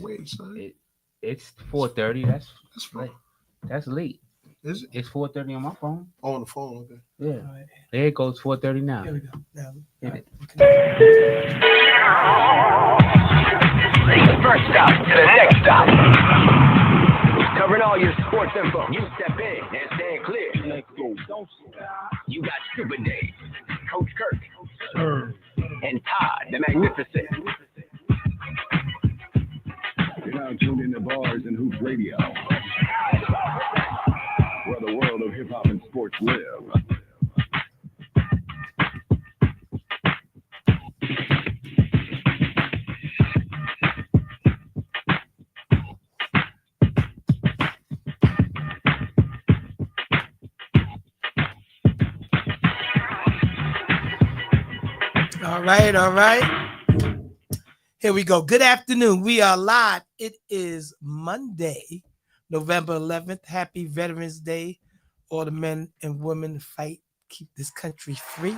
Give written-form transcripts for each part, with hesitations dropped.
wait, son. It's 4:30. That's fine. late. That's late. Is it? It's 4:30 on my phone. Oh, on the phone, okay. Yeah. Right. There it goes, 4:30 now. Here we go. Now, hit it. The first stop to the next stop. Covering all your sports info. You step in and stand clear. Let's go. You got Super Dave, Coach Kirk, and Todd, the Magnificent. You're now tuned into Bars and Hoops Radio, where the world of hip-hop and sports live. All right. Here we go. Good afternoon. We are live. It is Monday, November 11th. Happy Veterans Day. All the men and women fight, keep this country free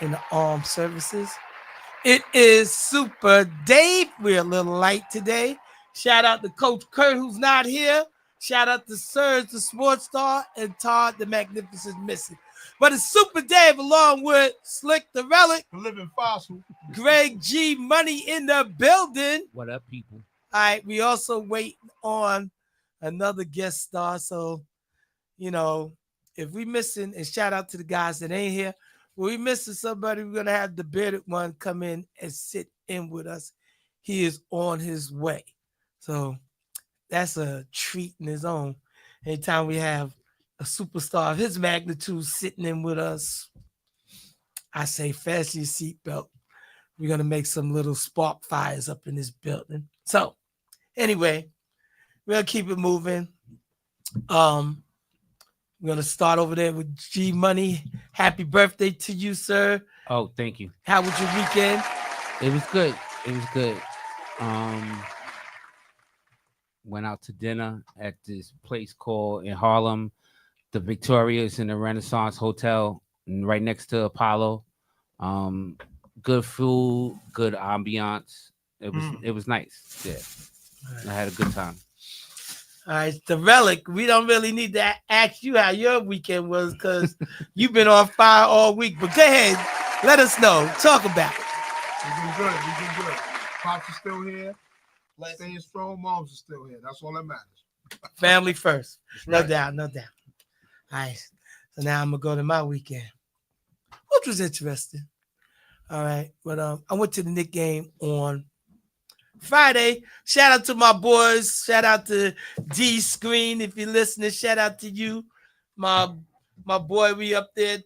in the armed services. It is Super Dave. We're a little light today. Shout out to Coach Kurt, who's not here. Shout out to Serge, the sports star, and Todd, the Magnificent Missing. But it's Super Dave along with Slick the Relic, the Living Fossil, Greg G Money in the building. What up, people? All right, we also wait on another guest star. So, you know, if we missing, and shout out to the guys that ain't here, if we missing somebody, we're gonna have the bearded one come in and sit in with us. He is on his way. So that's a treat in his own. Anytime we have a superstar of his magnitude sitting in with us, I say fasten your seatbelt. We're going to make some little spark fires up in this building. So anyway, we're going to keep it moving. We're going to start over there with G Money. Happy birthday to you, sir. Oh, thank you. How was your weekend? It was good. Went out to dinner at this place called in Harlem, the Victoria's in the Renaissance Hotel, right next to Apollo. Good food, good ambiance. It was nice. Yeah, right. I had a good time. All right, the Relic. We don't really need to ask you how your weekend was because you've been on fire all week. But go ahead, let us know. Talk about it. We've been good. Pops is still here. Staying strong. Moms are still here. That's all that matters. Family first. No Right. doubt. All right. So now I'm going to go to my weekend, which was interesting. All right. But I went to the Knicks game on Friday. Shout out to my boys. Shout out to D Screen. If you're listening, shout out to you. My boy, we up there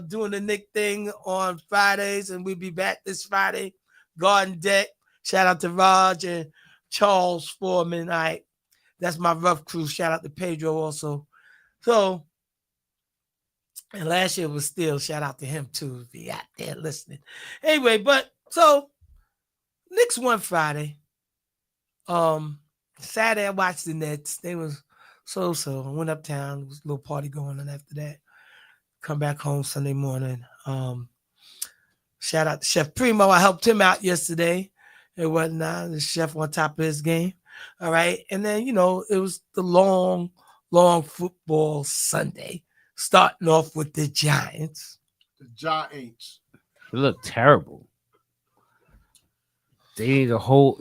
doing the Knicks thing on Fridays, and we'll be back this Friday. Garden Deck. Shout out to Raj and Charles Foreman. All right. That's my rough crew. Shout out to Pedro also. So, and last year was still, shout out to him too, if he out there listening. Anyway, but so Knicks won Friday. Saturday I watched the Nets. They was so. I went uptown. There was a little party going on after that. Come back home Sunday morning. Shout out to Chef Primo. I helped him out yesterday and whatnot. The chef on top of his game. All right. And then, it was the long football Sunday, starting off with the Giants. The Giants. They look terrible. They need a whole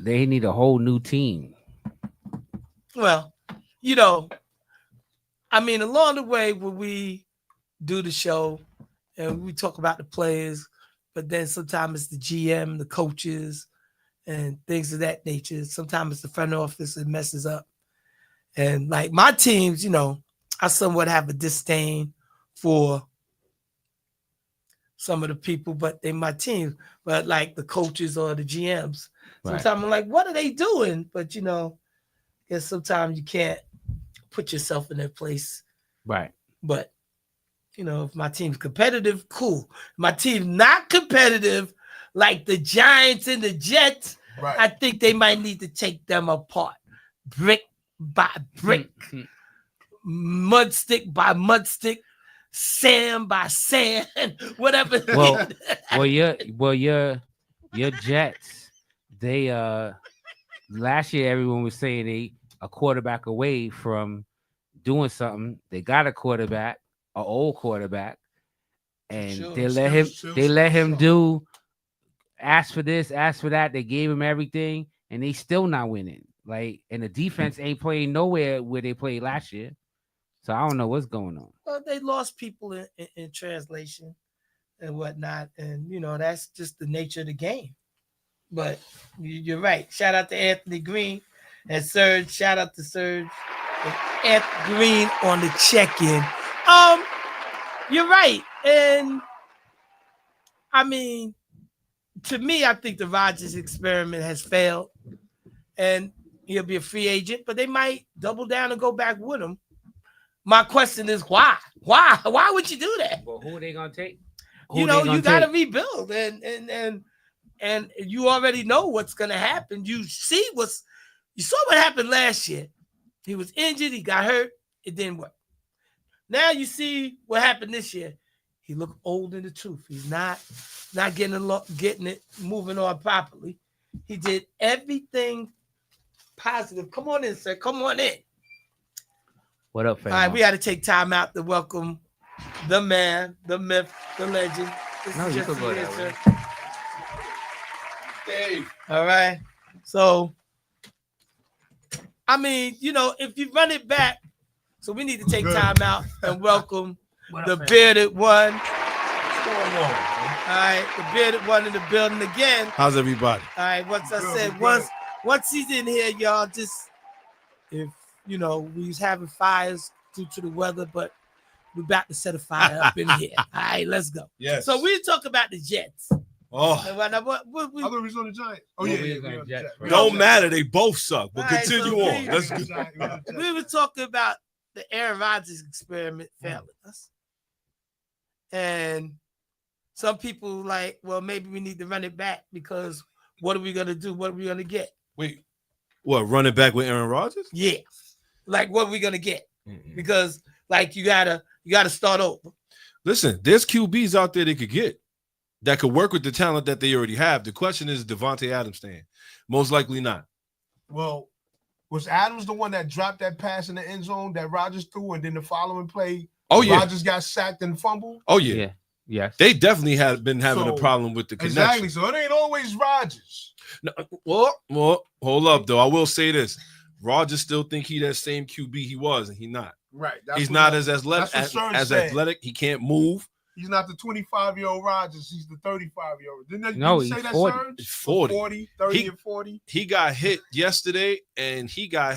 new team. Well, along the way when we do the show and we talk about the players, but then sometimes it's the GM, the coaches, and things of that nature. Sometimes it's the front office that messes up. And like my teams, I somewhat have a disdain for some of the people, but they my teams. But like the coaches or the GMs, sometimes right. I'm like, what are they doing? But guess sometimes you can't put yourself in their place. Right. But if my team's competitive, cool. My team's not competitive, like the Giants and the Jets, right. I think they might need to take them apart, brick by brick, mud stick by mud stick, sand by sand, whatever. Well, your Jets, they last year everyone was saying they a quarterback away from doing something. They got a quarterback, an old quarterback, and Sure, they let him. still They let him suck. do. Ask for this, ask for that. They gave him everything, and they still not winning. Like, and the defense ain't playing nowhere where they played last year. So I don't know what's going on. Well, they lost people in translation and whatnot, and that's just the nature of the game. But you're right. Shout out to Anthony Green and Serge. Shout out to Serge and Anthony Green on the check-in. You're right, and I mean, to me, I think the Rodgers experiment has failed, and he'll be a free agent. But they might double down and go back with him. My question is why? Why would you do that? Well, who are they gonna take? You got to rebuild, and you already know what's gonna happen. You saw what happened last year. He was injured. He got hurt. It didn't work. Now you see what happened this year. He looked old in the tooth. He's not getting it moving on properly. He did everything positive. Come on in, sir. Come on in. What up, fam? All right, we got to take time out to welcome the man, the myth, the legend. No, you can go that way. Dave. All right. So, I mean, if you run it back, so we need to take time out and welcome the bearded one. What's going on, man? All right, the bearded one in the building again. How's everybody? All right, once I Good, said good. once he's in here, y'all, just if we was having fires due to the weather, but we're about to set a fire up in here. All right, let's go. Yes. So we talk about the Jets. Oh, And what I thought we was on the Giants. Oh, Yeah, yeah, we yeah. was on we the on the Jets Jets. first. don't matter. They both suck. But All right, continue so on. we- Let's We go. on the Giants, we on the Jets. We were talking about the Aaron Rodgers experiment failing us. And some people like, well, maybe we need to run it back because what are we going to do? What are we going to get? Wait, what? Running back with Aaron Rodgers? Yeah. Like, what are we going to get? Because, like, you gotta start over. Listen, there's QBs out there they could get that could work with the talent that they already have. The question is, Devontae Adams staying? Most likely not. Well, was Adams the one that dropped that pass in the end zone that Rodgers threw, and then the following play, Oh yeah. Rodgers got sacked and fumbled? Oh yeah. Yeah. Yes. They definitely had been having a So, problem with the connection. Exactly. So it ain't always Rodgers. No, well, hold up though. I will say this: Rodgers still think he that same QB he was, and he not. Right. He's not as athletic. that's what Serge As said. athletic, he can't move. He's not the 25-year-old Rodgers. He's the 35-year-old. Didn't No, you say he's that, 40. Serge? He's 40. 40, 30 He- and 40. He got hit yesterday, and he got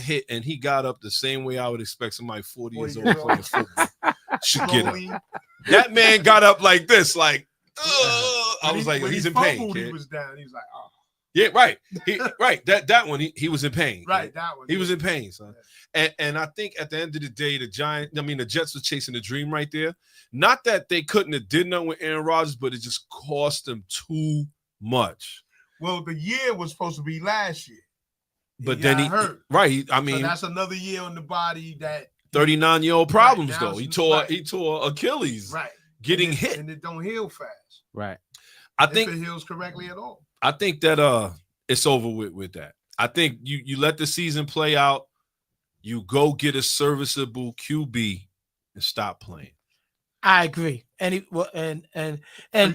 up the same way I would expect somebody 40 years old playing football should get up. Slowly. That man got up like this, like, I was like, When he's he in pain, fumbled, kid. He was down. He was like, oh, Yeah, right. Right. That one, he was in pain. right, kid. that one. He was in pain, son. And I think at the end of the day, the Jets were chasing the dream right there. Not that they couldn't have did nothing with Aaron Rodgers, but it just cost them too much. Well, the year was supposed to be last year. But got then hurt. right. I So mean, that's another year on the body that 39-year-old problems Right, though. now He it's- tore Achilles right getting and it, hit. and it don't heal fast. Right. I If think it heals correctly at all. that it's over with that. I think you let the season play out. You go get a serviceable QB and stop playing. I agree. And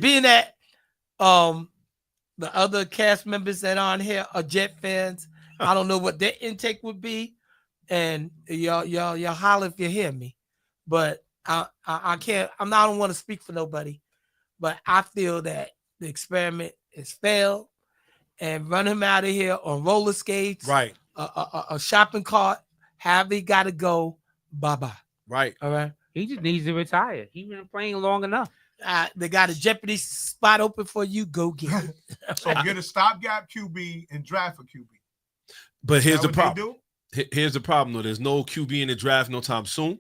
being that the other cast members that are on here are Jet fans, I don't know what their intake would be. And y'all holler if you hear me. But I can't, I don't want to speak for nobody, but I feel that the experiment has failed, and run him out of here on roller skates, Right. a shopping cart, however he got to go, bye-bye. Right. All right. He just needs to retire. He's been playing long enough. They got a Jeopardy spot open for you. Go get it. So get a stopgap QB and draft a QB. But here's Is the that what problem. they do? Here's the problem though. There's no QB in the draft no time soon.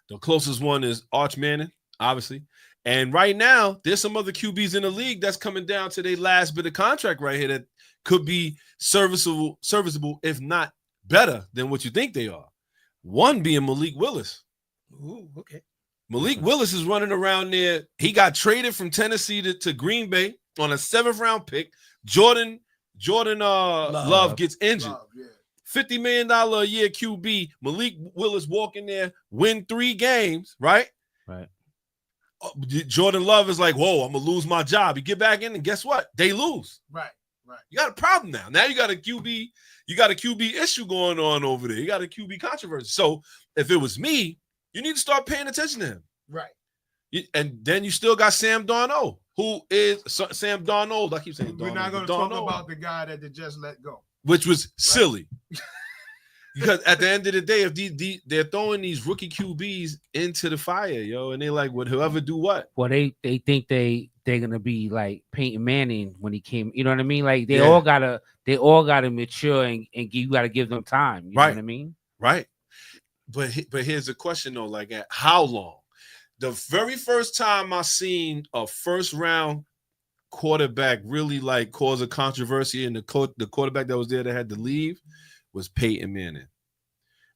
The closest one is Arch Manning, obviously. And right now, there's some other QBs in the league that's coming down to their last bit of contract right here that could be serviceable, if not better than what you think they are. One being Malik Willis. Ooh, okay. Malik Willis is running around there. He got traded from Tennessee to Green Bay on a 7th round pick. Jordan Jordan Love gets injured. Love, yeah. $50 million a year QB. Malik Willis walk in there, win 3 games, right? Right. Jordan Love is like, whoa, I'm gonna lose my job. You get back in, and guess what? They lose. Right. You got a problem now. Now you got a QB issue going on over there. You got a QB controversy. So if it was me, you need to start paying attention to him. Right. And then you still got Sam Darnold, who is Sam Darnold. I keep saying We're Darnold, not going to talk Darnold, about the guy that they just let go. which was silly. Because at the end of the day, if they're throwing these rookie QBs into the fire, yo, and they like, would whoever do what? Well, they think they're gonna be like Peyton Manning when he came. You know what I mean? Like they Yeah. all gotta mature and you gotta give them time. You know Right. what I mean? Right. But here's the question though, like at how long? The very first time I seen a first round quarterback really like cause a controversy, and the quarterback that was there that had to leave was Peyton Manning.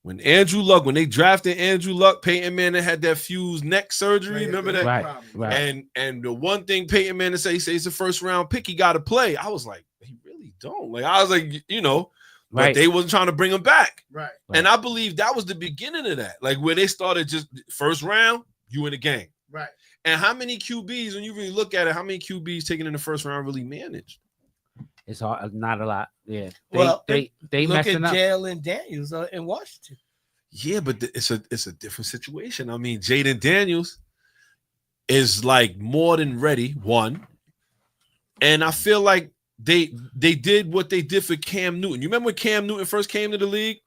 When they drafted Andrew Luck, Peyton Manning had that fused neck surgery. Remember that? Right. Problem. Right. And the one thing Peyton Manning said, he said it's a first round pick, he got to play. I was like, he really don't. Like I was like, but Right. they wasn't trying to bring him back. Right. And I believe that was the beginning of that. Like where they started just first round, you in the game. Right. And how many QBs, when you really look at it, how many QBs taken in the first round really managed? It's hard, not a lot. Yeah. Well, They Look messing at up. Jalen Daniels in Washington. Yeah, but it's a different situation. I mean, Jaden Daniels is like more than ready, one. And I feel like they did what they did for Cam Newton. You remember when Cam Newton first came to the league?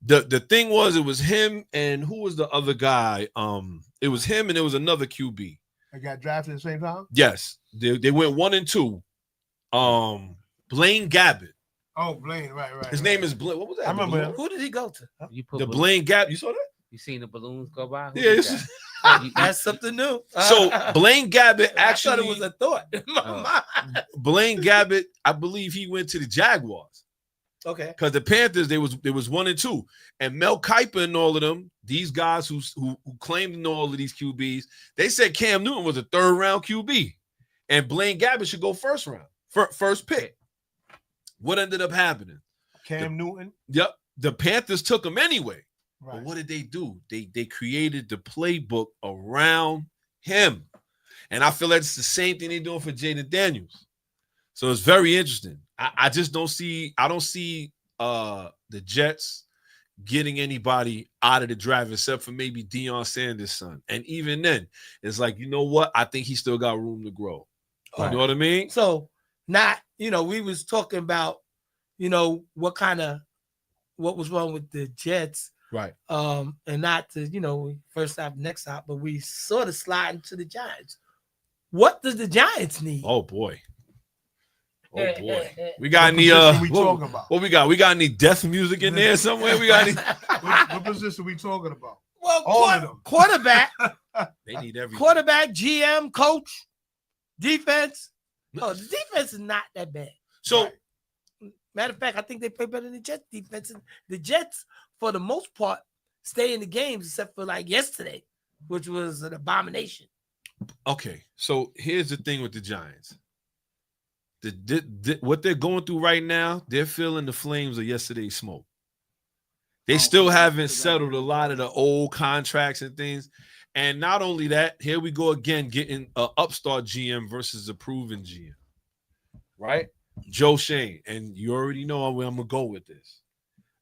The thing was, it was him and who was the other guy? It was him and it was another QB. They got drafted at the same time? Yes, they went 1 and 2. Blaine Gabbert. Oh, Blaine. Right. His name is Blaine. What was that? I remember him. Who did he go to? Huh? You put The Blaine Gabbert. You saw that? You seen the balloons go by? Who Yeah. did It's, that? That's something new. so Blaine Gabbert I thought it actually, was a thought in my mind. Blaine Gabbert, I believe he went to the Jaguars Okay. because the Panthers they was 1 and 2, and Mel Kiper and all of them, these guys who claimed to know all of these QBs, they said Cam Newton was a 3rd round QB, and Blaine Gabbert should go first round, first pick. What ended up happening? Cam Newton. Yep, the Panthers took him anyway. Right. But what did they do? They created the playbook around him. And I feel like it's the same thing they're doing for Jaden Daniels. So it's very interesting. I don't see the Jets getting anybody out of the draft except for maybe Deion Sanders' son. And even then, it's like, you know what? I think he still got room to grow. You know what I mean? So we was talking about, what was wrong with the Jets. Right. And not to, first stop, next stop, but we sort of slide into the Giants. What does the Giants need? Oh boy. We got any What position we talking about? what we got? We got any death music in there somewhere? We got any What position we talking about? Well, All of them. quarterback, they need everything. quarterback, GM, coach, defense. Oh, the defense is not that bad. So Right. Matter of fact, I think they play better than the Jets defense. And the Jets, for the most part, stay in the games except for like yesterday, which was an abomination. okay, so here's the thing with the Giants. What they're going through right now, they're feeling the flames of yesterday's smoke. They still haven't settled a lot of the old contracts and things. And not only that, here we go again, getting an upstart GM versus a proven GM. Right? Joe Shane. And you already know where I'm going to go with this.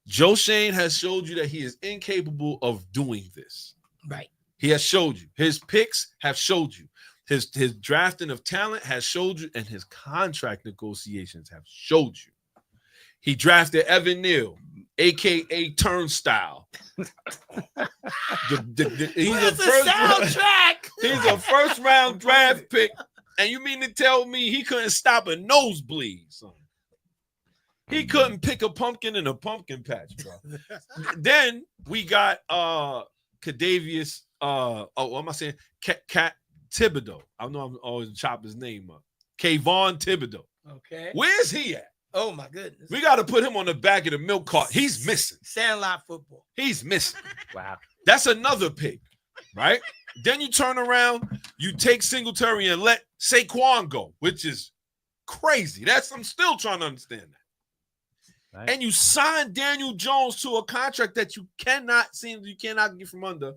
Joe Shane has showed you that he is incapable of doing this. Right. He has showed you. His picks have showed you. His drafting of talent has showed you, and his contract negotiations have showed you. He drafted Evan Neal, aka Turnstile. He's Where's the soundtrack? He's a first round draft pick, and you mean to tell me he couldn't stop a nosebleed, son? He couldn't pick a pumpkin in a pumpkin patch, bro. Then we got Kadavius. What am I saying? Cat Thibodeau. I know I'm always chop his name up. Kayvon Thibodeau. Okay. Where's he at? Oh my goodness. We got to put him on the back of the milk cart. He's missing. Sandlot football. He's missing. Wow. That's another pick, right? Then you turn around, you take Singletary and let Saquon go, which is crazy. I'm still trying to understand that. Right. And you signed Daniel Jones to a contract that you cannot get from under.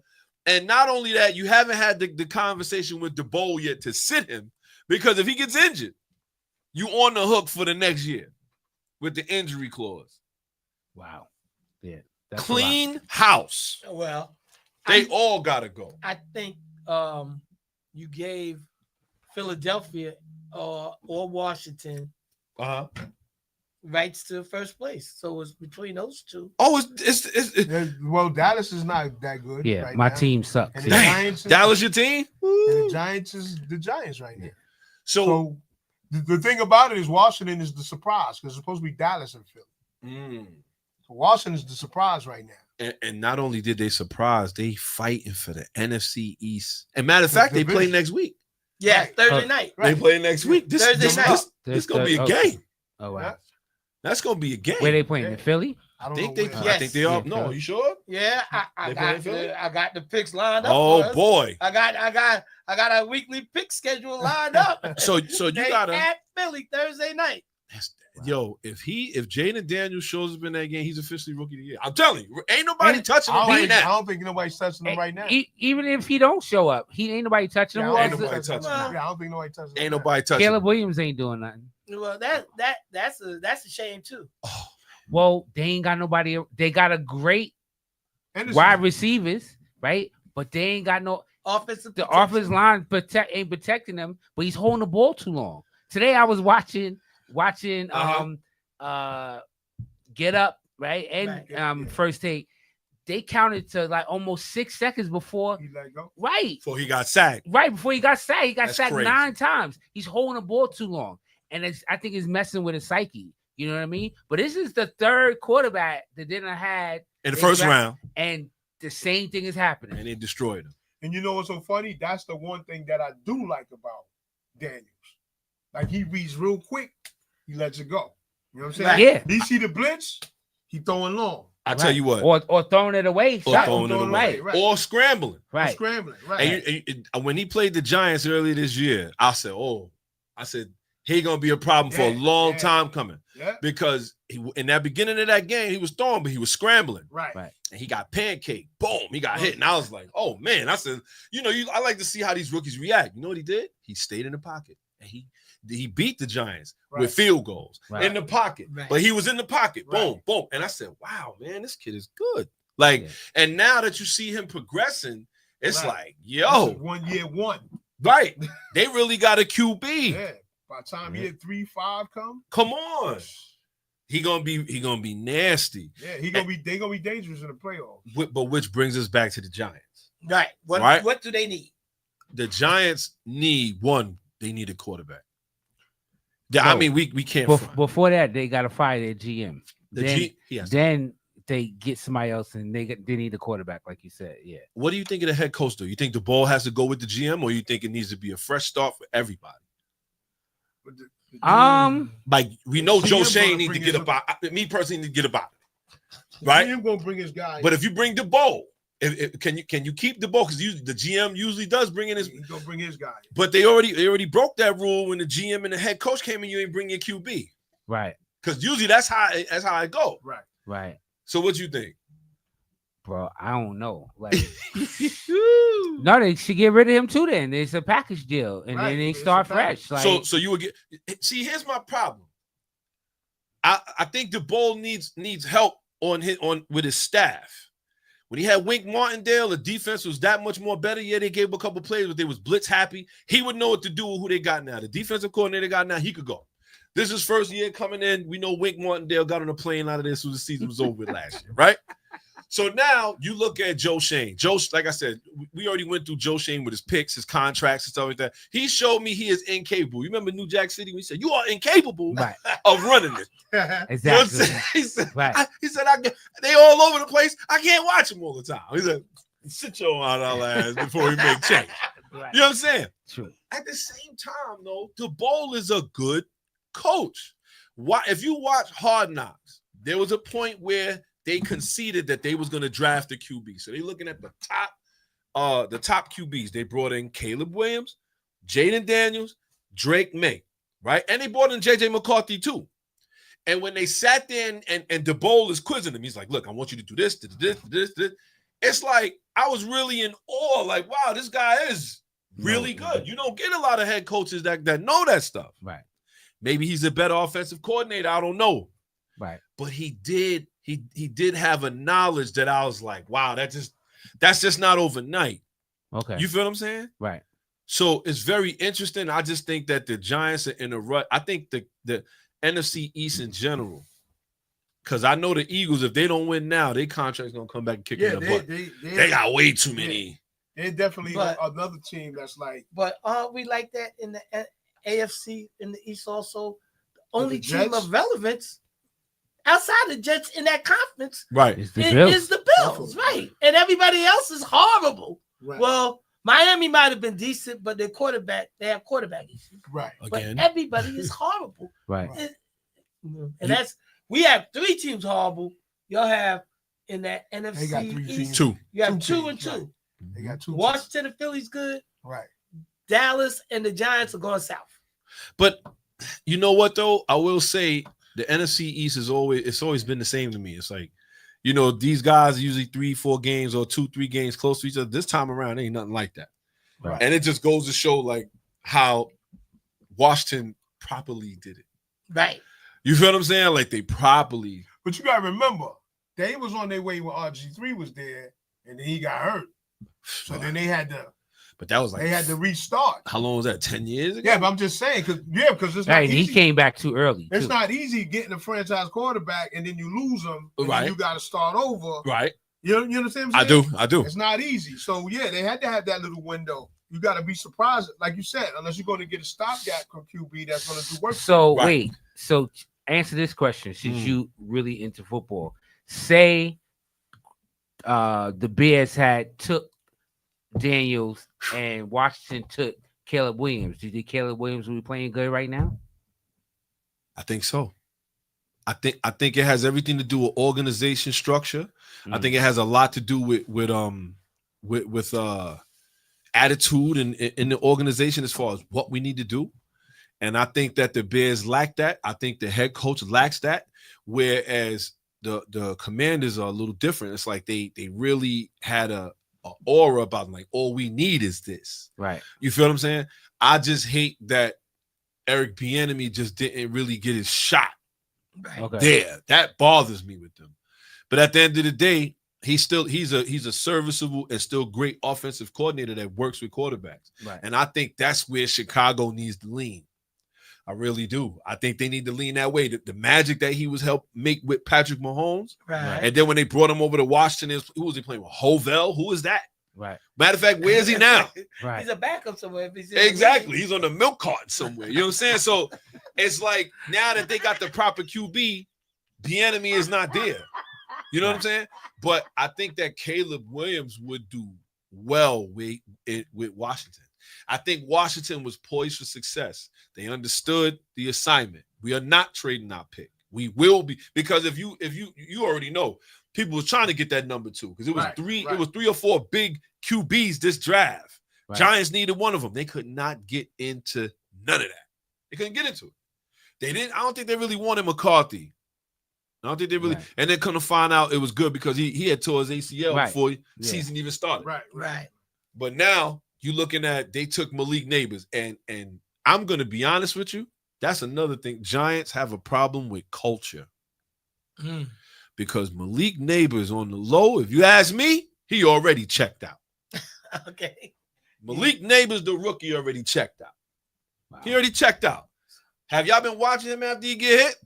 And not only that, you haven't had the conversation with DeBoer yet to sit him, because if he gets injured, you on the hook for the next year with the injury clause. Wow. Yeah. That's a lot. Clean house. Well, They all gotta go. I think you gave Philadelphia or Washington Uh-huh. rights to first place. So it's between those two. Oh, it's Well, Dallas is not that good. Yeah, right my now. team sucks. And the Yeah. Giants, Dallas your team? and the Giants is the Giants right now. So, So the thing about it is Washington is the surprise because it's supposed to be Dallas and Philly. So Washington is the surprise right now. and not only did they surprise, they fighting for the NFC East. And matter of fact, they play next week. Yeah, Right. Thursday night. They play next week. Thursday night. This gonna be a game. Oh wow. That's gonna be a game. Where they playing? Yeah. In Philly? I don't think know they, where. I Yes. think they are. Yeah, No, Philly. you sure? Yeah, I They got playing Philly? I got the picks lined up. Oh for us. boy. I got a weekly pick schedule lined up. So you They gotta at Philly Thursday night. yo, if Jaden Daniels shows up in that game, he's officially rookie of the year. I'm telling you, ain't nobody touching him I right don't now. think nobody's touching him right now. Even if he don't show up, he ain't nobody touching him. Yeah, Who I else don't nobody is- think touching nobody's him. Yeah, I don't think nobody touching him. Ain't right nobody touching Caleb him. Williams ain't doing nothing. Well, that's a shame too. Oh, Well, they ain't got nobody. They got a great now. And wide receivers, right? But they ain't got no. Offensive The protection. offensive line ain't protecting them, but he's holding the ball too long. Today I was watching Get Up, right? And Right, yeah. First Take. They counted to like almost 6 seconds before, He let go. right? before he got sacked. Right before he got sacked. He got That's sacked crazy. 9 times. He's holding the ball too long. And I think it's messing with his psyche. You know what I mean? But this is the third quarterback that didn't had, In the first round, and the same thing is happening. and they destroyed him. And you know what's so funny? That's the one thing that I do like about Daniels. Like he reads real quick, he lets it go. You know what I'm saying? Yeah. He see the blitz, he throwing long. I tell you what, Or throwing it away. or shot. throwing it throwing away, it away, right. or scrambling. Right. Scrambling, right? And when he played the Giants earlier this year, I said, he gonna be a problem for a Yeah, long yeah. time coming, Yeah, because in that beginning of that game, he was throwing, but he was scrambling, right. Right. and he got pancaked. Boom, he got hit, and I was like, oh man. I said, I like to see how these rookies react. You know what he did? He stayed in the pocket, and he beat the Giants Right. with field goals Right. in the pocket. Right. But he was in the pocket. Right. Boom, boom. And I said, wow, man, this kid is good. Like, Yeah. and now that you see him progressing, it's Right. like, This yo, is 1 year one. right. They really got a QB. Yeah. By the time Yeah. year 3-5 come, Come on. He gonna be nasty. yeah, they gonna be dangerous in the playoffs. But which brings us back to the Giants. Right. Right. What do they need? The Giants need they need a quarterback. Yeah, I No. mean, we can't Before that, they got to fire their GM. yes. Then they get somebody else, and they need a quarterback, like you said. Yeah. What do you think of the head coach though? You think the ball has to go with the GM, or you think it needs to be a fresh start for everybody? But the Like we know GM Joe gonna Shane need to bring get his- about. Me personally need to get about it, right? GM gonna bring his guy. But if you bring the ball, can you keep the ball? Because the GM usually does bring in his. he's gonna bring his guy. But they already broke that rule when the GM and the head coach came in. You ain't bring your QB, Right. because usually that's how it go. Right. Right. So what you think? Bro, I don't know. Like, no, they should get rid of him too. Then it's a package deal, and Right, then they it's a start package. fresh. Like, So you would get. See, here's my problem. I think the ball needs help with his staff. When he had Wink Martindale, the defense was that much more better. Yeah, they gave him a couple plays, but they was blitz happy. He would know what to do with who they got now. The defensive coordinator they got now, he could go. This is first year coming in. We know Wink Martindale got on a plane out of this when the season was over last year, right? So now you look at Joe Shane. Like I said, we already went through Joe Shane with his picks, his contracts, and stuff like that. He showed me he is incapable. You remember New Jack City? We said, you are incapable right. of running it. You know what I'm Exactly. saying? He said, Right. they all over the place. I can't watch them all the time. He said, sit your ass before we make change. Right. You know what I'm saying? True. At the same time, though, DeBoer is a good coach. Why? If you watch Hard Knocks, there was a point where they conceded that they was going to draft a QB. So they're looking at the top QBs. They brought in Caleb Williams, Jaden Daniels, Drake May. right? And they brought in J.J. McCarthy too. And when they sat there and DeBoll is quizzing him, he's like, look, I want you to do this. It's like, I was really in awe. Like, wow, this guy is really good. You don't get a lot of head coaches that know that stuff. Right. Maybe he's a better offensive coordinator. I don't know. Right. But he did have a knowledge that I was like, wow, that's just not overnight. Okay. You feel what I'm saying? Right. So it's very interesting. I just think that the Giants are in a rut. I think the NFC East in general, because I know the Eagles, if they don't win now, their contract's gonna come back and kick in the butt. They got way too many. They're definitely another team that's like. But aren't we like that in the AFC in the East also? The only the team Jets? of relevance outside the Jets in that conference Right. It's the Bills. is the Bills, right? And everybody else is horrible. Right. Well, Miami might have been decent, but they have quarterback issues. Right. Again. But everybody is horrible. Right. And we have 3 teams horrible. Y'all have in that NFC They got 3 East, teams. 2. you have 2 teams, and 2. right. They got 2 teams. Washington and Philly's good. Right. Dallas and the Giants are going south. But you know what though? I will say the NFC East is always been the same to me. It's like, you know, these guys are usually 3-4 games or 2-3 games close to each other. This time around, ain't nothing like that. Right. And it just goes to show like how Washington properly did it. Right. You feel what I'm saying? Like they properly. But you gotta remember, they was on their way when RG3 was there, and then he got hurt. So then they had to restart. How long was that? 10 years ago? Yeah, but I'm just saying, because it's not Right. And he easy. came back too early. It's too. not easy getting a franchise quarterback and then you lose him. And Right. then you got to start over. Right. You understand what I'm saying? I do. It's not easy. So yeah, they had to have that little window. You got to be surprised, like you said, unless you're going to get a stopgap from QB that's going to do work. So Right. wait. So answer this question, since Mm. you really into football. Say the Bears had took Daniels and Washington took Caleb Williams. Do you think Caleb Williams will be playing good right now? I think so. I think it has everything to do with organization structure. I think it has a lot to do with attitude and in the organization as far as what we need to do. And I think that the Bears lack that. I think the head coach lacks that. Whereas the Commanders are a little different. It's like they really had a aura about them, like all we need is this. Right. You feel what I'm saying? I just hate that Eric Bieniemy just didn't really get his shot Okay. there. That bothers me with them. But at the end of the day, he's a serviceable and still great offensive coordinator that works with quarterbacks. Right. And I think that's where Chicago needs to lean. I really do. I think they need to lean that way. The magic that he was helped make with Patrick Mahomes. Right. And then when they brought him over to Washington, who was he playing with? Hovell? Who is that? Right. Matter of fact, where is he now? Right. He's a backup somewhere. If he's in the Exactly. league. He's on the milk carton somewhere. You know what I'm saying? So it's like now that they got the proper QB, the enemy is not there. You know what I'm saying? But I think that Caleb Williams would do well with Washington. I think Washington was poised for success. They understood the assignment. We are not trading our pick. We will be, because if you already know, people was trying to get that number 2 because it was Right. it was 3 or 4 big QBs this draft. Right. Giants needed one of them. They could not get into none of that. They couldn't get into it. They didn't. I don't think they really wanted McCarthy. I don't think they really. Right. And then come to find out, it was good because he had tore his ACL Right. before Yeah. season even started. Right. Right. But now you're looking at they took Malik Neighbors, and I'm gonna be honest with you. That's another thing. Giants have a problem with culture Mm. because Malik Neighbors on the low. If you ask me, he already checked out. Okay. Malik Neighbors, the rookie, already checked out. Wow. He already checked out. Have y'all been watching him after he get hit?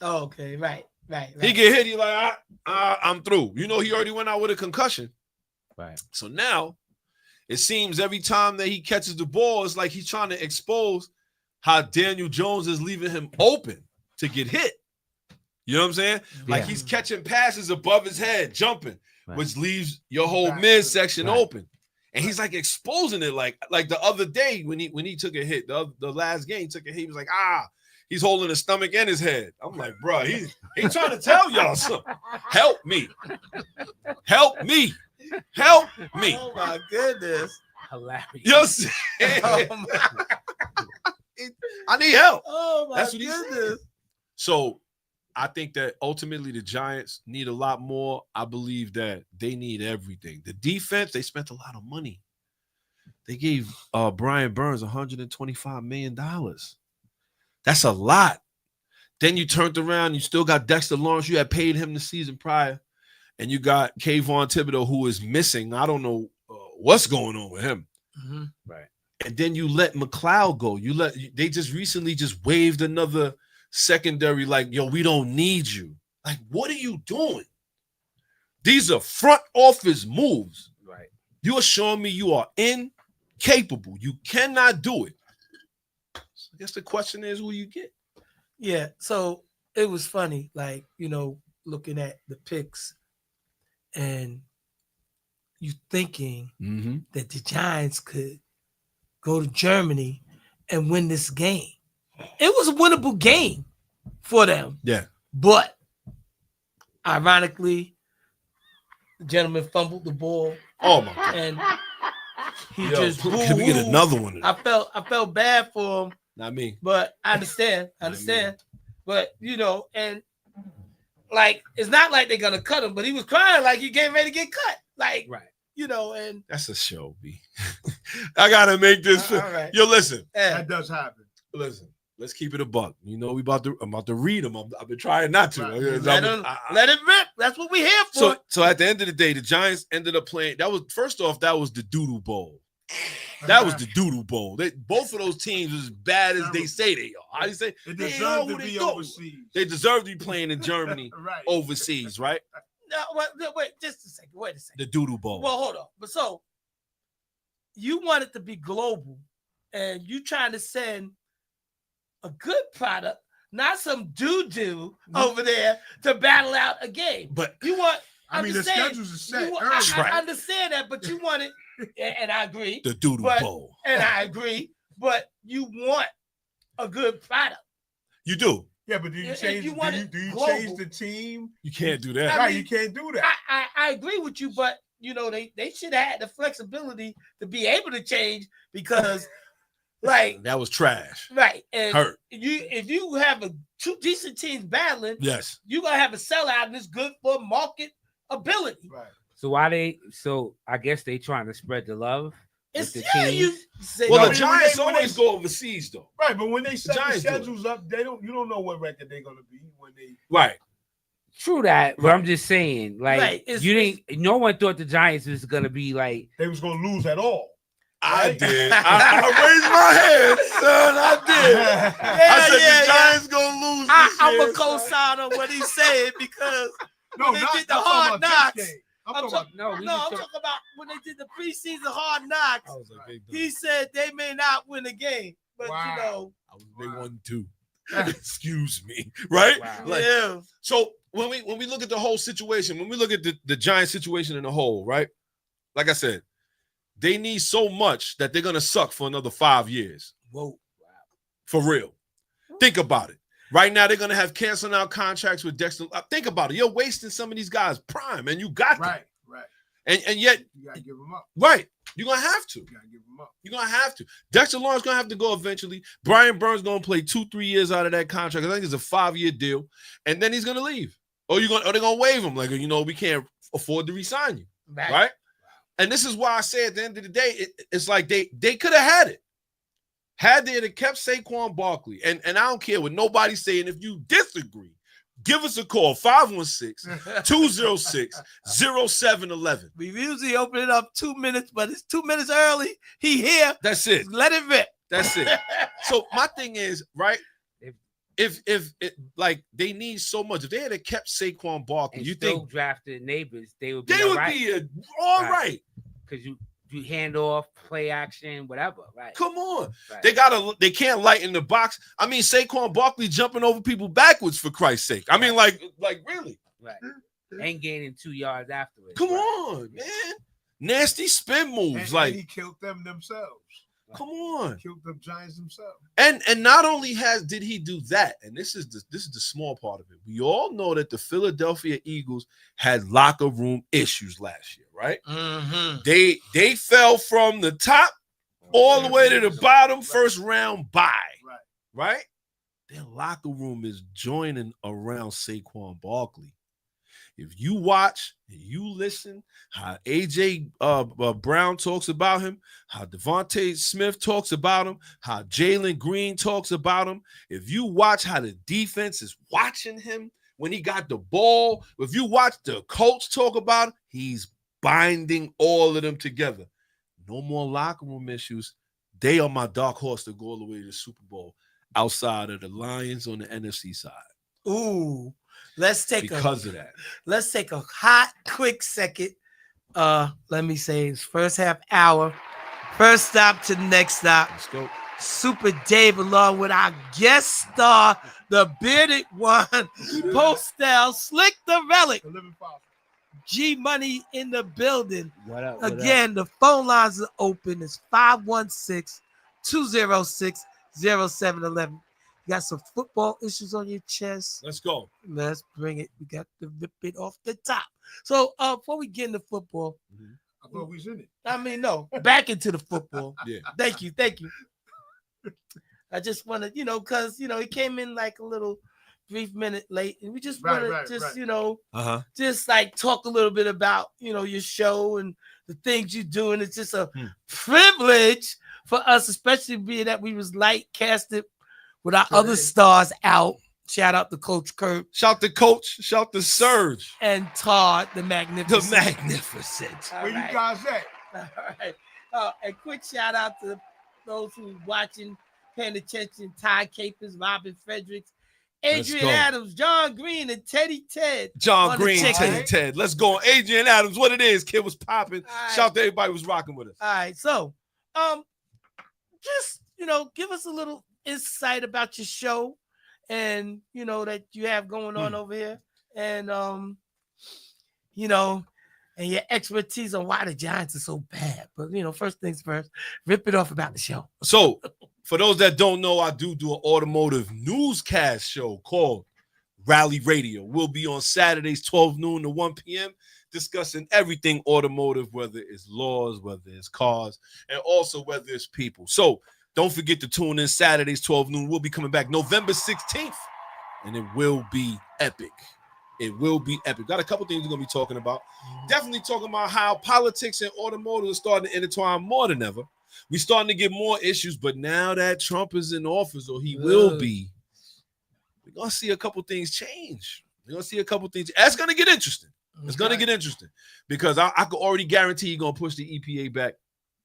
Oh, okay. Right. He get hit. He like, I'm through. You know, he already went out with a concussion. Right. So now it seems every time that he catches the ball, it's like he's trying to expose how Daniel Jones is leaving him open to get hit. You know what I'm saying? Like Yeah. he's catching passes above his head, jumping, Right. which leaves your whole Right. midsection Right. open. And he's like exposing it, like the other day when he took a hit, the last game he took a hit, he was like, he's holding his stomach and his head. I'm like, bro, he trying to tell y'all something. Help me. Help me. Help me. Oh my goodness. Hilarious. You know what I'm saying? Oh my. I need help. Oh my That's what he said. goodness. So I think that ultimately the Giants need a lot more. I believe that they need everything. The defense, they spent a lot of money. They gave Brian Burns $125 million. That's a lot. Then you turned around, you still got Dexter Lawrence. You had paid him the season prior. And you got Kayvon Thibodeau, who is missing. I don't know what's going on with him. Mhm. Right. And then you let McLeod go. They just recently just waived another secondary, like, yo, we don't need you. Like, what are you doing? These are front office moves. Right. You are showing me you are incapable. You cannot do it. So I guess the question is who you get. Yeah, so it was funny, like, looking at the picks and you thinking Mm-hmm. that the Giants could go to Germany and win this game. It was a winnable game for them. Yeah. But ironically, the gentleman fumbled the ball Oh my God. and he Yo, just can we get boo-hooed. another one? I felt bad for him, Not me. but I understand. But and like it's not like they're gonna cut him, but he was crying like he getting ready to get cut. Like Right. and That's a show, B. I gotta make this. all right. Yo, listen. Yeah. That does happen. Listen. Let's keep it a buck. I'm about to read them. I've been trying not to. Right. Let it rip. That's what we here for. So at the end of the day, the Giants ended up playing. That was the Doodle Bowl. That was the Doodle Bowl. Both of those teams are as bad as they say they are. How do you say? It They deserved are to who they be go. overseas. They deserve to be playing in Germany Right. overseas, right? No, wait, just a second. Wait a second. The Doodle Bowl. Well, hold on. But so you want it to be global, and you trying to send a good product, not some doo-doo over there to battle out a game. But You want. I mean, the understand, schedules are set you- early. I understand that, but you want it, and I agree. the Doodle But- Bowl. And I agree, but you want a good product. You do. Yeah, but do you If change? you want Do you it change global- the team? You can't do that. I Right, mean, you can't do that. I agree with you, but they should have had the flexibility to be able to change because, like, That was trash. right, and Hurt. if you have two decent teams battling, Yes. you're gonna have a sellout, and it's good for market ability. Right. So I guess they trying to spread the love. It's the yeah, teams. you say Well, No, the when Giants they- when always they- go overseas, though. Right, but when they set the Giants do it. schedules up, you don't know what record they're gonna be when they. Right. True that, but I'm just saying, like, Right, it's- no one thought the Giants was gonna be like, They was gonna lose at all. I Right? did. I raised my hand, son. I did. I said yeah, the Giants gonna lose this I'm year, a co-sign on what he's saying because No, When they not did the I'm talking Hard about Knocks. this game. I'm I'm talking about no, I'm talking about when they did the preseason Hard Knocks. I was like, big He said they may not win the game, but Wow. I was big 1-2. Excuse me. Right? Wow. Like, yeah, so when we look at the whole situation, when we look at the Giants situation in a whole, right? Like I said, they need so much that they're gonna suck for another 5 years. whoa, For real. Think about it. Right now, they're gonna have canceling out contracts with Dexter. Think about it. You're wasting some of these guys' prime, and you got them. right. And yet, You gotta give them up. right, you're gonna have to. You gotta give them up. You're gonna have to. Dexter Lawrence gonna have to go eventually. Brian Burns gonna play 2-3 years out of that contract. I think it's a 5-year deal, and then he's gonna leave. Or they're gonna waive him. Like, we can't afford to resign you, right? And this is why I say at the end of the day, it's like they could have had it. Had they had kept Saquon Barkley, and I don't care what nobody's saying. If you disagree, give us a call, 516-206-0711. We usually open it up 2 minutes, but it's 2 minutes early. He here. That's it. Let it rip. That's it. So my thing is, right? If like they need so much, if they had kept Saquon Barkley, and you still think drafted neighbors, they would be they all would right. be all right. Because you hand off, play action, whatever, right? Come on. Right. They can't lighten the box. I mean, Saquon Barkley jumping over people backwards for Christ's sake. I mean, like really. Right. And gaining 2 yards afterwards. Come right. on, man. Nasty spin moves. And he killed them themselves. come on. Killed the Giants themselves. And not only did he do that, and this is the small part of it. We all know that the Philadelphia Eagles had locker room issues last year, right? Mm-hmm. They fell from the top all the way to the bottom, first round bye. Right. right? Their locker room is joining around Saquon Barkley. If you watch and you listen how AJ Brown talks about him, how Devontae Smith talks about him, how Jalen Green talks about him, if you watch how the defense is watching him when he got the ball, if you watch the coach talk about him, he's binding all of them together. No more locker room issues. They are my dark horse to go all the way to the Super Bowl outside of the Lions on the NFC side. Ooh, let's take Because of that. Let's take a hot, quick second. Let me say it's first half hour. First stop to the next stop. Let's go. Super Dave along with our guest star, the bearded one, Postel, Slick the Relic, The living foul. G Money in the building. What up? Again, the phone lines are open. It's 516-206-0711. You got some football issues on your chest. Let's go. Let's bring it. We got to rip it off the top. So before we get into football, I thought we was in it. I mean, no, back into the football. Yeah. Thank you. I just want to, because, he came in like a little brief minute late, and we just want to Right. just like talk a little bit about, your show and the things you do. And it's just a privilege for us, especially being that we was light casted with our other stars out. Shout out to Coach Kurt Shout to Coach. Shout to Surge. and Todd, the Magnificent. The Magnificent. All Where right. you guys at? All right. And quick shout out to those who watching, paying attention: Ty Capers, Robin Fredericks, Adrian go. Adams, John Green, and Teddy Ted. John On the Green, chicken. Ted, Ted. Let's go. Adrian Adams, what it is. Kid was popping. All right. Shout to everybody who was rocking with us. All right, so just give us a little insight about your show and that you have going on over here, and and your expertise on why the Giants are so bad. But first things first, rip it off about the show. So, for those that don't know, I do an automotive newscast show called Rally Radio. We'll be on Saturdays, 12 noon to 1 p.m., discussing everything automotive, whether it's laws, whether it's cars, and also whether it's people. So, don't forget to tune in Saturdays, 12 noon. We'll be coming back November 16th, and it will be epic. It will be epic. Got a couple things we're going to be talking about. Definitely talking about how politics and automotive are starting to intertwine more than ever. We're starting to get more issues, but now that Trump is in office, or he will be, we're going to see a couple things change. We're going to see a couple things. That's going to get interesting. It's going to get interesting because I could already guarantee he's going to push the EPA back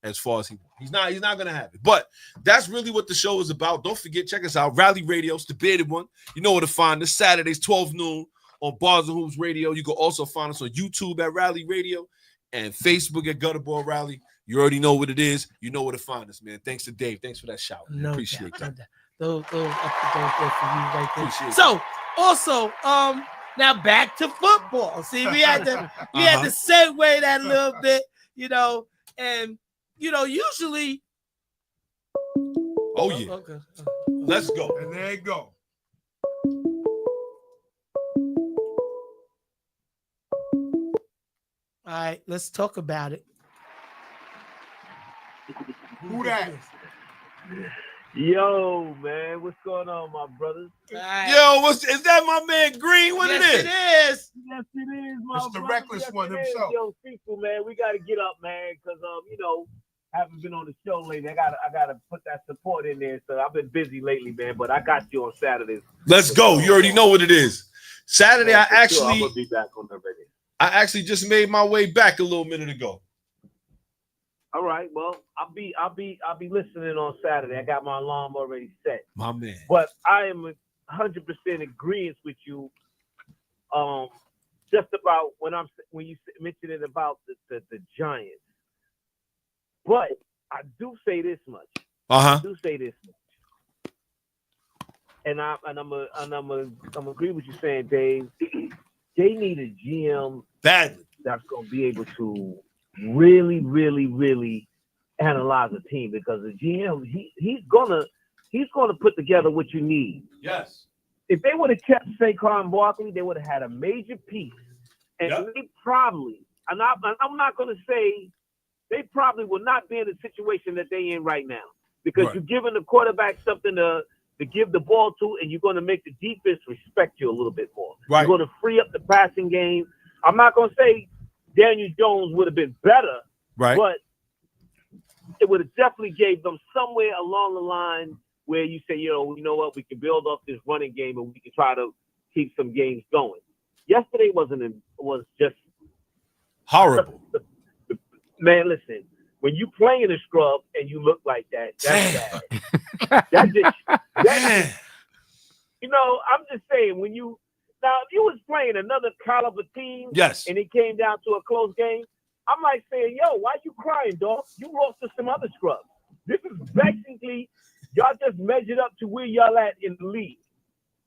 as far as he wants. He's not going to have it. But that's really what the show is about. Don't forget, check us out. Rally Radio, it's the bearded one. You know where to find us. Saturdays, 12 noon on Bars and Hoops Radio. You can also find us on YouTube at Rally Radio and Facebook at Gutterball Rally. You already know what it is. You know where to find us, man. Thanks to Dave. Thanks for that shout. Man. Appreciate that. Those up to those there for you right there. Appreciate So also, now back to football. See, we had to segue that a little bit, and usually. Oh yeah. Okay. Let's go. And there you go. All right, let's talk about it. Who that? Yo, man, what's going on, my brothers? All right. Yo, is that my man Green? What yes, it is? it is. Yes, it is, my It's the brother. reckless Yes, one it is. himself. Yo, people, man, we got to get up, man, because haven't been on the show lately. I gotta put that support in there. So I've been busy lately, man, but I got you on Saturdays. Let's go. You already know what it is. Saturday, Yeah, I for sure. I'm actually gonna be back on the radio. I actually just made my way back a little minute ago. All right, well, I'll be listening on Saturday. I got my alarm already set. My man. But I am 100% agreeing with you. Just about when you mentioned it about the Giants. But I do say this much. Uh-huh. And I'm agree with you saying, Dave. They need a GM Badly. that's gonna be able to really, really, really analyze a team, because the GM he's gonna put together what you need. Yes. If they would have kept Saquon Barkley, they would have had a major piece, and Yep. they probably, and I'm not gonna say they probably will not be in the situation that they in right now, because Right. you're giving the quarterback something to to give the ball to, and you're going to make the defense respect you a little bit more. Right. You're going to free up the passing game. I'm not going to say Daniel Jones would have been better, Right. but it would have definitely gave them somewhere along the line where you say, you know what, we can build off this running game and we can try to keep some games going. Yesterday was just Horrible. man. Listen, when you play in a scrub and you look like that, that's bad. That I'm just saying if you was playing another caliber team, Yes. and it came down to a close game, I'm like saying, yo, why you crying, dog? You lost to some other scrubs. This is basically y'all just measured up to where y'all at in the league.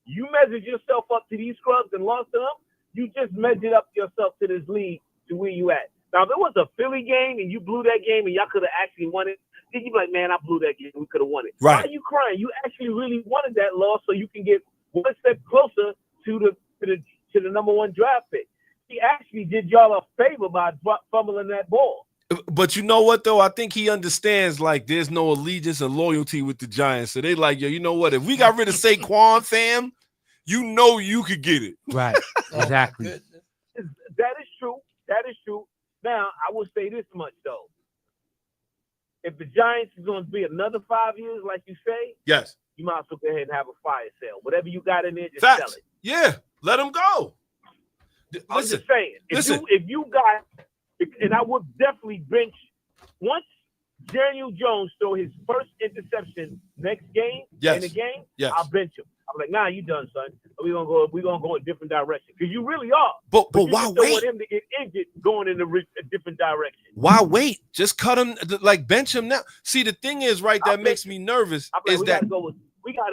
You measured yourself up to these scrubs and lost to them. You just measured up yourself to this league to where you at. Now, if it was a Philly game and you blew that game and y'all could have actually won it, then you'd be like, man, I blew that game. We could have won it. Right. Why are you crying? You actually really wanted that loss so you can get one step closer to the number one draft pick. He actually did y'all a favor by fumbling that ball. But you know what, though? I think he understands, like, there's no allegiance and loyalty with the Giants. So they like, yo, you know what? If we got rid of Saquon, fam, you know you could get it. Right. Exactly. That is true. That is true. Now, I will say this much, though. If the Giants is going to be another 5 years, like you say, Yes. you might as well go ahead and have a fire sale. Whatever you got in there, just Facts. sell it. Yeah. Let him go. I'm Listen. just saying. If you got, and I would definitely bench once Daniel Jones throw his first interception next game Yes. in the game, Yes. I'll bench him. I'm like, nah, you done, son. We're gonna go a different direction. Because you really are. But you why just don't wait? want him to get injured going in a different direction. Why wait? Just cut him, like bench him now. See, the thing is, right, that I makes me nervous I'm like, is we that gotta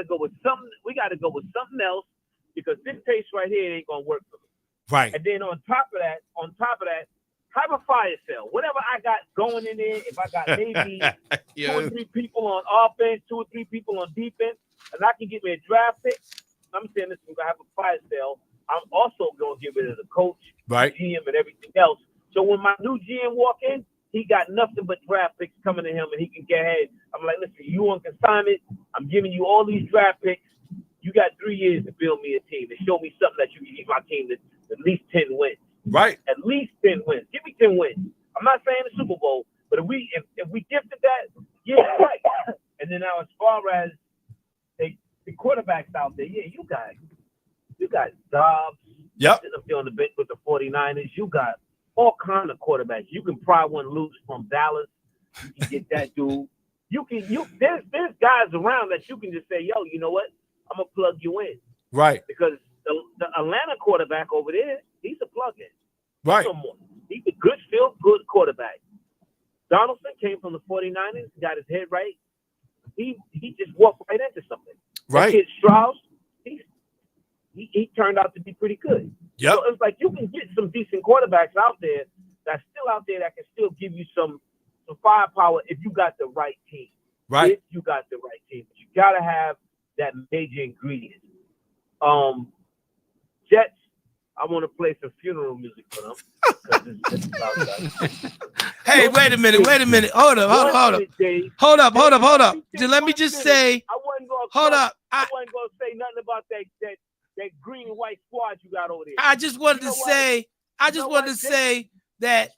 go with something else because this pace right here ain't gonna work for me. right. And then on top of that, have a fire sale. Whatever I got going in there, if I got maybe 2 or 3 people on offense, 2 or 3 people on defense, and I can get me a draft pick, I'm saying this, we're gonna have a fire sale. I'm also gonna get rid of the coach, Right. GM, and everything else. So when my new GM walk in, he got nothing but draft picks coming to him, and he can get ahead. I'm like, listen, you on consignment. I'm giving you all these draft picks. You got 3 years to build me a team to show me something that you can give my team to at least 10 wins. Right. At least 10 wins. Give me 10 wins. I'm not saying the Super Bowl, but if we gifted that, yeah, right. And then now as far as the quarterbacks out there, yeah, you got Dobbs. Yep. Sitting up there on the bench with the 49ers. You got all kind of quarterbacks. You can pry one loose from Dallas. You can get that dude. There's guys around that you can just say, yo, you know what? I'm gonna plug you in. Right. Because the Atlanta quarterback over there, he's a plug-in. Right. He's a good, still good quarterback. Donaldson came from the 49ers, got his head right. He just walked right into something. Right. That kid Strauss, he turned out to be pretty good. Yep. So it's like you can get some decent quarterbacks out there that's still out there that can still give you some firepower if you got the right team. Right. If you got the right team. But you got to have that major ingredient. Jets, I want to play some funeral music for them. 'Cause it's about that. Hey, wait a minute. Hold up. Just let me just say, I wasn't gonna hold up. I wasn't gonna say nothing about that green and white squad you got over there. I just wanted to say that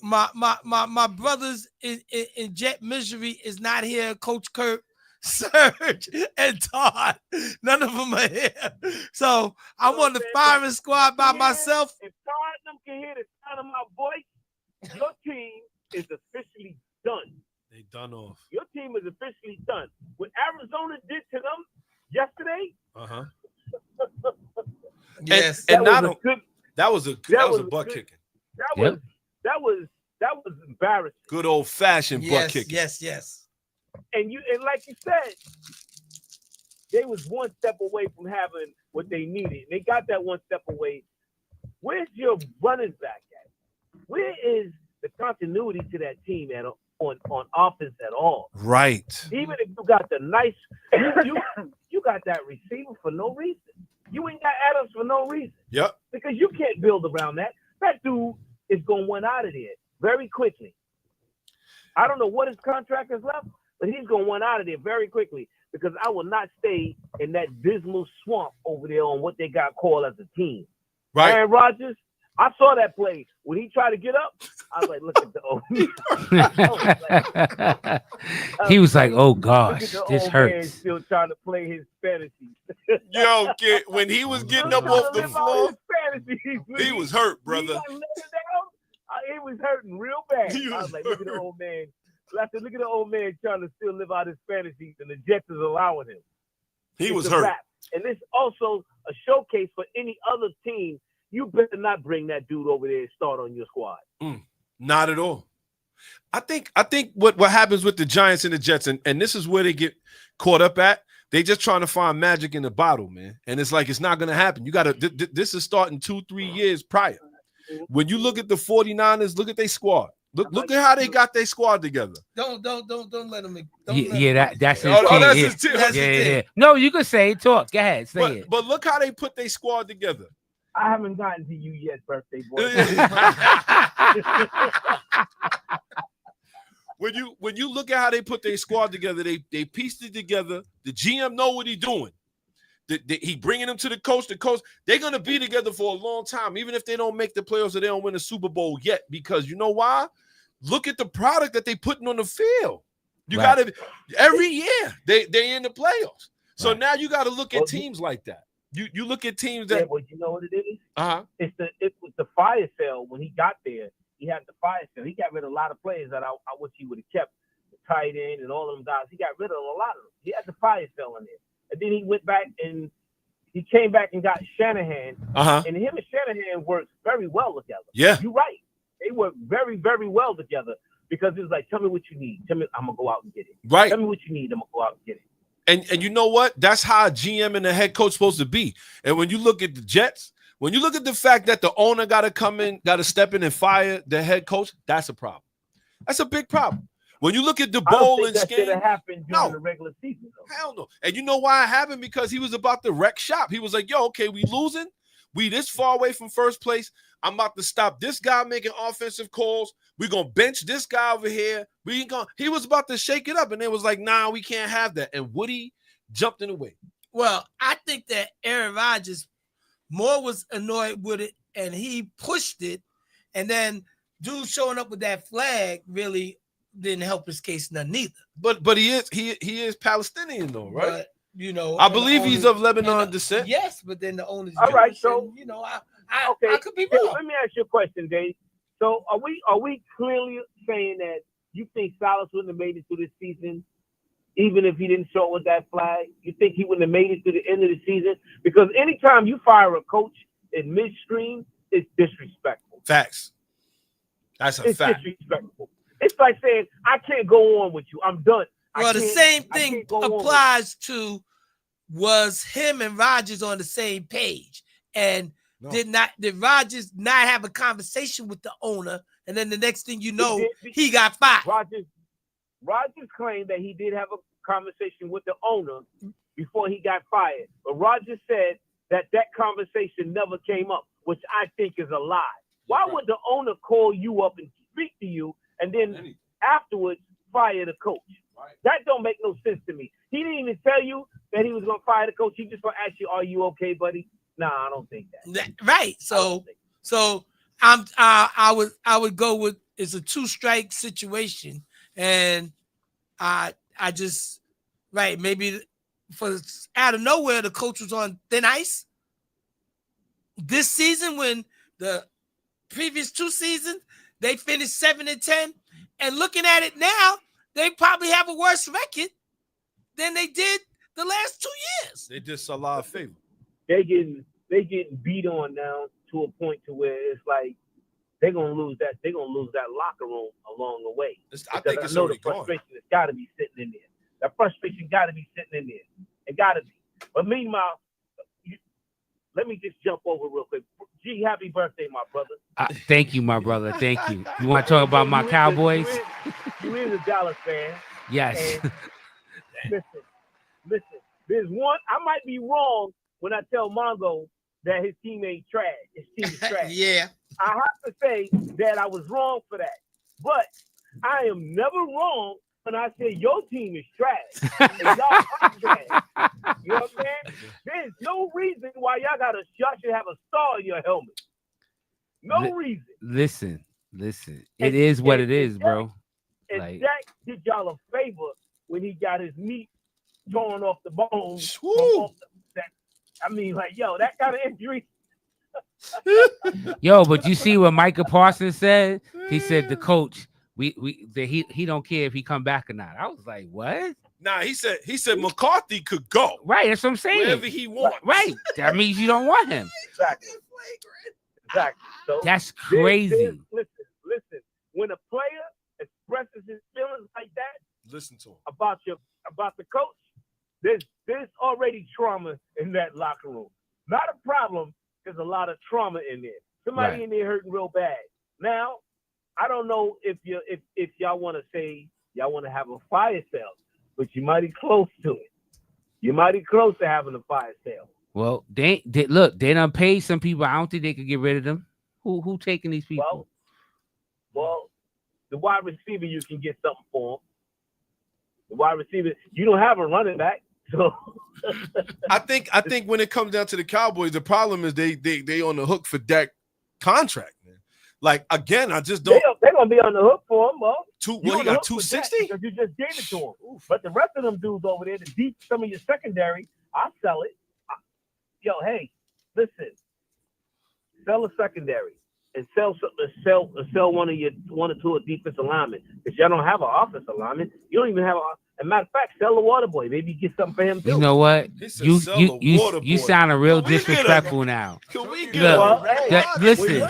my brothers in Jet Misery is not here. Coach Kurt, Serge, and Todd. None of them are here. So I'm on the firing squad by myself. If Todd and them can hear the sound of my voice, your team is officially done. They done off. Your team is officially done. What Arizona did to them yesterday. Uh-huh. Yes. And that was a butt kicking. That was embarrassing. Good old fashioned butt kicking. Yes. And like you said, they was one step away from having what they needed. They got that one step away. Where's your running back at? Where is the continuity to that team on offense at all? Right. Even if you got the nice, you got that receiver for no reason. You ain't got Adams for no reason. Yep. Because you can't build around that. That dude is going to run out of there very quickly. I don't know what his contract is left, but he's going to run out of there very quickly. because I will not stay in that dismal swamp over there on what they got called as a team. Right. Aaron Rodgers, I saw that play. When he tried to get up, I was like, look at the old man. He was like, "Oh Look gosh, at the this old man hurts." still trying to play his fantasy. Yo, kid, when he was getting up off the floor, he was hurt, brother. He was hurting real bad. He I was was like, look at the hurt. old man. I said, look at the old man trying to still live out his fantasies, and the Jets is allowing him. He It's was a hurt. wrap. And this also a showcase for any other team. You better not bring that dude over there and start on your squad. Not at all. I think what happens with the Giants and the Jets, and this is where they get caught up at. They just trying to find magic in the bottle, man. And it's like, it's not going to happen. You got to, this is starting 2-3 years prior. When you look at the 49ers, look at their squad. Look at how they got their squad together. Don't let him. That's his Oh, team. that's Yeah. his team. That's Yeah, his yeah. team. No, you can say it. Talk. Go ahead. Say it. But look how they put their squad together. I haven't gotten to you yet, birthday boy. When you look at how they put their squad together, they pieced it together. The GM know what he's doing. He bringing them to the coach. The coach, they're gonna be together for a long time, even if they don't make the playoffs or they don't win the Super Bowl yet. Because you know why? Look at the product that they putting on the field. You Right. gotta every year they in the playoffs. So Right. now you got to look at Well, teams like that. You look at teams Yeah, that well, you know what it is? It was the fire sale when he got there. He had the fire sale. He got rid of a lot of players that I wish he would have kept. The tight end and all of them guys. He got rid of a lot of them. He had the fire sale in there. And then he went back and he came back and got Shanahan. And him and Shanahan worked very well together. Yeah. You're right. They work very, very well together because it's like, tell me what you need. Tell me, I'm gonna go out and get it. Right. Tell me what you need. I'm gonna go out and get it. And you know what? That's how a GM and a head coach supposed to be. And when you look at the Jets, when you look at the fact that the owner got to come in, got to step in and fire the head coach, that's a problem. That's a big problem. When you look at the I don't bowl think and that should scheme, have happened during No. the regular season. Though. hell no. And you know why it happened? Because he was about to wreck shop. He was like, yo, okay, we losing. We this far away from first place. I'm about to stop this guy making offensive calls. We're going to bench this guy over here. He was about to shake it up. And it was like, nah, we can't have that. And Woody jumped in the way. Well, I think that Aaron Rodgers more was annoyed with it, and he pushed it. And then dude showing up with that flag really didn't help his case none neither. But he is Palestinian though, right? But, you know, I and the believe he's owners- of Lebanon and the- descent. Yes, but then the owners. All right, Jewish, so- and, you know, I Okay. could be Hey, wrong. let me ask you a question, Dave. So are we clearly saying that you think Salas wouldn't have made it through this season, even if he didn't show up with that flag? You think he wouldn't have made it through the end of the season? Because anytime you fire a coach in midstream, it's disrespectful. Facts. That's a It's fact. disrespectful. It's like saying, I can't go on with you. I'm done. Well, the same I thing can't go on with applies to was him and Rodgers on the same page, and No. did Rodgers not have a conversation with the owner, and then the next thing you know, did. he got fired. Rodgers claimed that he did have a conversation with the owner before he got fired. But Rodgers said that conversation never came up, which I think is a lie. Why would the owner call you up and speak to you and then afterwards fire the coach? That don't make no sense to me. He didn't even tell you that he was going to fire the coach. He just going to ask you, are you okay, buddy? Nah, I don't think that. Right. So I would go with it's a 2-strike situation, and I just maybe for out of nowhere the coach was on thin ice. This season, when the previous 2 seasons they finished 7-10, and looking at it now, they probably have a worse record than they did the last 2 years. They did Salah a favor. They getting beat on now to a point to where it's like they're gonna lose that locker room along the way. I think it's already the gone. frustration has got to be sitting in there. That frustration got to be sitting in there. It got to be. But meanwhile, let me just jump over real quick. G, happy birthday, my brother. Thank you, my brother. Thank you. You want to talk about my Cowboys? You is a Dallas fan. Yes. And listen. There's one. I might be wrong when I tell Mongo that his team ain't trash. His team is trash. Yeah. I have to say that I was wrong for that. But I am never wrong when I say your team is trash. And y'all are trash. You know what I'm saying? There's no reason why y'all should have a star in your helmet. No reason. Listen. It is what it is, bro. And Like, Dak did y'all a favor when he got his meat torn off the bone. Woo. I mean, like, yo, that kind of injury. yo, but you see what Micah Parsons said? He said the coach, he don't care if he come back or not. I was like, what? Nah, he said McCarthy could go Right, that's what I'm saying. wherever he wants. Right, that means you don't want him. Exactly. So That's crazy. Listen. When a player expresses his feelings like that Listen to him. about the coach, there's already trauma in that locker room. Not a problem. There's a lot of trauma in there. Somebody Right. in there hurting real bad. Now, I don't know if y'all want to say y'all want to have a fire sale, but you mighty close to it. You're mighty close to having a fire sale. Well, they done paid some people. I don't think they could get rid of them. Who taking these people? Well, the wide receiver, you can get something for him. The wide receiver, you don't have a running back, so I think when it comes down to the Cowboys, the problem is they on the hook for Dak contract, man. Like again, I just don't. they're gonna be on the hook for him, bro. He got 260. Because you just gave it to him. But the rest of them dudes over there, some of your secondary, I'll sell it. Yo, hey, listen, sell a secondary and sell one or two defensive linemen. Because y'all don't have an offensive lineman. You don't even have as a matter of fact, sell the water boy. Maybe get something for him too. You know what? He said, You "Sell the water you boy." sounding real Can we get a- disrespectful now. Can we Look, get Well, hey, listen.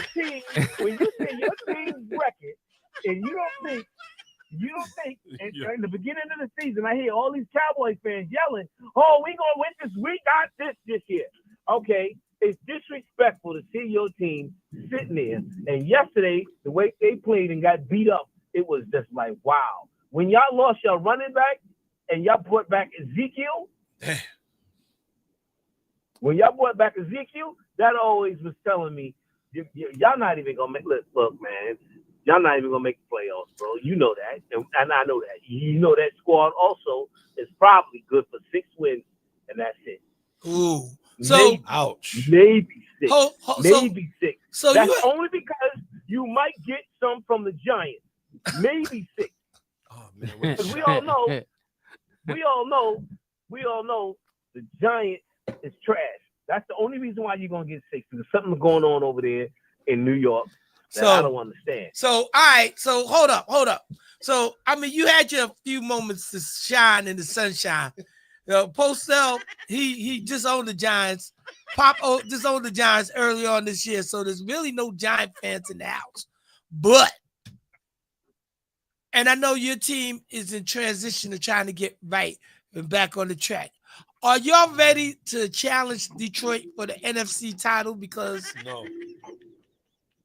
when you see your team's record and you don't think and Yeah. in the beginning of the season, I hear all these Cowboys fans yelling, "Oh, we gonna win this. We got this year." Okay, it's disrespectful to see your team sitting there. And yesterday, the way they played and got beat up, it was just like, wow. When y'all lost your running back and y'all brought back Ezekiel, that always was telling me, y'all not even gonna make. Look, man. Y'all not even gonna make the playoffs, bro. You know that, and I know that. You know that squad also is probably good for 6 wins, and that's it. Ooh. So Ouch. Maybe 6. so Maybe 6. so That's you only because you might get some from the Giants. Maybe 6. Oh man. what a Because we shot. all know the Giants is trash. That's the only reason why you're gonna get 6. There's something going on over there in New York that I don't understand. So, all right. So, hold up. So, I mean, you had your few moments to shine in the sunshine. Postel, he just owned the Giants. Pop just owned the Giants early on this year. So, there's really no Giant fans in the house. But, and I know your team is in transition to trying to get right and back on the track. Are y'all ready to challenge Detroit for the NFC title? Because, No.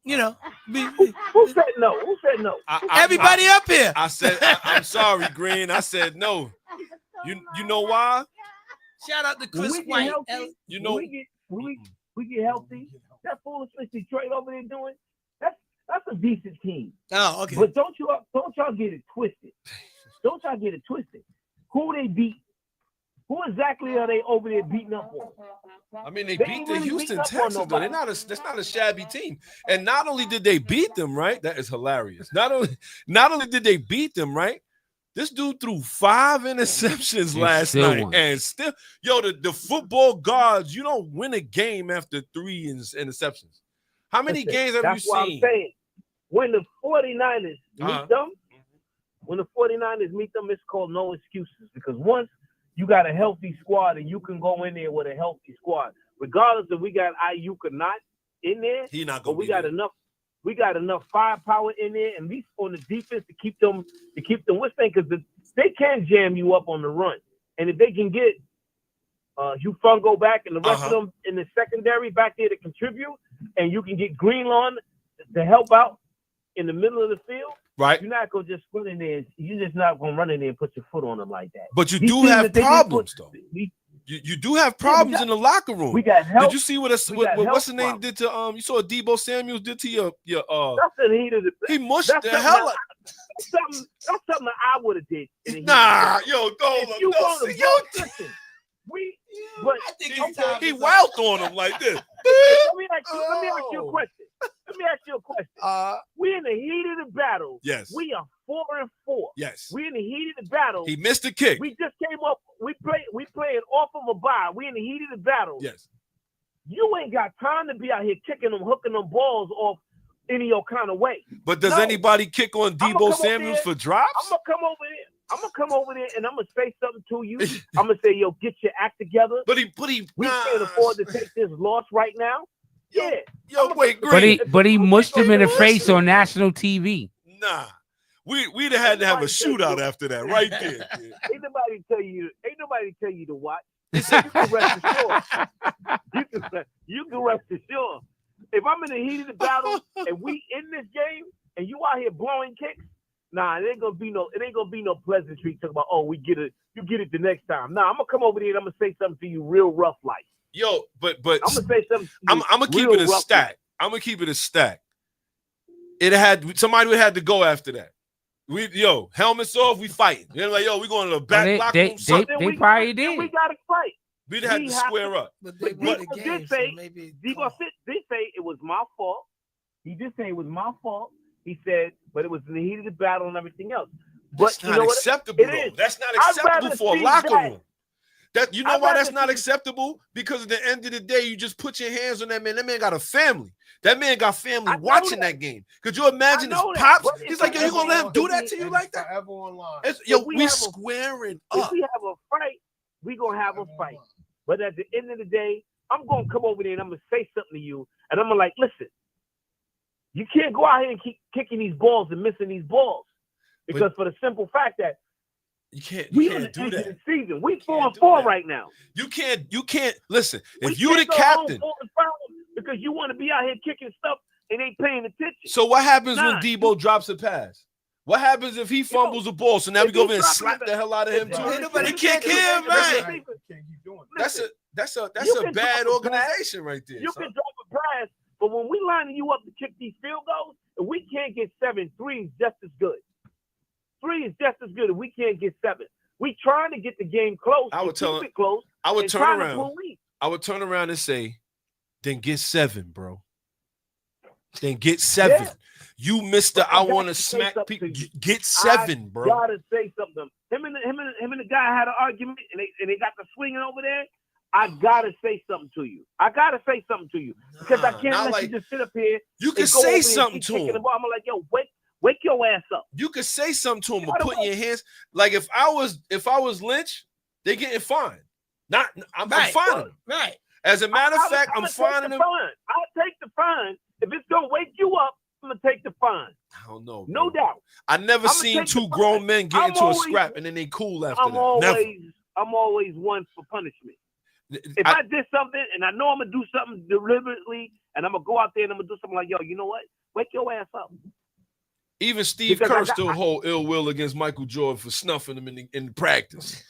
you know, Who said no? Who said no? everybody up here. I said, I'm sorry, Green. I said no. You know why? Shout out to When Chris we get White. healthy, You know, when we get healthy, that foolishness Detroit over there doing, that's a decent team. Oh, okay. But don't y'all get it twisted. Don't y'all get it twisted. Who they beat? Who exactly are they over there beating up on? I mean, they They beat ain't the really Houston beating up on Texans, though. That's not a shabby team. And not only did they beat them, right? That is hilarious. Not only did they beat them, right? This dude threw 5 interceptions And last still night, won. and still, the football gods, you don't win a game after 3 interceptions. How many Listen, games have that's you what seen? I'm saying. When the 49ers Uh-huh. meet them, it's called no excuses. Because once you got a healthy squad and you can go in there with a healthy squad, regardless if we got Ayuk or not in there, He not but gonna we be got there. enough. We got enough firepower in there, at least on the defense to keep them what's saying, because they can jam you up on the run. And if they can get Hugh Fungo back and the rest of them in the secondary back there to contribute, and you can get Greenlaw to help out in the middle of the field, Right. you're not gonna just run in there. You're just not gonna run in there and put your foot on them like that. But you These do teams have that they problems, put- though. we You do have problems got- in the locker room. We got help. Did you see what what's health the name did to you saw what Debo Samuels did to your That's the heat of the. he mushed That's the something hell else. out. That's something that I would have did. in the heat. Nah, yo, If you want to listen, but I think okay, it's time he to stop. wowed on him like this. let me ask you a question. Let me ask you a question. We in the heat of the battle. Yes. We are 4-4. Yes. We in the heat of the battle. He missed the kick. We just came up. We playing off of a bye. We in the heat of the battle. Yes. You ain't got time to be out here kicking them, hooking them balls off any old kind of way. But does No. anybody kick on I'ma Debo come up Samuels there. for drops? I'm gonna come over there and I'm gonna say something to you. I'm gonna say, yo, get your act together. But he We nah. can't afford to take this loss right now. Yo, Yeah. Yo, wait, But Green. he mushed him in the face on national TV. Nah. We'd have had to have a shootout after that, right there. kid. Ain't nobody tell you to watch. You can rest assured. You can rest assured. If I'm in the heat of the battle and we in this game and you out here blowing kicks, nah, it ain't gonna be no pleasantry talking about, oh, you get it the next time. Nah, I'm gonna come over there and I'm gonna say something to you real rough like. Yo, but I'm gonna say something to you I'm gonna keep real it a rough stack. like. I'm gonna keep it a stack. Somebody would have to go after that. Helmets off, we fighting. They're like, yo, we going to the back locker room. They probably Then we did. gotta fight. We'd have to square up. But they But won the Debo game, did so say- maybe Debo did say it was my fault. He did say it was my fault. He said, but it was in the heat of the battle and everything else. But That's you not know what? acceptable, It though. is. That's not I'd acceptable rather for a see locker that. room. That you know I'd why rather that's not see- acceptable? Because at the end of the day, you just put your hands on that man. That man got a family. That man got family I know watching that. that game. Could you imagine his I know that, pops? but He's it's like, yo, you gonna let him forever do on- that to you And like it's that? forever online. Yo, If we we have a- squaring If up. we have a fight, we gonna have a fight. But at the end of the day, I'm gonna come over there and I'm gonna say something to you, and I'm gonna like, listen, you can't go out here and keep kicking these balls and missing these balls, because for the simple fact that You can't we on the do end of that. the season, we can't do 4-4 that. right now. You can't listen. We If you the can't go home captain, 4-5 because you want to be out here kicking stuff and ain't paying attention. so what happens when Nah, Debo drops a pass? What happens if he fumbles the ball? So now if we go he over and dropping slap the- the hell out of him if- too. Ain't nobody You can't kicking kill him, him, man. man. You can't keep doing that. That's You a can bad drop a pass. organization right there. You son. can drop a pass, but when we lining you up to kick these field goals, and we can't get 7, 3 is just as good. 3 is just as good, and we can't get 7. We trying to get the game close. I would and tell keep him- it close. I would and turn trying to around. pull lead. I would turn around and say, then get 7, bro. Then get 7. Yeah. You missed the But I I want to gotta say smack something people. to you. Get 7, bro. Gotta say something. Him and the guy had an argument, and they got the swinging over there. I gotta say something to you. Because I Nah, can't not let like- you just sit up here. You and can go over there say and something keep to kicking the him. ball. I'm like, yo, wake your ass up. You could say something to him or Gotta put in your hands. Like if I was Lynch, they getting fined. I'm fining. Right. As a matter of fact, I'm I'ma take fining the him. fine. I'll take the fine. If it's gonna wake you up, I'm gonna take the fine. I don't know. No bro. doubt. I never I'ma seen take the two grown fine. men get I'm into a always- scrap and then they cool after I'm that. Never. always one for punishment. If I- I did something and I know I'm gonna do something deliberately, and I'm gonna go out there and I'm gonna do something like, yo, you know what? Wake your ass up. Even Steve Because Kerr still hold ill will against Michael Jordan for snuffing him in practice.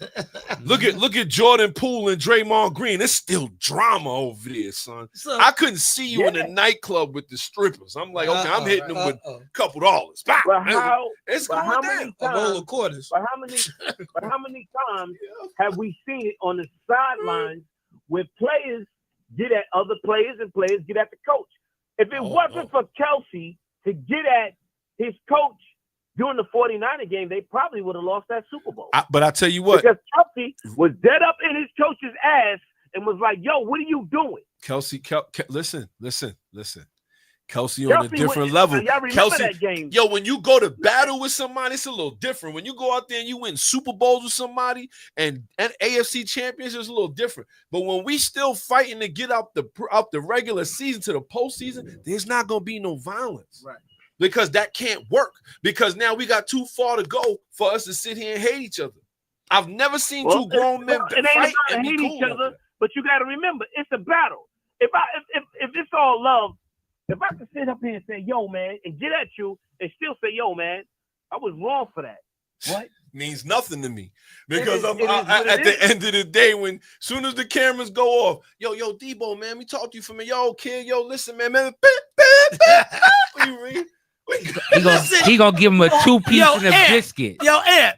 Look at Jordan Poole and Draymond Green. There's still drama over there, son. So, I couldn't see you in Yeah. a nightclub with the strippers. I'm like, okay, I'm hitting them with uh-oh. a couple dollars. Bah! But how? It's But going how down. many A roll times? of quarters. But how many times have we seen it on the sidelines where players get at other players and players get at the coach? If it wasn't for Kelsey to get at his coach during the 49er game, they probably would have lost that Super Bowl. But I tell you what, Because Kelsey was dead up in his coach's ass and was like, yo, what are you doing? Kelsey, listen. Kelsey on a Kelsey different went- level. Y'all remember Kelsey, that game? yo, when you go to battle with somebody, it's a little different. When you go out there and you win Super Bowls with somebody and AFC champions, it's a little different. But when we still fighting to get out the regular season to the postseason, there's not gonna be no violence. Right. Because that can't work. Because now we got too far to go for us to sit here and hate each other. I've never seen two grown men it ain't fight about and be hating cool each after other, that. but you got to remember, it's a battle. If it's all love, if I can sit up here and say, yo, man, and get at you and still say, yo, man, I was wrong for that. What? Means nothing to me because It is what at it the is. end of the day, when soon as the cameras go off, yo, Debo, man, we talk to you from a yo, kid, yo, listen, man, we he gonna give him a 2-piece Yo, and a Ant. biscuit. Yo, Ant,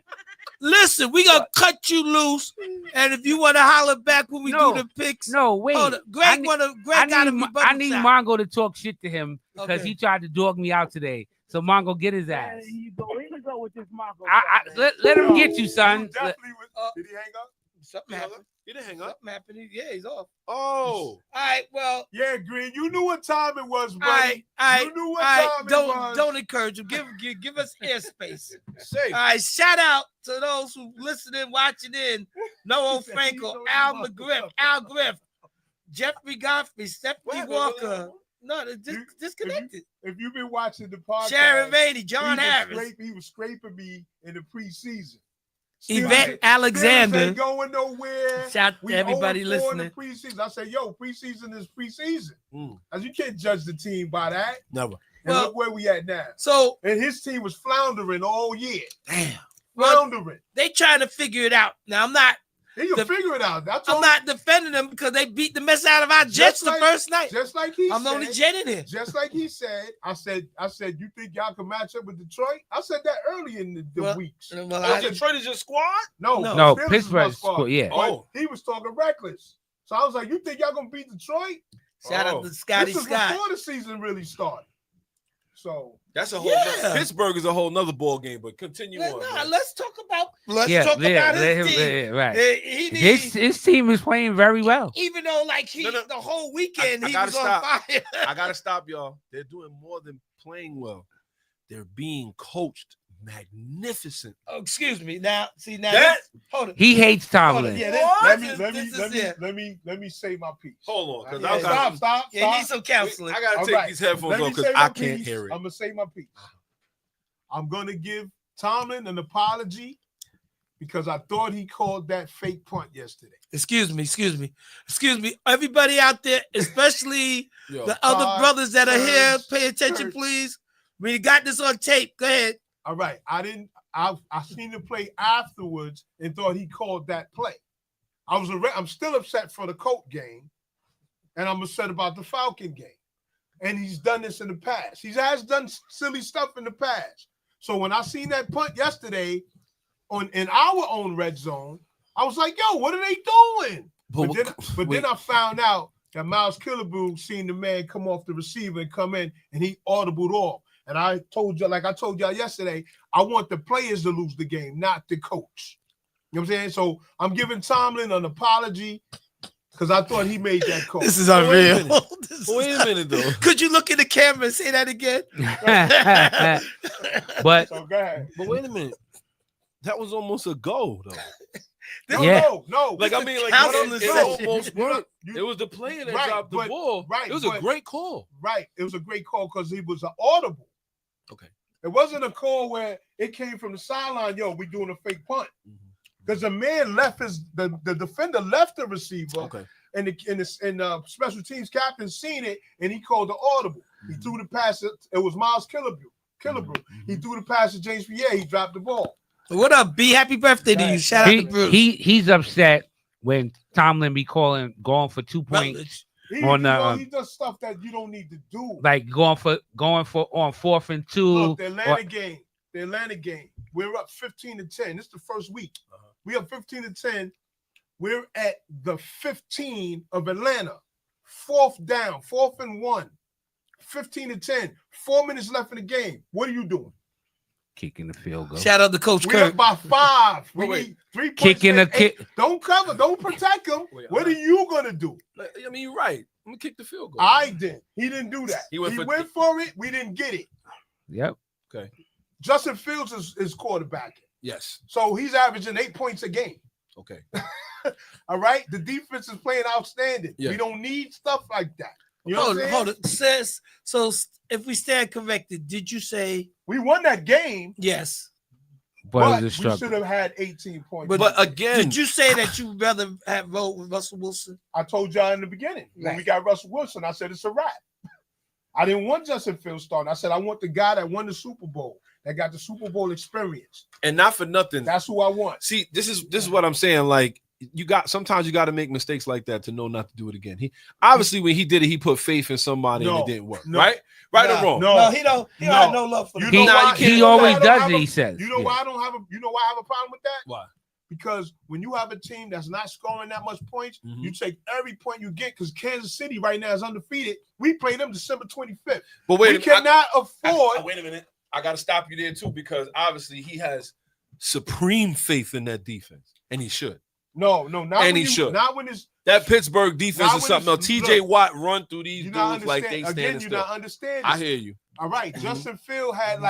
listen, we gonna cut you loose, and if you want to holler back when we No, do the picks, No, wait. hold up. I Greg need- Greg gotta be I need button Mongo to talk shit to him because Okay. he tried to dog me out today. So Mongo, get his ass. He go with this Marco. Let him get you, son. You definitely was- Did he hang up? Something happened. He didn't hang up. Something happened. Yeah, he's off. Oh, All right, well, Yeah, Green. You knew what time it was, all buddy. right. You knew what All right, time it was. don't encourage him. Give us airspace. safe. All right, shout out to those who listening, watching in. Noah He said Franco, he Al knows McGriff, Al Griff, Jeffrey Godfrey, Stephanie What? Walker. No, they're You- disconnected. If you've been watching the podcast, Sharon Vady, John Harris, he was scraping me in the preseason. Yvette Steelers Alexander. ain't going nowhere. Shout We to everybody 0-4 listening. in the preseason. I said, yo, preseason is preseason. Mm. As you can't judge the team by that. Never. And Well- look where we at now. So, And his team was floundering all year. damn. Well, Floundering. they trying to figure it out. Now, I'm not He can the- figure it out. That's I'm all. not defending them because they beat the mess out of our Jets the like- first night. Just like he I'm the said. only Jet in here. Just like he said. I said, you think y'all can match up with Detroit? I said that early in the Well, weeks. Well, Oh, I- Detroit is your squad? No. No, Steelers is my Pittsburgh's squad. squad, yeah. But Oh. he was talking reckless. So I was like, you think y'all gonna beat Detroit? shout Oh. out to Scotty This is Scott. before the season really started. So That's a whole. Yeah. Pittsburgh is a whole nother ball game. But continue on. man. Let's talk about let his him- team. right. He needs, His team is playing very well. even though like No. the whole weekend I he gotta was stop. on fire. I gotta stop, y'all. They're doing more than playing well. They're being coached magnificent. Oh, excuse me. Now, see now. That- Hold it. He hates Hold Tomlin. it. Yeah, let this me is- let me say my piece. Hold on, because Yeah, I Stop. Yeah, he needs some counseling. gotta All take right. these headphones Let me off say because my I can't piece. hear it. I'm gonna say my piece. I'm gonna give Tomlin an apology because I thought he called that fake punt yesterday. Excuse me. Everybody out there, especially Yo, the other Todd, brothers that are here, Serge, pay attention, Serge. please. We got this on tape. Go ahead. All right, I seen the play afterwards and thought he called that play. I'm still upset for the Colt game, and I'm upset about the Falcon game. And he's done this in the past. He has done silly stuff in the past. So when I seen that punt yesterday in our own red zone, I was like, yo, what are they doing? But then I found out that Miles Killebrew seen the man come off the receiver and come in, and he audibled off. And I told you, like I told y'all yesterday, I want the players to lose the game, not the coach. You know what I'm saying? So I'm giving Tomlin an apology because I thought he made that call. This is Wait a unreal. minute. This is Wait a minute, though. Could you look in the camera and say that again? But So go ahead. But wait a minute. That was almost a goal, though. No. Like, I mean, like, Counseling it session. almost worked. You- It was the player that Right, dropped the but- ball. right, It was a but- great call. Right. It was a great call because he was an audible. Okay. It wasn't a call where it came from the sideline. Yo, we doing a fake punt because the man left the defender left the receiver, Okay. and the special teams captain seen it and he called the audible. He threw the pass. It was Miles Killebrew. He threw the pass to James Pierre. He dropped the ball. What up, B? Happy birthday to you. Shout out to Bruce. he's upset when Tomlin be going for 2 points, Rutledge. He does stuff that you don't need to do. like going for on 4th and 2. Look, the Atlanta game. We're up 15-10. This is the first week. We up 15-10. We're at the 15 of Atlanta. 4th down, 4th and 1. 15-10. 4 minutes left in the game. What are you doing? Kicking the field goal. Shout out to Coach We're up Kirk. by 5. We Wait. need 3 points. Kicking in the kick. 8. Don't cover. Don't protect him. Wait, What are you gonna do? Like, I mean, you're right. I'm going to kick the field goal. I didn't. He didn't do that. He He went went, for- for it. We didn't get it. Yep. Justin Fields is quarterbacking. Yes. So he's averaging 8 points a game. Okay. All right. The defense is playing outstanding. Yeah. We don't need stuff like that. You know what I'm saying? Hold it. Says so. If we stand corrected, did you say We won that game, yes? But but it was a we struggle. should have had 18 points. But again, Did you say that you rather have rolled with Russell Wilson? I told y'all in the beginning when we Right. got Russell Wilson, I said it's a wrap. I didn't want Justin Fields starting. I said I want the guy that won the Super Bowl, that got the Super Bowl experience. and not for nothing. That's who I want. See, this is what I'm saying. Like, sometimes you got to make mistakes like that to know not to do it again. He obviously when he did it, he put faith in somebody and it didn't work. Right or wrong? No, he don't. He don't have no love for You the know why? He You know why always I don't does have it. a- He says. You know why I don't have a? You know why I have a problem with that? Why? Because when you have a team that's not scoring that much points, Mhm. you take every point you get. Because Kansas City right now is undefeated. We play them December 25th. But We cannot afford. wait a minute. I got to stop you there too because obviously he has supreme faith in that defense, and he should. No, not And when he you, should. Not when it's. That Pittsburgh defense Not is when something else. it's- TJ look, Watt run through these You're not dudes like they understanding. Again, standing you're still. not understanding. I hear you. All right, Justin Field had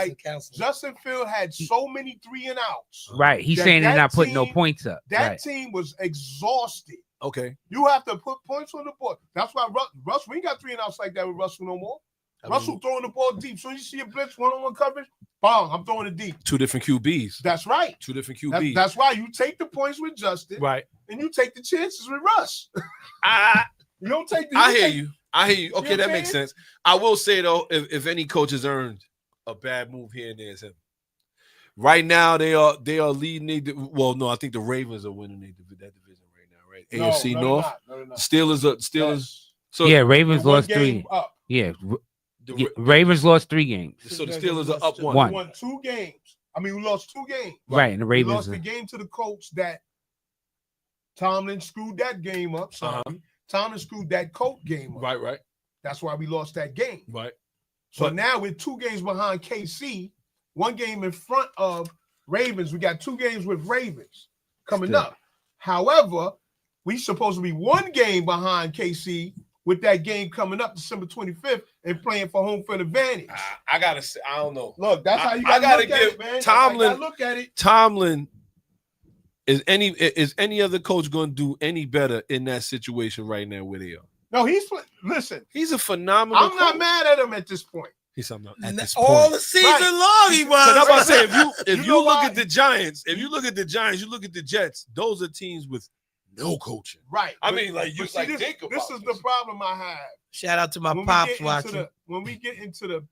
Justin Field had so many 3 and outs. Right. He's That- saying they're that not putting no team- points up. That Right. team was exhausted. Okay. You have to put points on the board. That's why Russ, we ain't got 3 and outs like that with Russell no more. Russell throwing the ball deep. So you see a blitz, one-on-one coverage, bang, I'm throwing it deep. Two different QBs. That's right. Two different QBs. That's why you take the points with Justin, right. and you take the chances with Russ. You don't take the. I hear you. Okay, know what that I'm makes saying? sense. I will say though, if any coach has earned a bad move here and there, it's him. Right now, they are leading. Well, no, I think the Ravens are winning that division right now, right? No, AFC no, North. they're not. Steelers. Yes. So Yeah, Ravens One lost game 3. up. Yeah. the, Yeah, Ravens lost 3 games. so the Steelers are up one. One. We won 2 games. I mean, we lost 2 games. Right. And the We Ravens. lost the game to the Colts that Tomlin screwed that game up. Sorry. Tomlin screwed that Colt game up. Right. That's why we lost that game. Right. So But- now we're 2 games behind KC, 1 game in front of Ravens. We got 2 games with Ravens coming Still. up. However, we supposed to be 1 game behind KC with that game coming up December 25th and playing for home field advantage. I gotta say, I don't know. Look, that's how you I got gotta to look at give it, man. That's Tomlin- how you gotta look at it. Tomlin is any other coach going to do any better in that situation right now where they are? No, listen. He's a phenomenal. I'm not coach. mad at him at this point. He's something at this All point. the season Right. long he was. But I'm about to say, if You you know look why? at the Giants, you look at the Jets, those are teams with no coaching. Right. I But- mean, like, you but see, like this, think this about is this. the problem I have. Shout out to my When we pops get watching. when we get into the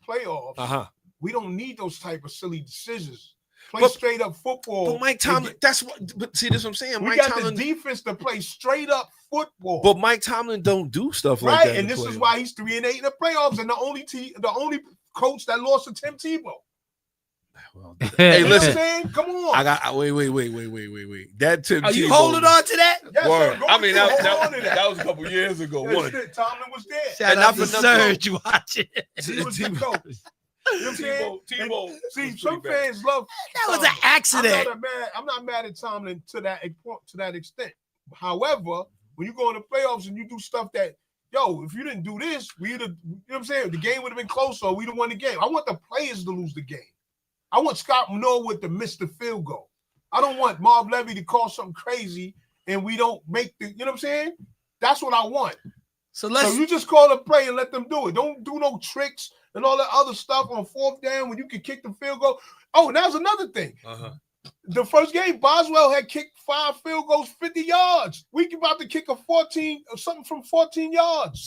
playoffs, we don't need those type of silly decisions. Play But- straight up football. But Mike Tomlin, that's what. But see, this is what I'm saying. we Mike got Tomlin, the defense to play straight up football. but Mike Tomlin don't do stuff like right, that. and this is why he's 3-8 in the playoffs, and the only coach that lost to Tim Tebow. Hey, You know listen. what I'm saying? Come on. I got wait. That Tim Are you Tebow- holding on to that? Yes, Word. sir. Go I mean, ahead, that hold on to was a couple years ago. That's One. it. Tomlin was there. Shout And out not to for nothing. Surge watching. He was the coach. You know what I'm saying? Tebow And see, was some pretty bad. fans love That was an accident. I'm not mad at Tomlin to that extent. However, when you go in the playoffs and you do stuff that, if you didn't do this, you know what I'm saying? The game would have been closer. We'd have won the game. I want the players to lose the game. I want Scott Norwood to miss the field goal. I don't want Marv Levy to call something crazy and we don't make the, you know what I'm saying? That's what I want. So So you just call a play and let them do it. Don't do no tricks and all that other stuff on 4th down when you can kick the field goal. Oh, and that was another thing. The first game, Boswell had kicked 5 field goals, 50 yards. We about to kick a 14 or something from 14 yards.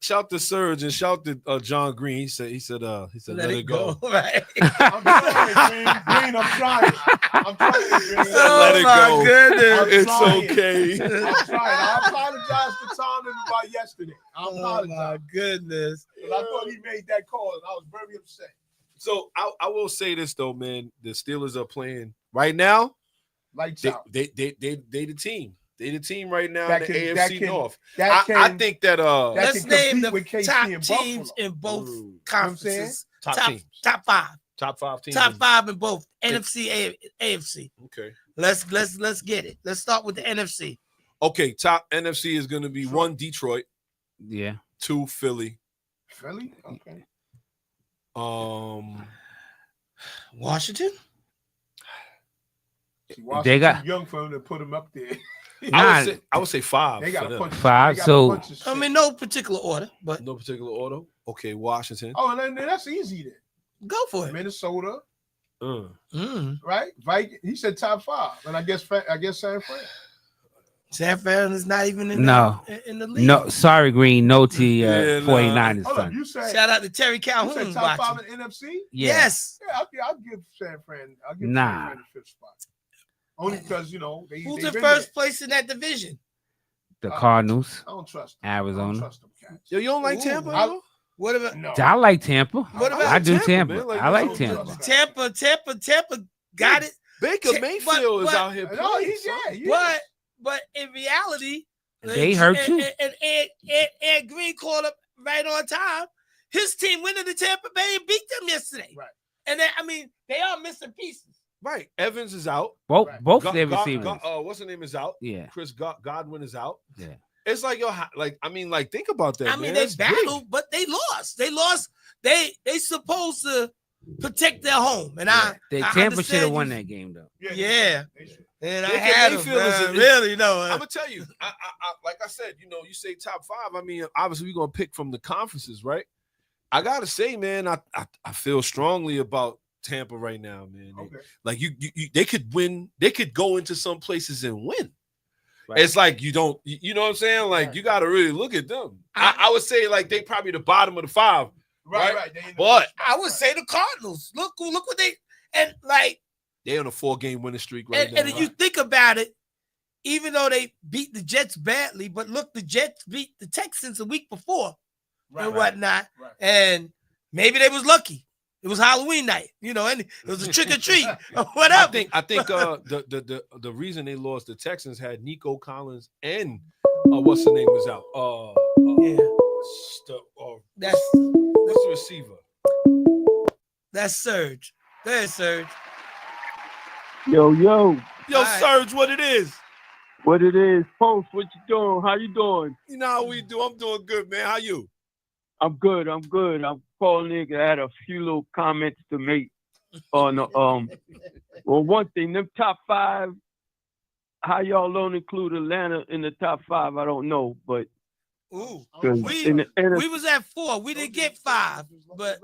Shout to Surge and shout to John Green. He said, let it go. Right. I'm trying, Green. I'm trying. I'm trying, Green. Let it my go. goodness. It's trying. okay. I'm trying. I apologize to Tomlin about yesterday. I Oh apologize. my goodness. But I thought he made that call, and I was very upset. So I will say this though, man. The Steelers are playing right now. Lights They out. the team. They the team right now That in the can- that AFC can- North. That I can- think that that Let's can name compete the with KC top and teams Buffalo. in both Ooh. conferences. top teams. Top 5. Top 5 teams. Top 5 in both NFC, AFC. Okay. Let's get it. Let's start with the NFC. Okay. Top NFC is going to be 1 Detroit, Yeah. 2 Philly. Philly? Okay. Washington. See, Washington They got- too young for him to put him up there. Nah, I would say 5. They got for a them. punch. 5, they got a so- bunch of shit. I mean, no particular order, but No particular order. Okay, Washington. Oh, and then that's easy then. go for it. Minnesota, Mm. right? Viking. He said top 5, and I guess San Fran. San Fran is not even in No. in the league. No, sorry, Green. No to Yeah, 49ers Hold on, son. you said Shout out to Terry you Calhoun said top 5 watching. in NFC? Yeah. Yes. Yeah, I'll give San Fran. I'll give Nah. San Fran the 5th spot. Only because they. Who's they in been first there. place in that division? The Cardinals. I don't trust them. I Arizona. don't trust them cats. Yo, you don't like Ooh, Tampa? I- bro? What about No. I like Tampa. What about I do Tampa, Tampa. man. Like, I like I Tampa. don't Tampa got it. Baker Ta- Mayfield is but- out here No, playing. he's son. But in reality, They hurt too. And Ed Green called up right on time. His team went into Tampa Bay and beat them yesterday. Right. And they are missing pieces. Right. Evans is out. Both Right. both their receivers. What's the name is out? Yeah. Chris Godwin is out. Yeah. It's like think about that. I mean, man. they That's big. battled, but they lost. They lost. They supposed to protect their home. And I Tampa should have understand won you- that game though. Yeah. They should. And I Baker had them, Mayfield is a- really, no. I'm gonna tell you, I like I said, you say top 5. I mean, obviously we're gonna pick from the conferences, right? I gotta say, man, I feel strongly about Tampa right now, man. Okay. Like they could win. They could go into some places and win. Right. It's like you don't, you know what I'm saying? Like Right. you got to really look at them. I would say like they probably the bottom of the 5. Right. They in the But first spot, I would right. say the Cardinals. Look what they and like they on a 4-game winning streak right and now. if you think about it, even though they beat the Jets badly, but look, the Jets beat the Texans a week before Right, and right, whatnot. right. And maybe they was lucky. It was Halloween night, and it was a trick or treat or whatever. I think the reason they lost the Texans had Nico Collins and what's the name was out. Yeah. That's What's the receiver? that's Surge. There's Surge. Yo, Yo, Alright. Serge, what it is? what it is? Post, what you doing? How you doing? You know how we do. I'm doing good, man. How you? I'm good. I'm calling in. I had a few little comments to make on well, one thing, them top 5, how y'all don't include Atlanta in the top 5, I don't know, but Ooh. 'cause We- in the We was at 4. We didn't get 5, but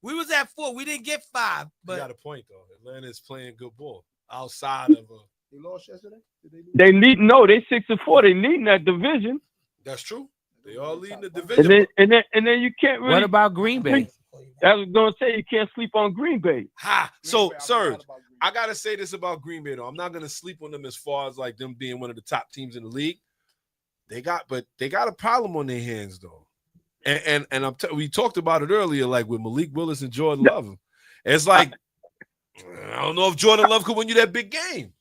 we was at 4. We didn't get 5, You got but a point though. Atlanta is playing good ball outside of They lost yesterday. Did they lose? they lead. No, they 6-4. They leading that division, That's true. They all leading the and division. then you can't really. What about Green Bay? I was gonna say you can't sleep on Green Bay. Ha! Green So, Bay, I forgot Serge, about Green Bay. I gotta say this about Green Bay though. I'm not gonna sleep on them as far as like them being one of the top teams in the league. They got a problem on their hands though. And we talked about it earlier, like with Malik Willis and Jordan Love. It's like I don't know if Jordan Love could win you that big game.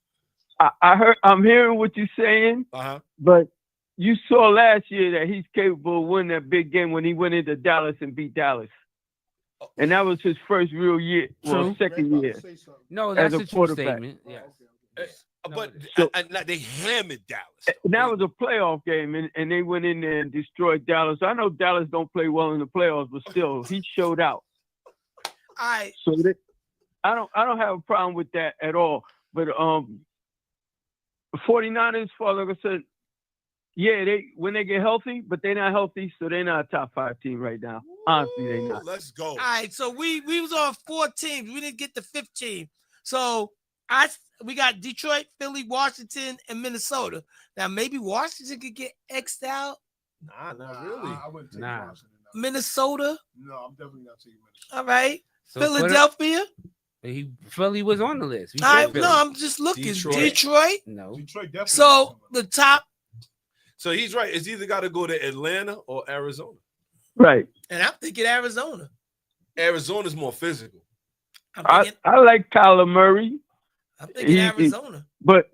I'm hearing what you're saying, Uh-huh. but you saw last year that he's capable of winning that big game when he went into Dallas and beat Dallas. And that was his first real year, well, True. second Ray about year. to say something. No, As that's a a true quarterback. statement. Yeah. Okay. But So- they hammered Dallas. And that was a playoff game, and they went in there and destroyed Dallas. I know Dallas don't play well in the playoffs, but still, he showed out. I So I don't have a problem with that at all. But the 49ers, like I said, yeah, when they get healthy, but they're not healthy, so they're not a top 5 team right now. Honestly, they're not. Let's go. all right, so we was on 4 teams. We didn't get the 5th team. So we got Detroit, Philly, Washington, and Minnesota. Now maybe Washington could get X'd out. Nah, not really. I wouldn't take Nah. Washington. No. Minnesota, No, I'm definitely not taking Minnesota. all right. So put it- Philadelphia. Philly was on the list. We All right, said Philly. no, I'm just looking. Detroit. Detroit. No. Detroit definitely. So the top, So he's right. It's either got to go to Atlanta or Arizona. Right. and I'm thinking Arizona. Arizona's more physical. I'm thinking, I like Kyler Murray, he- Arizona. but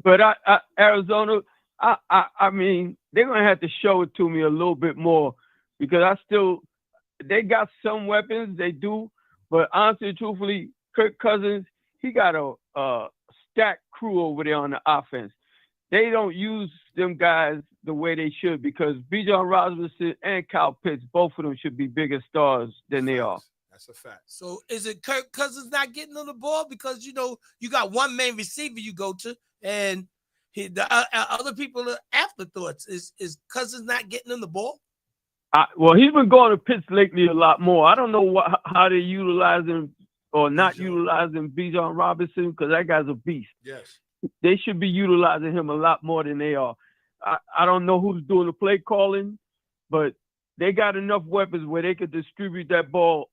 Arizona, I mean, they're gonna have to show it to me a little bit more because they got some weapons, they do, but honestly, truthfully, Kirk Cousins, he got a stacked crew over there on the offense. They don't use them guys the way they should because Bijan Robinson and Kyle Pitts, both of them should be bigger stars than they are. That's a fact. So is it Kirk Cousins not getting on the ball because you got one main receiver you go to, and the other people are afterthoughts? Is Cousins not getting on the ball? Well, he's been going to Pitts lately a lot more. I don't know how they utilize him or not utilizing Bijan Robinson because that guy's a beast. Yes. They should be utilizing him a lot more than they are. I don't know who's doing the play calling, but they got enough weapons where they could distribute that ball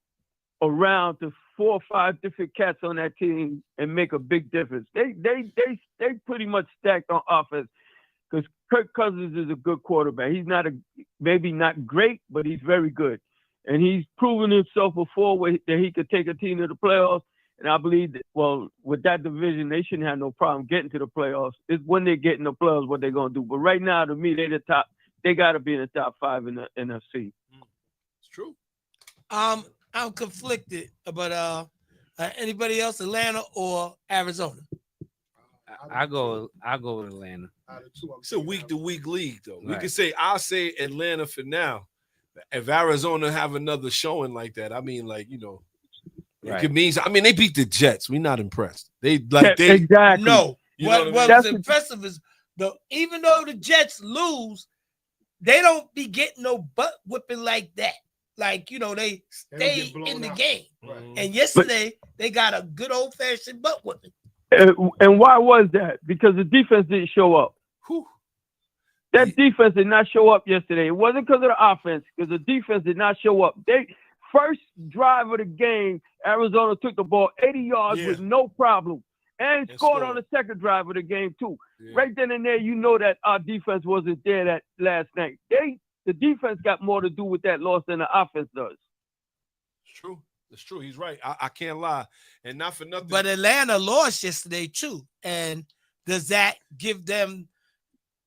around to 4 or 5 different cats on that team and make a big difference. They pretty much stacked on offense because Kirk Cousins is a good quarterback. He's maybe not great, but he's very good. And he's proven himself before that he could take a team to the playoffs. And I believe that, well, with that division, they shouldn't have no problem getting to the playoffs. It's when they get in the playoffs what they're going to do. But right now, to me, they're the top. They got to be in the top 5 in the NFC. It's true. I'm conflicted, but anybody else, Atlanta or Arizona? I go with Atlanta. It's a week-to-week league, though. We Right. can say, I'll say Atlanta for now. If Arizona have another showing like that, I mean, like, you know, Right. it means, I mean, they beat the Jets. We're not impressed. They Exactly. No. You know What what I mean? was impressive is even though the Jets lose, they don't be getting no butt whipping like that. Like, you know, they stay blown in the out. game. Right. And yesterday they got a good old fashioned butt whipping. And why was that? Because the defense didn't show up. Whew. That defense did not show up yesterday. It wasn't because of the offense, because the defense did not show up. They first drive of the game, Arizona took the ball 80 yards with no problem. And scored on the second drive of the game, too. Yeah. Right then and there, you know that our defense wasn't there that last night. The defense got more to do with that loss than the offense does. It's true. It's true. He's right. I can't lie. And not for nothing. But Atlanta lost yesterday too. And does that give them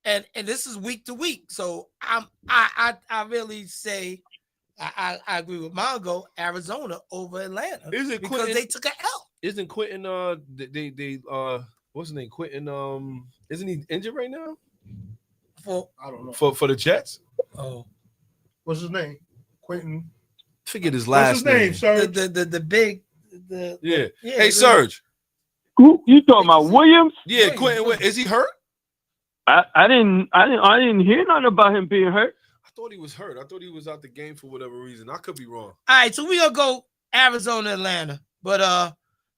and this is week to week. So I really say I agree with Mongo, Arizona over Atlanta. Is it because Quentin- they took a L. Isn't Quentin what's his name? Quentin isn't he injured right now? I don't know. For the Jets? Oh. What's his name? Quentin. Forget his last What's his name, sir? The big Yeah. yeah, Hey, Serge. Who you talking about? Williams? Yeah, Quentin. Is he hurt? I didn't hear nothing about him being hurt. I thought he was hurt. I thought he was out the game for whatever reason. I could be wrong. All right, so we're gonna go Arizona, Atlanta, but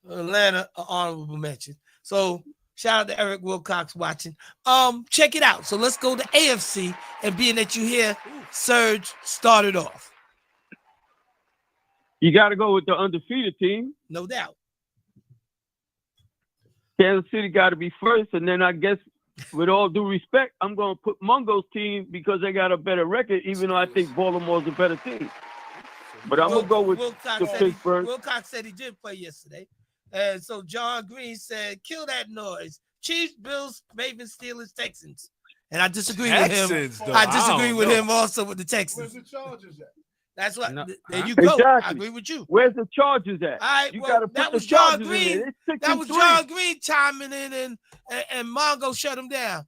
Atlanta honorable mention. So shout out to Eric Wilcox watching. Check it out. So let's go to AFC, and being that you hear Serge started off. You got to go with the undefeated team. No doubt. Kansas City got to be first, and then I guess, with all due respect, I'm going to put Mungo's team because they got a better record, even though I think Baltimore's a better team. But I'm going to go with the Pittsburgh. Wilcox said he did play yesterday. And so John Green said, kill that noise. Chiefs, Bills, Ravens, Steelers, Texans. And I disagree Texans, with him. though. I disagree with know. him also with the Texans. Where's the Chargers at? That's what. No, There you go. Exactly. I agree with you. Where's the Chargers at? All right, You well, got to put that the was John Chargers Green. in there. That was John Green chiming in, and Mongo shut him down.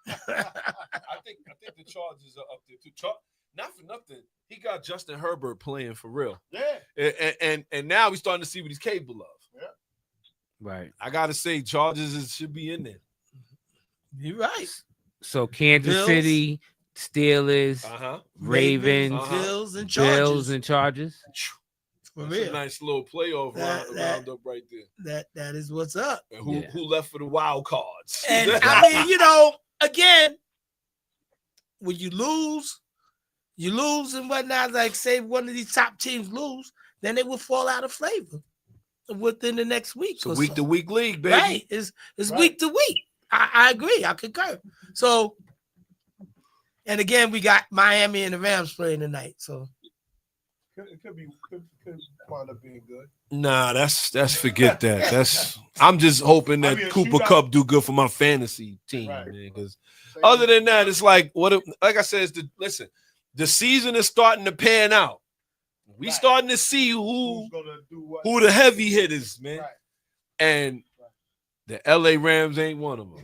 I think the Chargers are up there too. Not for nothing. He got Justin Herbert playing for real. Yeah. And now we're starting to see what he's capable of. Right. I gotta say, Chargers should be in there. You're right. So Kansas Bills. City, Steelers, Uh-huh. Ravens, Bills, and Chargers. Bills, and Chargers. For That's real. a nice little playoff roundup right there. That is what's up. And who left for the wild cards? And I mean, you know, again, when you lose and whatnot, like say one of these top teams lose, then they will fall out of flavor within the next week. It's a or week so. to week league, baby. Right. It's week to week. I agree. I concur. So, and again, we got Miami and the Rams playing tonight. So It could wind up being good. Nah, that's forget that. I'm just hoping that I mean, Cooper shootout- Kupp do good for my fantasy team, Right. man. Because other than that, it's like like I said, the season is starting to pan out. We Right. starting to see who Who's gonna do what? the heavy hitters, man. Right. And the LA Rams ain't one of them.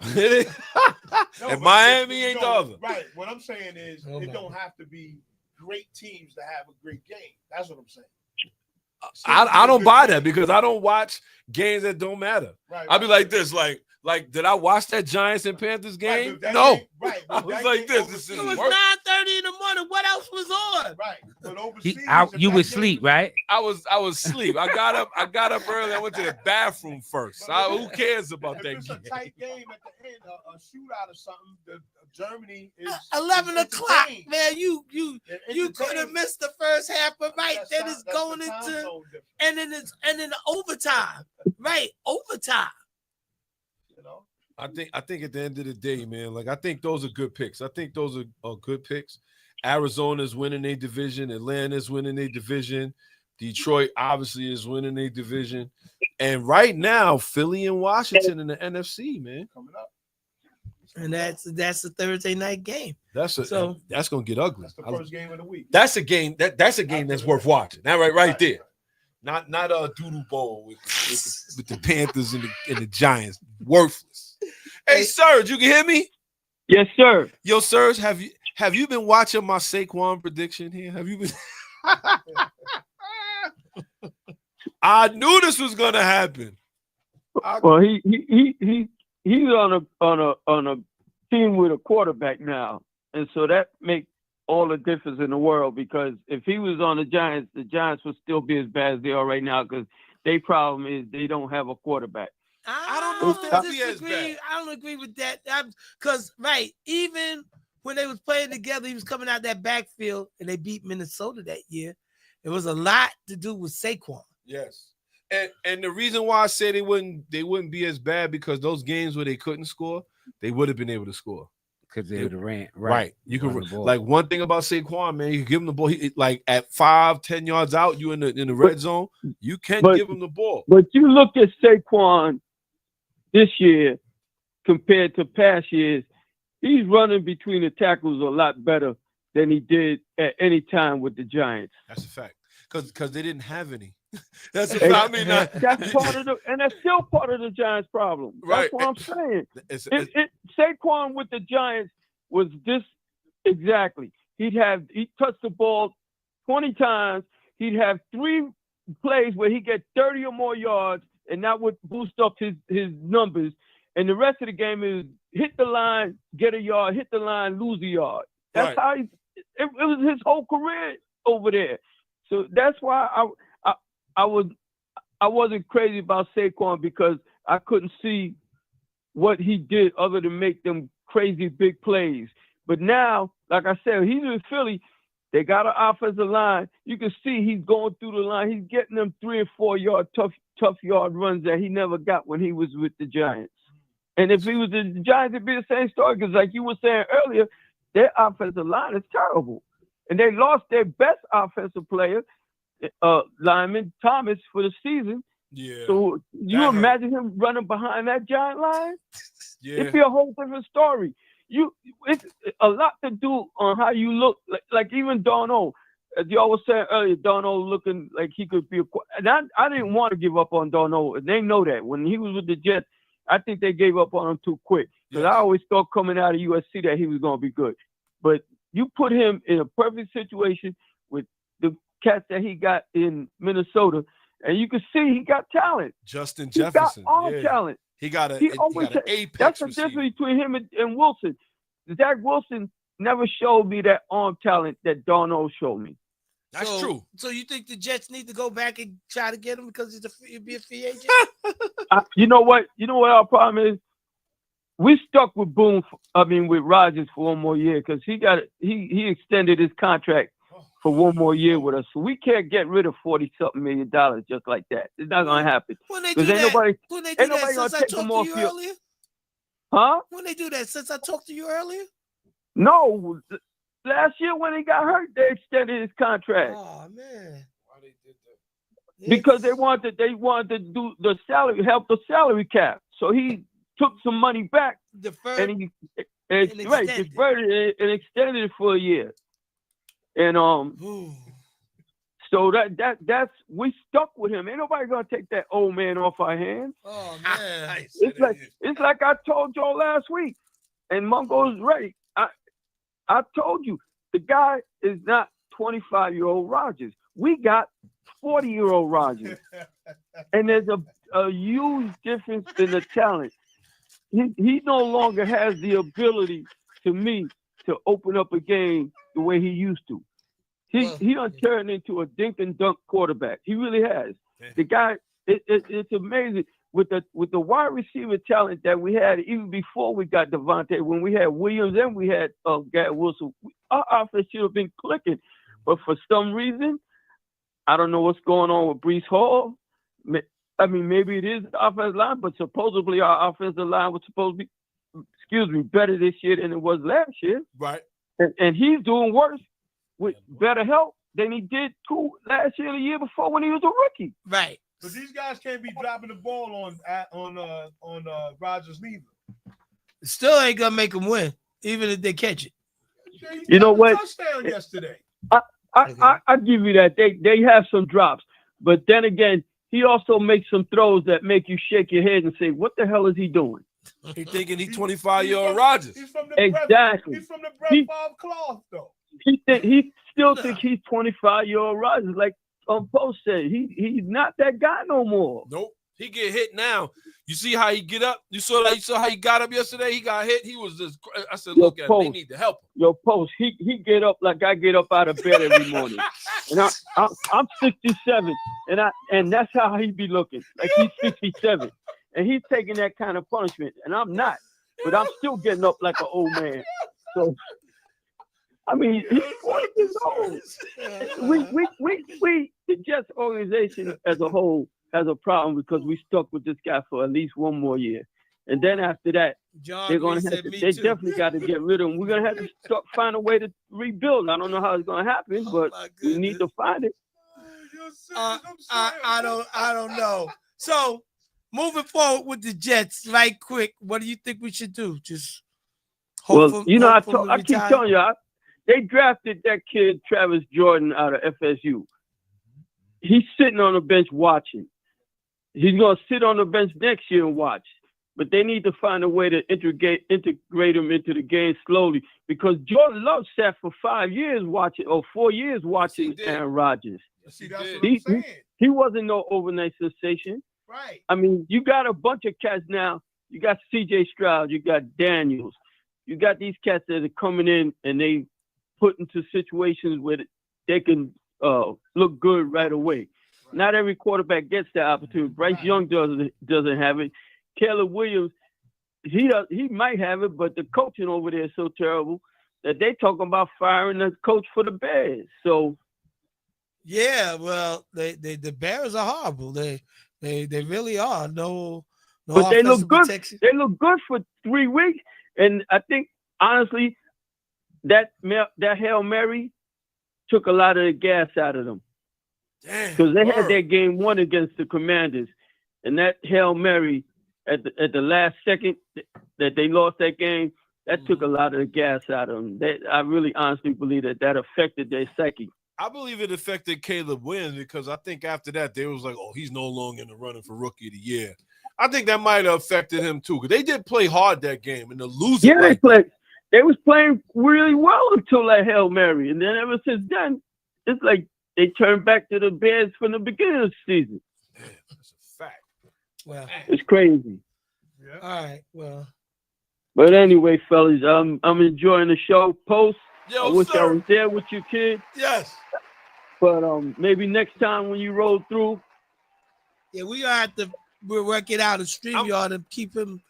No, and but- Miami ain't the no, other. Right. What I'm saying is Oh, it my. don't have to be great teams to have a great game. That's what I'm saying. I don't buy that because I don't watch games that don't matter. Right, I'll be like this, like Like, did I watch that Giants and Panthers game? Right, but that no. game- right, I but was that like game this. This overseas- is It was work. 9:30 in the morning. What else was on? Right, but overseas, You if was that asleep, game- right? I was asleep. I got up early. I went to the bathroom first. Who cares about If that it's a game? tight game at the end, a shootout or something, Germany is 11 is o'clock, entertained. man. You They're could have entertained. missed the first half, but right, That's then not- it's that's the going time into zone difference, and then the overtime. Right, overtime. you know? I think at the end of the day, man, like I think those are good picks. I think those are good picks. Arizona's winning a division. Atlanta's winning a division. Detroit obviously is winning a division. And right now, Philly and Washington in the NFC, man. Coming up. And that's a Thursday night game. That's gonna get ugly. That's the first game of the week. That's a game that's a game that's worth watching. That right there. Not a doodle bowl with the Panthers and the Giants. Worthless. Hey, Serge, you can hear me? Yes, sir. Yo, Serge, have you been watching my Saquon prediction here? Have you been? I knew this was gonna happen. Well, he's on a team with a quarterback now, and so that makes all the difference in the world. Because if he was on the Giants would still be as bad as they are right now. Because their problem is they don't have a quarterback. I don't know if they'll be as bad. I don't agree with that. Because even when they was playing together, he was coming out that backfield, and they beat Minnesota that year. It was a lot to do with Saquon. Yes. And the reason why I say they wouldn't be as bad because those games where they couldn't score, they would have been able to score. Because they would have ran. Right. You can Run the ball. like one thing about Saquon, man, you can give him the ball. Like at 5-10 yards out, you in the red zone, you can give him the ball. But you look at Saquon this year compared to past years, he's running between the tackles a lot better than he did at any time with the Giants. That's a fact. Because they didn't have any. That's a fact. I mean, that's part of and that's still part of the Giants' problem. Right. That's what I'm saying. It's- Saquon with the Giants was this exactly. He touched the ball 20 times. He'd have 3 plays where he get 30 or more yards, and that would boost up his numbers. And the rest of the game is hit the line, get a yard, hit the line, lose a yard. That's how it was his whole career over there. So that's why I wasn't crazy about Saquon, because I couldn't see what he did other than make them crazy big plays. But now, like I said, he's in Philly. They got an offensive line. You can see he's going through the line. He's getting them 3 and 4 yard tough yard runs that he never got when he was with the Giants. And if he was the Giants, it'd be the same story. Because like you were saying earlier, their offensive line is terrible. And they lost their best offensive player, lineman Thomas, for the season. Yeah. So you imagine him running behind that Giant line? Yeah. It'd be a whole different story. It's a lot to do on how you look. Like even Darnold, as y'all was saying earlier, Darnold looking like he could be and I didn't want to give up on Darnold. And they know that. When he was with the Jets, I think they gave up on him too quick. Because I always thought coming out of USC that he was going to be good. But you put him in a perfect situation with the cats that he got in Minnesota, and you can see he got talent. Justin He Jefferson. got all talent. He got an apex That's the receiver. difference between him and Wilson. Zach Wilson never showed me that arm talent that Darnold showed me. That's true. So you think the Jets need to go back and try to get him because he'd be a free agent? You know what? You know what our problem is? We stuck with with Rodgers for one more year because he extended his contract for one more year with us. So we can't get rid of $40-something million just like that. It's not gonna happen. When they do Because ain't that, nobody gonna since I take talked them to off you your. earlier? Huh? When they do that, since I talked to you earlier? No. Last year when he got hurt, they extended his contract. Oh man. Why they did that? Because they wanted to do the salary, help the salary cap. So he took some money back Deferred and he extended. deferred it and extended it for a year. And Ooh. so that's we stuck with him. Ain't nobody gonna take that old man off our hands. Oh man. It's like I told y'all last week, and Mungo's right. I told you the guy is not 25-year-old Rodgers. We got 40-year-old Rodgers, and there's a huge difference in the talent. he no longer has the ability to me to open up a game the way he used to. He done turned into a dink and dunk quarterback. He really has. The guy, it's amazing with the wide receiver talent that we had even before we got Devontae. When we had Williams and we had Garrett Wilson, our offense should have been clicking. But for some reason, I don't know what's going on with Breece Hall. I mean, maybe it is the offensive line, but supposedly our offensive line was supposed to be, better this year than it was last year. Right. And he's doing worse with better help than he did last year and the year before when he was a rookie. Right. But these guys can't be dropping the ball on Rodgers neither. Still ain't gonna make them win, even if they catch it. You know what? Touchdown yesterday. I give you that. They have some drops, but then again, he also makes some throws that make you shake your head and say, "What the hell is he doing?" He thinking he's 25-year-old Rodgers. He's from the Exactly. He's from the Brett Favre cloth, though. He still think he's 25-year-old Rodgers, like Post said. He's not that guy no more. Nope. He get hit now. You see how he get up? You saw how he got up yesterday? He got hit. He was just, I said, look at him. They need to help him. Yo, Post, he get up like I get up out of bed every morning. And I'm 67, and that's how he be looking, like he's 67. And he's taking that kind of punishment, and I'm not. But I'm still getting up like an old man. So, I mean, he's 40 years old. We the Jets organization as a whole has a problem because we stuck with this guy for at least one more year. And then after that, they're gonna have to, they definitely got to get rid of him. We're gonna have to find a way to rebuild. I don't know how it's gonna happen, but we need to find it. I don't know. So moving forward with the Jets, right quick, what do you think we should do? Just I keep telling you, they drafted that kid Travis Jordan out of FSU. He's sitting on the bench watching. He's gonna sit on the bench next year and watch. But they need to find a way to integrate him into the game slowly, because Jordan Love sat for 5 years watching, or 4 years watching Aaron Rodgers. See, that's what I'm saying. He wasn't no overnight sensation. Right. I mean, you got a bunch of cats now. You got C.J. Stroud. You got Daniels. You got these cats that are coming in and they put into situations where they can look good right away. Right. Not every quarterback gets that opportunity. Bryce Young doesn't have it. Caleb Williams, he might have it, but the coaching over there is so terrible that they talking about firing the coach for the Bears. So, yeah, well, the Bears are horrible. They really are. No, but they look good. Protection. They look good for 3 weeks, and I think honestly, that Hail Mary took a lot of the gas out of them, because they had their game 1 against the Commanders, and that Hail Mary at the last second that they lost that game, that took a lot of the gas out of them. I really honestly believe that affected their psyche. I believe it affected Caleb Williams, because I think after that they was like, oh, he's no longer in the running for Rookie of the Year. I think that might have affected him too, because they did play hard that game, and to lose it. Yeah, they was playing really well until that Hail Mary, and then ever since then, it's like they turned back to the Bears from the beginning of the season. Man, that's a fact. Well, it's crazy. Yeah. All right. Well, but anyway, fellas, I'm enjoying the show. Post. Yo, I wish sir. I was there with you, kid. Yes. But maybe next time when you roll through. yeah, we gonna have to work it out and StreamYard and keep him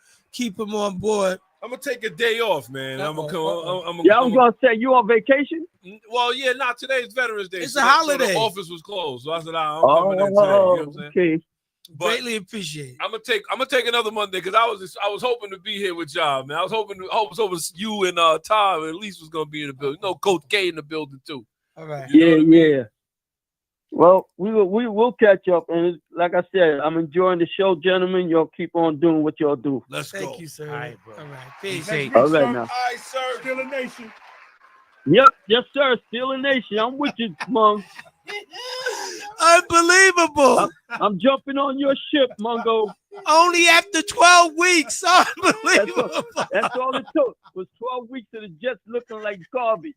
on board. I'm gonna take a day off, man. I'm gonna come. I was gonna say, you on vacation? Well, yeah, not today's Veterans Day. It's a holiday. So the office was closed, so I said, I'm coming in today. You know what I'm saying? Okay. But Greatly appreciate it. I'm gonna take another Monday, because I was hoping to be here with y'all, man. I was hoping you and Tom at least was gonna be in the building. You know, Coach K in the building too. All right. You know what I mean? Yeah. Well, we will catch up, and like I said, I'm enjoying the show, gentlemen. Y'all keep on doing what y'all do. Let's go. Thank you, sir. All right, bro. All right. Peace. Peace. All right, now. All right, sir. Still a nation. Yep, yes, sir. Still a nation. I'm with you, Mung. Unbelievable. I'm jumping on your ship, Mungo. Only after 12 weeks. Unbelievable. That's all it took. Was 12 weeks of the Jets looking like garbage.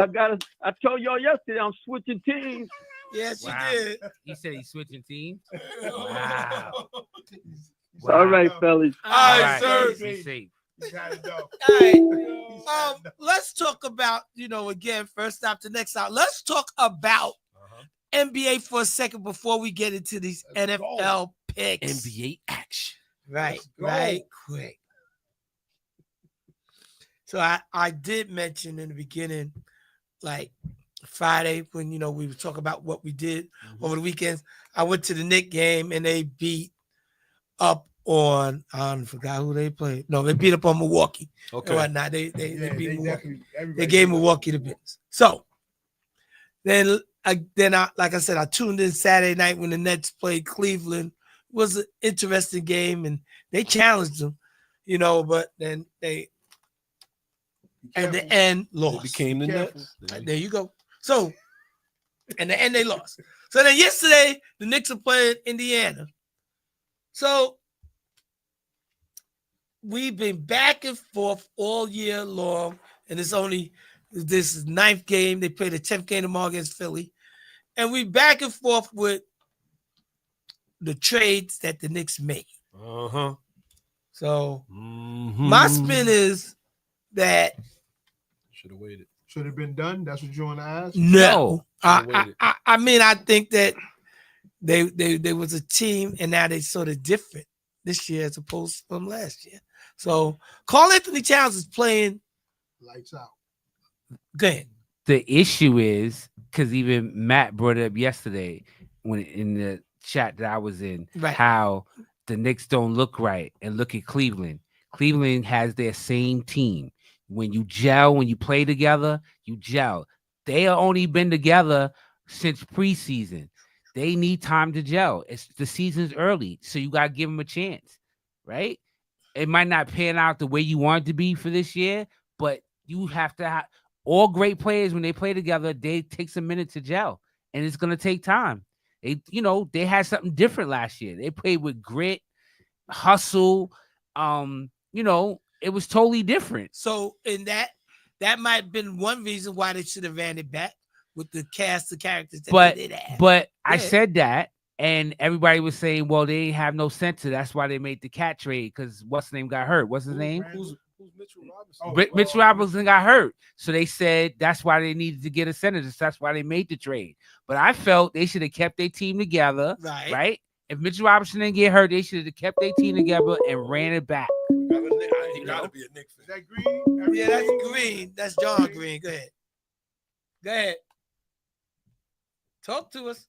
I told y'all yesterday I'm switching teams. Yes, Wow. you did. He said he's switching teams. Wow. All right, fellas. All All right, right, sir. Be safe. You gotta know. All right. You gotta know. Let's talk about, again, first stop to next stop. Let's talk about NBA for a second before we get into these Let's NFL picks. NBA action. Right, Let's go. right, quick. So I did mention in the beginning, like Friday, when we were talking about what we did over the weekends. I went to the Knicks game and they beat up on I forgot who they played. No, they beat up on Milwaukee. Okay. And whatnot. They Yeah, beat they Milwaukee. definitely- everybody They gave did. Milwaukee the business. So then I like I said, I tuned in Saturday night when the Nets played Cleveland. It was an interesting game and they challenged them, but then they at the end They lost. became the Careful. Nets. There you go. So in the end they lost. So then yesterday the Knicks are playing Indiana. So we've been back and forth all year long, and it's only this is 9th game. They play the 10th game tomorrow against Philly, and we back and forth with the trades that the Knicks made. Uh-huh. So Mm-hmm. my spin is that Should have waited. Should have been done. That's what you want to ask. no, Should've waited. I mean I think that they was a team, and now they sort of different this year as opposed from last year. So Karl Anthony Towns is playing Lights out. good. The issue is because even Matt brought it up yesterday when in the chat that I was in, Right. how the Knicks don't look right, and look at Cleveland. Cleveland has their same team. When you gel, when you play together, you gel. They have only been together since preseason. They need time to gel. The season's early, so you gotta give them a chance, right? It might not pan out the way you want it to be for this year, but you have to have all great players when they play together. They takes a minute to gel, and it's gonna take time. They had something different last year. They played with grit, hustle. It was totally different. So in that might have been one reason why they should have ran it back with the cast of characters that But they did have. but I Yeah. said that, and everybody was saying, well, they ain't have no center. That's why they made the cat trade, because what's his name got hurt. What's his name? Who's Mitchell Robinson? Oh, Mitchell Robinson got hurt. So they said that's why they needed to get a center. That's why they made the trade. But I felt they should have kept their team together, Right. right? If Mitchell Robinson didn't get hurt, they should have kept their team together and ran it back. You gotta be a Knicks Is fan. that green? Yeah, that's Everything? Green. That's John Green. Go ahead. Go ahead. Talk to us.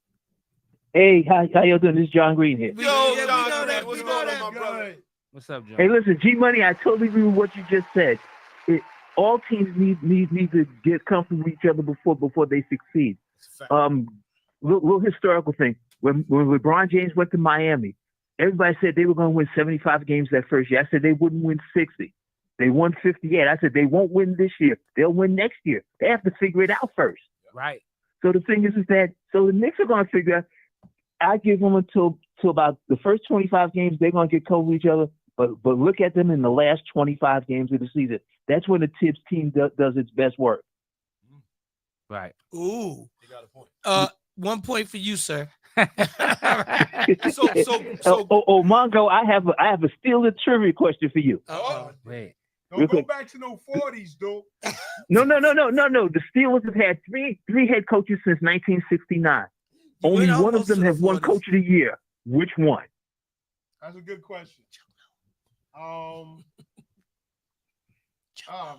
Hey, how y'all doing? This is John Green here. We- Yo, yeah, we John, know that. what's We going know on, my that. brother? What's up, John? Hey, listen, G Money, I totally agree with what you just said. All teams need to get comfortable with each other before they succeed. Little historical thing. When LeBron James went to Miami, everybody said they were going to win 75 games that first year. I said they wouldn't win 60. They won 58. I said they won't win this year. They'll win next year. They have to figure it out first. Right. So the thing is that the Knicks are going to figure out. I give them until about the first 25 games, they're going to get cold with each other. But look at them in the last 25 games of the season. That's when the Tibbs team does its best work. Right. Ooh. You got a point. 1 point for you, sir. So Mongo, I have a Steelers trivia question for you. Uh-oh. Wait. Don't go back to no 40s, dude. No. The Steelers have had three head coaches since 1969. You Only went one of almost them to the has won 40s. Coach of the Year. Which one? That's a good question. Oh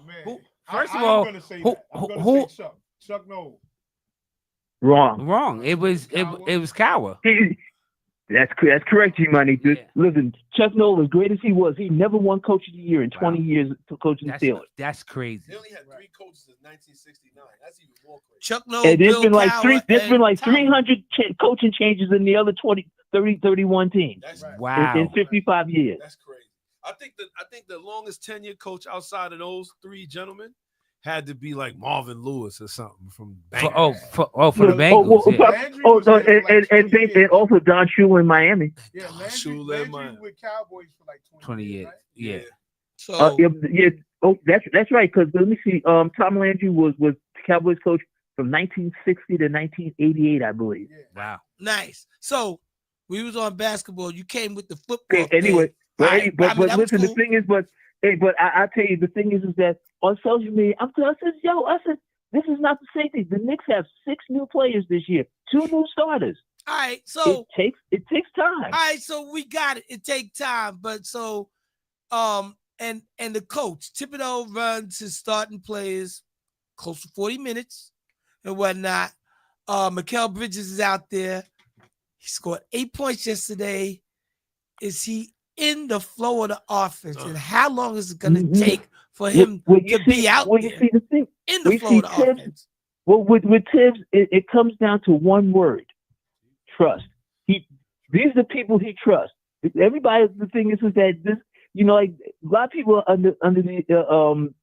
man. Who- first of I'm all, gonna say who- that. I'm gonna who- say Chuck. Chuck Noll. Wrong. It was Cowher. That's correct, G Money. Yeah. Listen, Chuck Noll, as great as he was, he never won Coach of the Year in 20 years to coaching the Steelers. That's crazy. They only had 3 coaches in 1969. That's even more crazy. Chuck Noll, And Bill Cowher, there's been like and 300 coaching changes in the other 31 teams That's Right. Wow. in 55 years. That's crazy. I think the longest tenured coach outside of those 3 gentlemen had to be like Marvin Lewis or something from Bengals. For the Bengals. Yeah. Landry was there for like 20 years. And also Don Shula in Miami. Yeah, Shula, Landry man. with Cowboys for like 20 years. right? Yeah. So Yeah. Oh, that's right. Because let me see. Tom Landry was Cowboys coach from 1960 to 1988, I believe. Yeah. Wow. nice. So We was on basketball. You came with the football. Okay, anyway, thing. but, All right, but, I mean, that was listen, cool. the thing is, but I tell you, the thing is that on social media, I said, this is not the same thing. The Knicks have 6 new players this year, 2 new starters. All right, so it takes time. all right, so we got it. It takes time, but so and the coach Thibodeau runs his starting players close to 40 minutes and whatnot. Mikal Bridges is out there. He scored 8 points yesterday. Is he in the flow of the offense? And how long is it going to take for him to be out there You see the thing. in the flow of the Tibbs, offense? Well, with Tibbs, it comes down to one word: trust. These are the people he trusts. Everybody. The thing is that this, like a lot of people are under the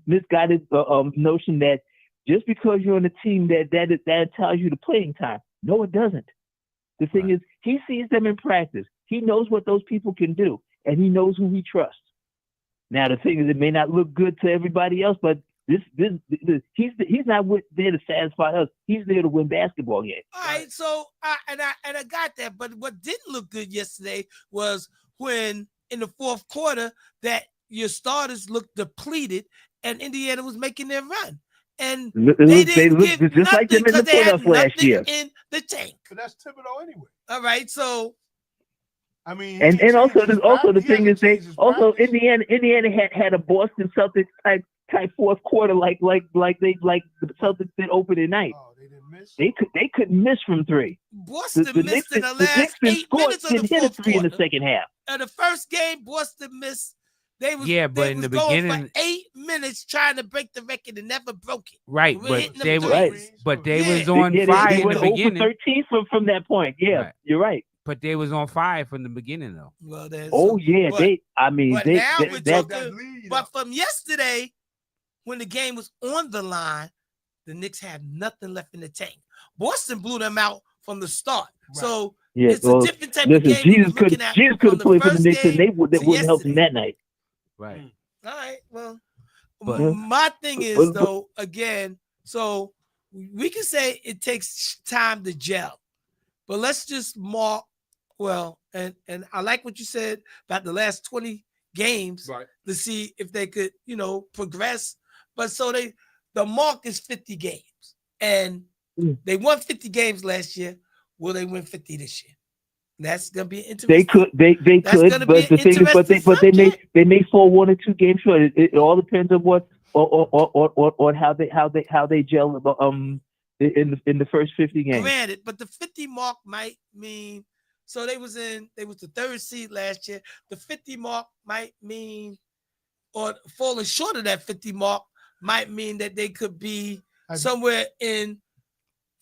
misguided notion that just because you're on a team that tells you the playing time. No, it doesn't. The thing is, he sees them in practice. He knows what those people can do, and he knows who he trusts. Now, the thing is, it may not look good to everybody else, but he's not there to satisfy us. He's there to win basketball games. All right, so I got that, but what didn't look good yesterday was when in the fourth quarter that your starters looked depleted, and Indiana was making their run. And they didn't give just nothing like them in the because they had playoffs last nothing year. in the tank. But that's Thibodeau anyway. All right, so I mean, And also the thing is they Indiana had a Boston Celtics type fourth quarter like the Celtics did opening night. Oh, they didn't miss. They couldn't miss from 3. Boston missed in the last 8 minutes of the hit a fourth 3 in the quarter. second half. In the first game, Boston missed. They was but in the going beginning, for 8 minutes trying to break the record and never broke it. right? We're But hitting they them were, threes. but they Yeah. was on They fire in went the 0 for beginning. 13 from that point. Yeah, Right. you're right. But they was on fire from the beginning, though. Well, there's Oh yeah, but they now we're that talking. But from yesterday, when the game was on the line, the Knicks had nothing left in the tank. Boston blew them out from the start. So yeah. it's a different type of listen, game. Jesus could have played for the Knicks, and they wouldn't help him that night. Right. All right. Well, But- my thing is though, again, so we can say it takes time to gel, but let's just mark. Well, and I like what you said about the last 20 games to see if they could, progress. But so the mark is 50 games, and they won 50 games last year. Will they win 50 this year? That's gonna be interesting. They could, but the thing is, they may fall 1 or 2 games short. It all depends on what or how they gel in the first 50 games. Granted, but the 50 mark might mean so they was the 3rd seed last year. The 50 mark might mean, or falling short of that 50 mark might mean that they could be somewhere in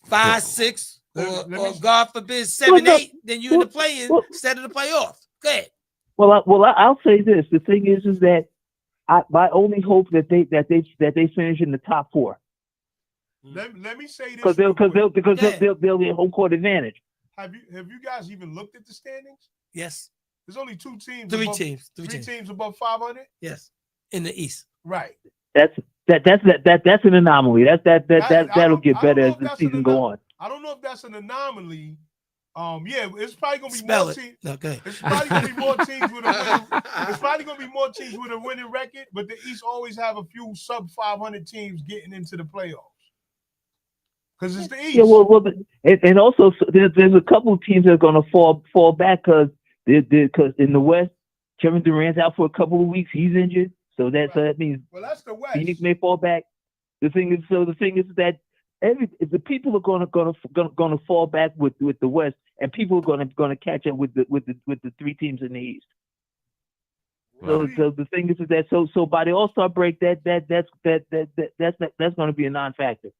5, 6, or God forbid 7, 8. Then you in the play-in instead of the playoff. Go ahead. Well, I'll say this. The thing is that my only hope that they finish in the top 4. Let me say this because they'll get home court advantage. Have you guys even looked at the standings? Yes. There's only 2 teams. Three Three teams above 500. Yes, in the East. Right. That's an anomaly. That'll get better as the season go on. I don't know if that's an anomaly. Yeah, it's probably gonna be Spell more it. teams. Okay. It's probably gonna be more teams with a winning. It's probably gonna be more teams with a winning record, but the East always have a few sub 500 teams getting into the playoffs. Because it's the East. Yeah, and also there's a couple of teams that are gonna fall back because in the West, Kevin Durant's out for a couple of weeks. He's injured, so that means that's the West. Phoenix may fall back. The thing is that the people are gonna fall back with the West, and people are gonna catch up with the 3 teams in the East. So the thing is that so by the All-Star break that's gonna be a non-factor.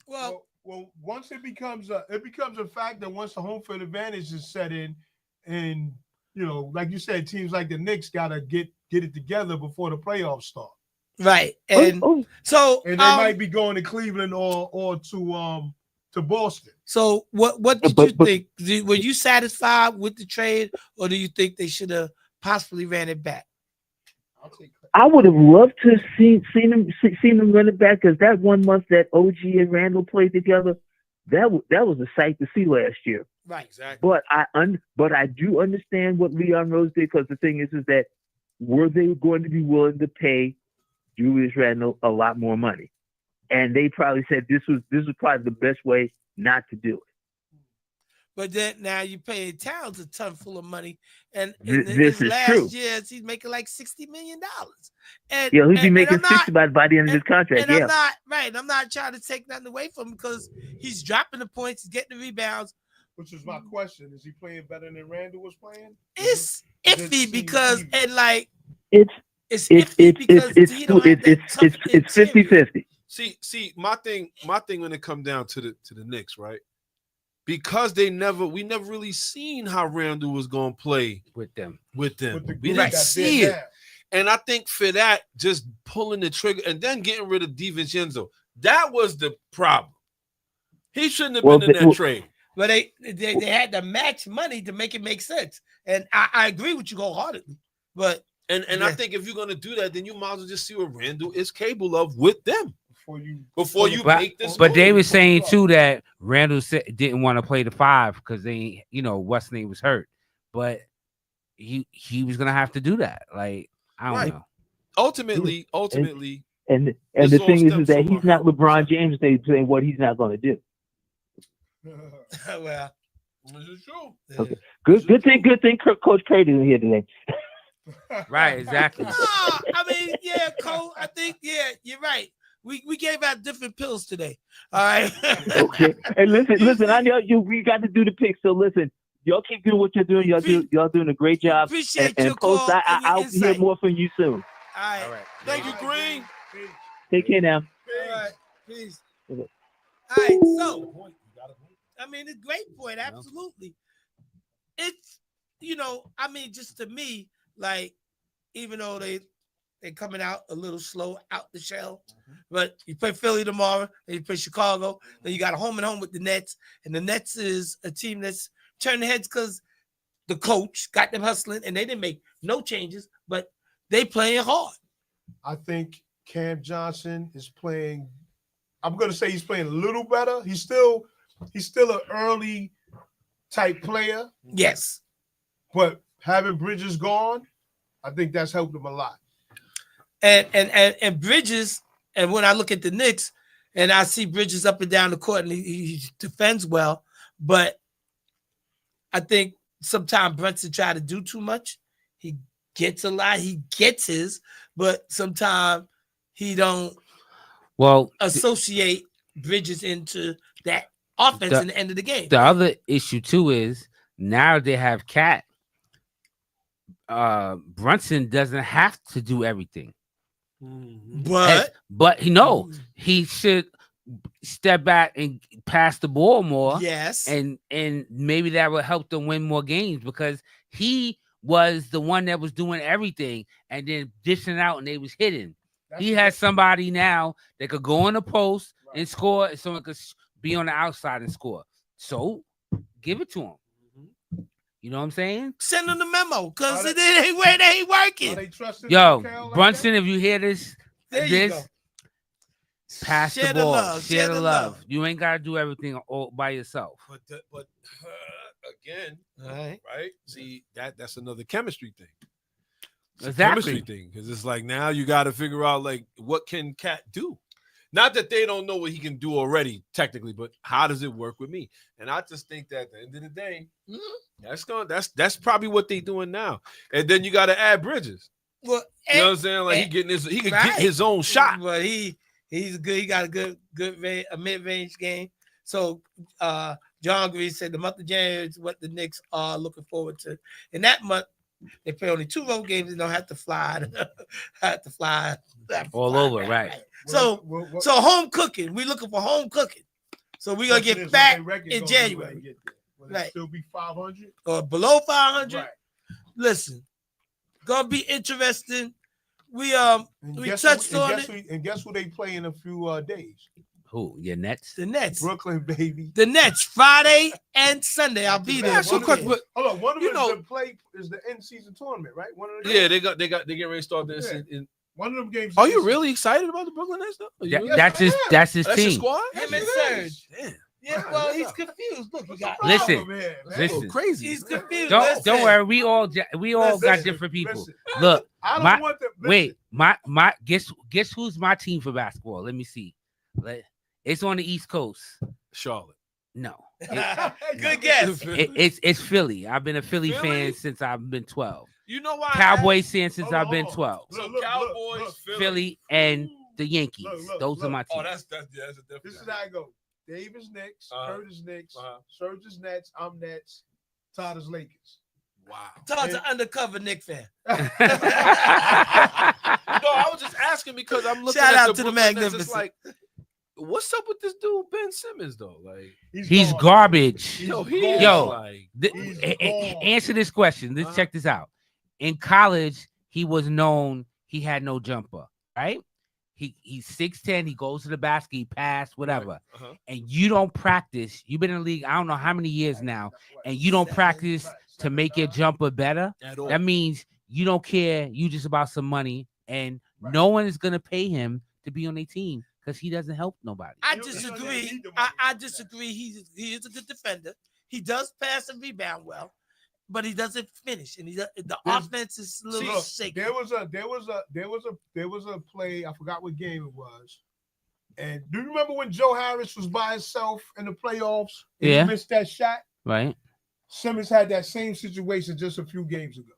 Well, once it becomes a fact that once the home field advantage is set in, and like you said, teams like the Knicks gotta get it together before the playoffs start. Right, and so they might be going to Cleveland or to Boston. So what did you think? Were you satisfied with the trade, or do you think they should have possibly ran it back? I would have loved to seen them run it back, because that 1 month that OG and Randall played together, that was a sight to see last year. Right. Exactly. But I do understand what Leon Rose did, because the thing is that were they going to be willing to pay Julius Randle a lot more money? And they probably said this was probably the best way not to do it. But then now you pay Towns a ton full of money, and This his is last true. years he's making like $60 million. And Yeah, he'll be and making I'm not- 60 by the end of his contract. And Yeah. I'm not trying to take nothing away from him, because he's dropping the points, he's getting the rebounds. Which is my question: is he playing better than Randall was playing? It's It iffy seems because even. and like It's iffy because he don't have that tough it's interior. 50-50. See, my thing when it come down to the Knicks, right? Because we never really seen how Randall was gonna play with them. With the We group didn't that's see there it. now. And I think for that, just pulling the trigger and then getting rid of DiVincenzo, that was the problem. He shouldn't have been in that trade. But they had to match money to make it make sense. And I agree with you wholeheartedly. But And I think if you're gonna do that, then you might as well just see what Randall is capable of with them before you make this. But they move. were saying too that Randall didn't want to play the 5 because they, what's name was hurt. But he was gonna have to do that. Like, I don't know. Ultimately, And This the all thing is stems that from he's not LeBron James saying what he's not going to do. well, this is true. Okay. Good thing Coach Curry isn't here today. Right, exactly. No, I mean, yeah, Cole. I think, yeah, you're right. We gave out different pills today. All right. Okay. And listen. I know we got to do the picks. So listen, y'all keep doing what you're doing. Y'all doing a great job. Appreciate and your Coach, call and your I'll hear insight. more from you soon. All right. All right. Thank you, Green. Take care now. All right. Peace. Okay. All right. So, I mean, it's a great point. Absolutely. It's, I mean, just to me, like, even though they're coming out a little slow out the shell, but you play Philly tomorrow, then you play Chicago, then you got a home and home with the Nets, and the Nets is a team that's turning heads because the coach got them hustling, and they didn't make no changes, but they playing hard. I think Cam Johnson is playing. I'm going to say he's playing a little better. He's still an early type player. Yes. But having Bridges gone, I think that's helped him a lot. And Bridges, and when I look at the Knicks and I see Bridges up and down the court and he defends well, but I think sometimes Brunson try to do too much. He gets a lot, he gets his, but sometimes he don't associate Bridges into that offense in the end of the game. The other issue too is now they have Cat. Brunson doesn't have to do everything. But he should step back and pass the ball more. Yes. And maybe that will help them win more games because he was the one that was doing everything and then dishing out and they was hitting. He has somebody now that could go in the post and score, and someone could be on the outside and score. So give it to him. You know what I'm saying? Send him the memo because it ain't working. Yo, Brunson, if you hear this, There you go. pass Share the the ball. love, Share share the the love. love. You ain't gotta do everything all by yourself. But again, all right. See, that's another chemistry thing. It's Exactly. a chemistry thing because it's like now you got to figure out like what can Cat do. Not that they don't know what he can do already technically, but how does it work with me? And I just think that at the end of the day, that's probably what they doing now. And then you got to add Bridges. Well, you know what I'm saying? Like he could get his own shot. But he's good. He got a mid-range game. So John Green said the month of January is what the Knicks are looking forward to. In that month, they play only 2 road games and don't have to fly. All over, right. So home cooking. We're looking for home cooking. So we're gonna get back in January. Will it still be 500 or below 500? Right. Listen, gonna be interesting. We touched on it. And guess who they play in a few days? Who? Your Nets? The Nets. Brooklyn, baby. The Nets, Friday and Sunday. I'll be there. Hold on, one of them is the end season tournament, right? One of the Yeah, they get ready to start this in one of them games. Are you really excited about the Brooklyn Nets though? That's his That's your team. squad? Him and Serge. Damn. Yeah, well, he's confused. Look, he got Listen, Problem here, man. listen. Crazy. He's confused. Don't Listen. worry. We all got Listen, different people. listen. Look, I don't my- want the wait, my guess who's my team for basketball? Let me see. It's on the East Coast. Charlotte. No, Good guess. it's Philly. I've been a Philly Philly? fan since I've been 12. You know why? Cowboys fan since Hold on, I've been hold 12. So Look, Cowboys, look. Philly. Philly and the Yankees. Look, Those are look. my teams. Oh, that's a different. This is how I go. Davis Knicks, Curtis Knicks, Uh-huh. Surge's Nets, I'm Nets, Todd is Lakers. Wow. Todd's an undercover Nick fan. No, I was just asking because I'm looking Shout at out the to the Brooklyn Nets, it's Magnificent. like, what's up with this dude Ben Simmons though? Like, He's garbage. He's yo, he gone. is Yo. like, He's gone. Answer this question. Let's check this out. In college, he was known he had no jumper, right? He's 6'10, he goes to the basket, he pass, whatever. uh-huh. And you don't practice. You've been in the league, I don't know how many years now, and you don't practice to make your jumper better. At all. That means you don't care. You just about some money, and no one is gonna pay him to be on their team because he doesn't help nobody. I You don't disagree. need the money. I disagree. He is a good defender. He does pass and rebound well, but he doesn't finish. And the offense is a little Look, shaky. there was a play. I forgot what game it was. And do you remember when Joe Harris was by himself in the playoffs? And Yeah. he missed that shot. Right? Simmons had that same situation just a few games ago.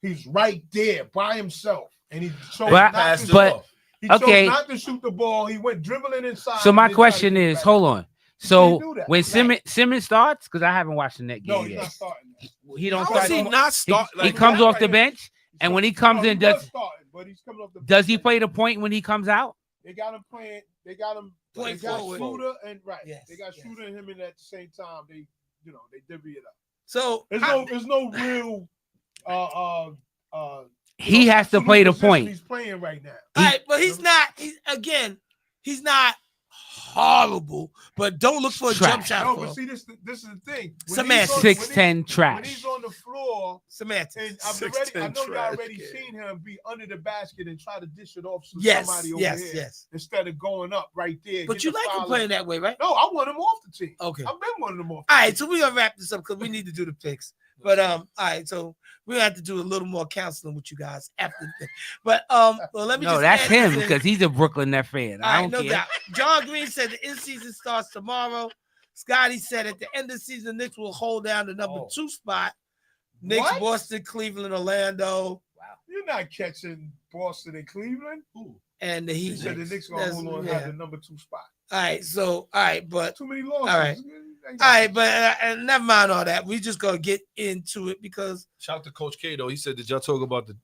He's right there by himself, and he chose But- not to but- shoot. He chose okay. not to shoot the ball. He went dribbling inside. So my and then tried to question get is, back. hold on. can't So do that. when Right. Simmons starts, because I haven't watched the net No, game he's yet. not starting. He don't How is start. he not start? He Like, comes that off right the here. bench, and when he comes in, he was does starting, but he's coming off the does he bench. play the point when he comes out? They got him playing. They got him. Point they got forward. Shooter and right. Yes, They got yes. Shooter and him in at the same time. They divvy it up. So There's no real. He has to absolute play the position point. He's playing right now. all right, but he's not. He's not horrible. But don't look for a jump Trash. shot. No, for but him. see, this is the thing. Semantics. 6'10" When trash. he's on the floor, Semantics. and I 6'10" know y'all trash already kid. seen him be under the basket and try to dish it off to Yes, somebody over yes, here yes. instead of going up right there. But get you the like him foul. playing that way, right? No, I want him off the team. Okay. I've been wanting him off. All right, so we're gonna wrap this up because we need to do the picks. But all right, so we have to do a little more counseling with you guys after the thing. But well, let me No, just that's add him this in. because he's a Brooklyn Net fan. All I right, don't no care. doubt. John Green said the in-season starts tomorrow. Scotty said at the end of the season, Knicks will hold down the number 2 spot. Knicks, What? Boston, Cleveland, Orlando, You're not catching Boston and Cleveland. and the He Heat. said the Knicks gonna That's- hold on yeah. have the number 2 spot. All right, so but Too many losses. All right. all right, but never mind all that. We just gonna get into it because Shout out to Coach K though. He said, "Did y'all talk about the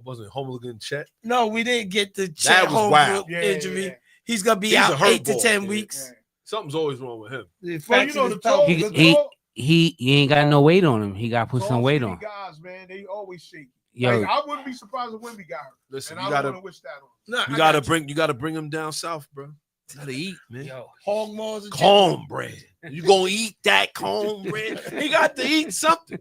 wasn't it Hooligan Chet? no, we didn't get the That Chet was Holmgren wild. injury. Yeah. He's gonna be He's a out hurt 8 to ball. 10 Yeah, weeks. Something's always wrong with him." The Well, fracture you know is the pelvic. tall, He- the tall, He ain't got no weight on him. He got to put some tall, weight skinny on. guys, man, they always shaky. Yo, Like, I wouldn't be surprised if Wemby got hurt. Listen, And you I don't gotta want to wish that on. No, you I gotta got bring him down south, bro. You gotta eat, man. yo, hog maws and Cornbread. You gonna eat that cornbread? He got to eat something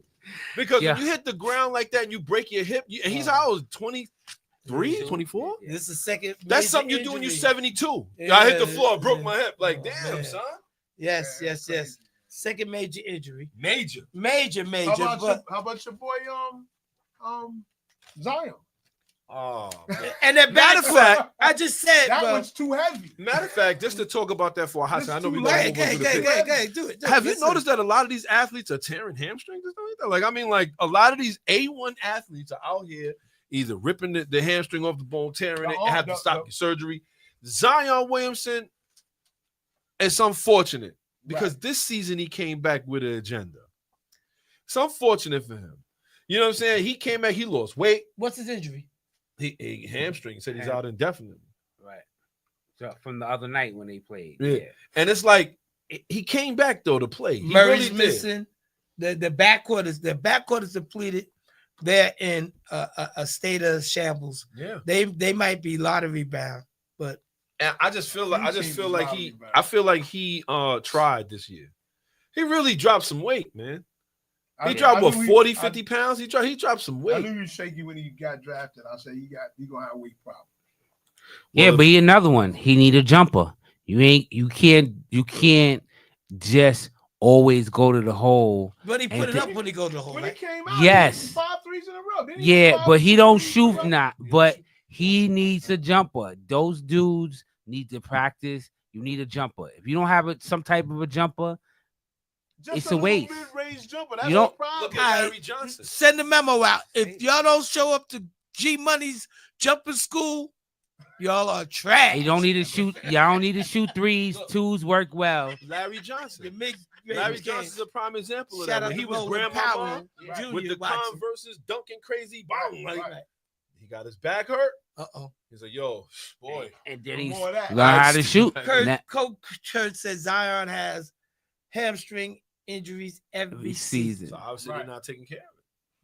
because Yeah. when you hit the ground like that and you break your hip, and he's how old? 23, 24? chicken. This is second. That's major something you do when you're injury. 72. I hit the Yeah, floor, broke yeah. my hip. Like, Oh, damn, man. son. Yes, Yeah, yes, crazy. yes. Second major injury. Major. Major. How But about your boy Zion? Oh, man. and that Matter of fact, I just said, That bro. one's too heavy. matter of fact, just to talk about that for a hot This second, I know we too got late. to move on to the pick. Do it. Have you noticed that a lot of these athletes are tearing hamstrings and stuff like that? Like, I mean, like a lot of these A1 athletes are out here either ripping the hamstring off the bone, tearing it, and have to stop your surgery. Zion Williamson, it's unfortunate because this season he came back with an agenda. It's unfortunate for him. You know what I'm saying? He came back, he lost weight. What's his injury? He hamstring said he's out indefinitely. right. So from the other night when they played. Yeah. And it's like he came back though to play. He Murray's really did. missing. The backcourt is depleted. They're in a state of shambles. Yeah. They might be lottery bound, but And I just feel like Them teams is lottery bound. I feel like he tried this year. He really dropped some weight, man. He dropped what 40, 50 pounds. He dropped some I weight. knew he was shaky when he got drafted. I said he gonna have a weight problem. Yeah, Well, but he another one. He need a jumper. You can't just always go to the hole. But he And put it th- up when he go to the hole. When he Right? came out, Yes. he hit 5 threes in a row. Didn't he hit Yeah, 5 but he don't threes in a shoot row? not. But he needs a jumper. Those dudes need to practice. You need a jumper. If you don't have some type of a jumper, Just it's a little waste. mid-range jumper. That's You no don't- problem. Look All at right. Larry Johnson. Send the memo out. If y'all don't show up to G Money's jumping school, y'all are trash. you don't need to shoot. Y'all don't need to shoot threes. Twos work well. Larry The Johnson. big Larry game. Johnson's a prime example of Shout that. out When to he was Roland Grandma Powell Mom Jr. with the watching. Converses dunking crazy bong. Like, Right. he got his back hurt. Uh-oh. He's like, yo, boy. And then No he's more of that. learn how to shoot. Coach Kurt said Zion has hamstring injuries every Every season. season. So obviously Right. they're not taking care of it.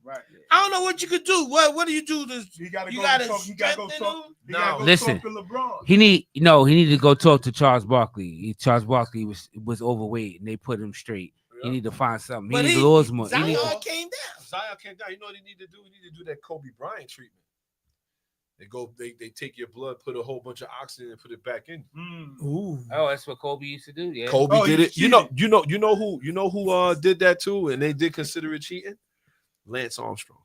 Right. I don't know what you could do. What do you do? You gotta You go gotta talk. You gotta go strengthen talk. him? You gotta go Listen. talk to LeBron. He need to go talk to Charles Barkley. Charles Barkley was overweight and they put him straight. He need to find something. He But need to lose more. He Zion need- came down. Zion came down. You know what he need to do? He need to do that Kobe Bryant treatment. They take your blood, put a whole bunch of oxygen, and put it back in. Ooh. Oh, that's what Kobe used to do. Yeah. Kobe Oh, did he it. You know who did that too, and they did consider it cheating. Lance Armstrong.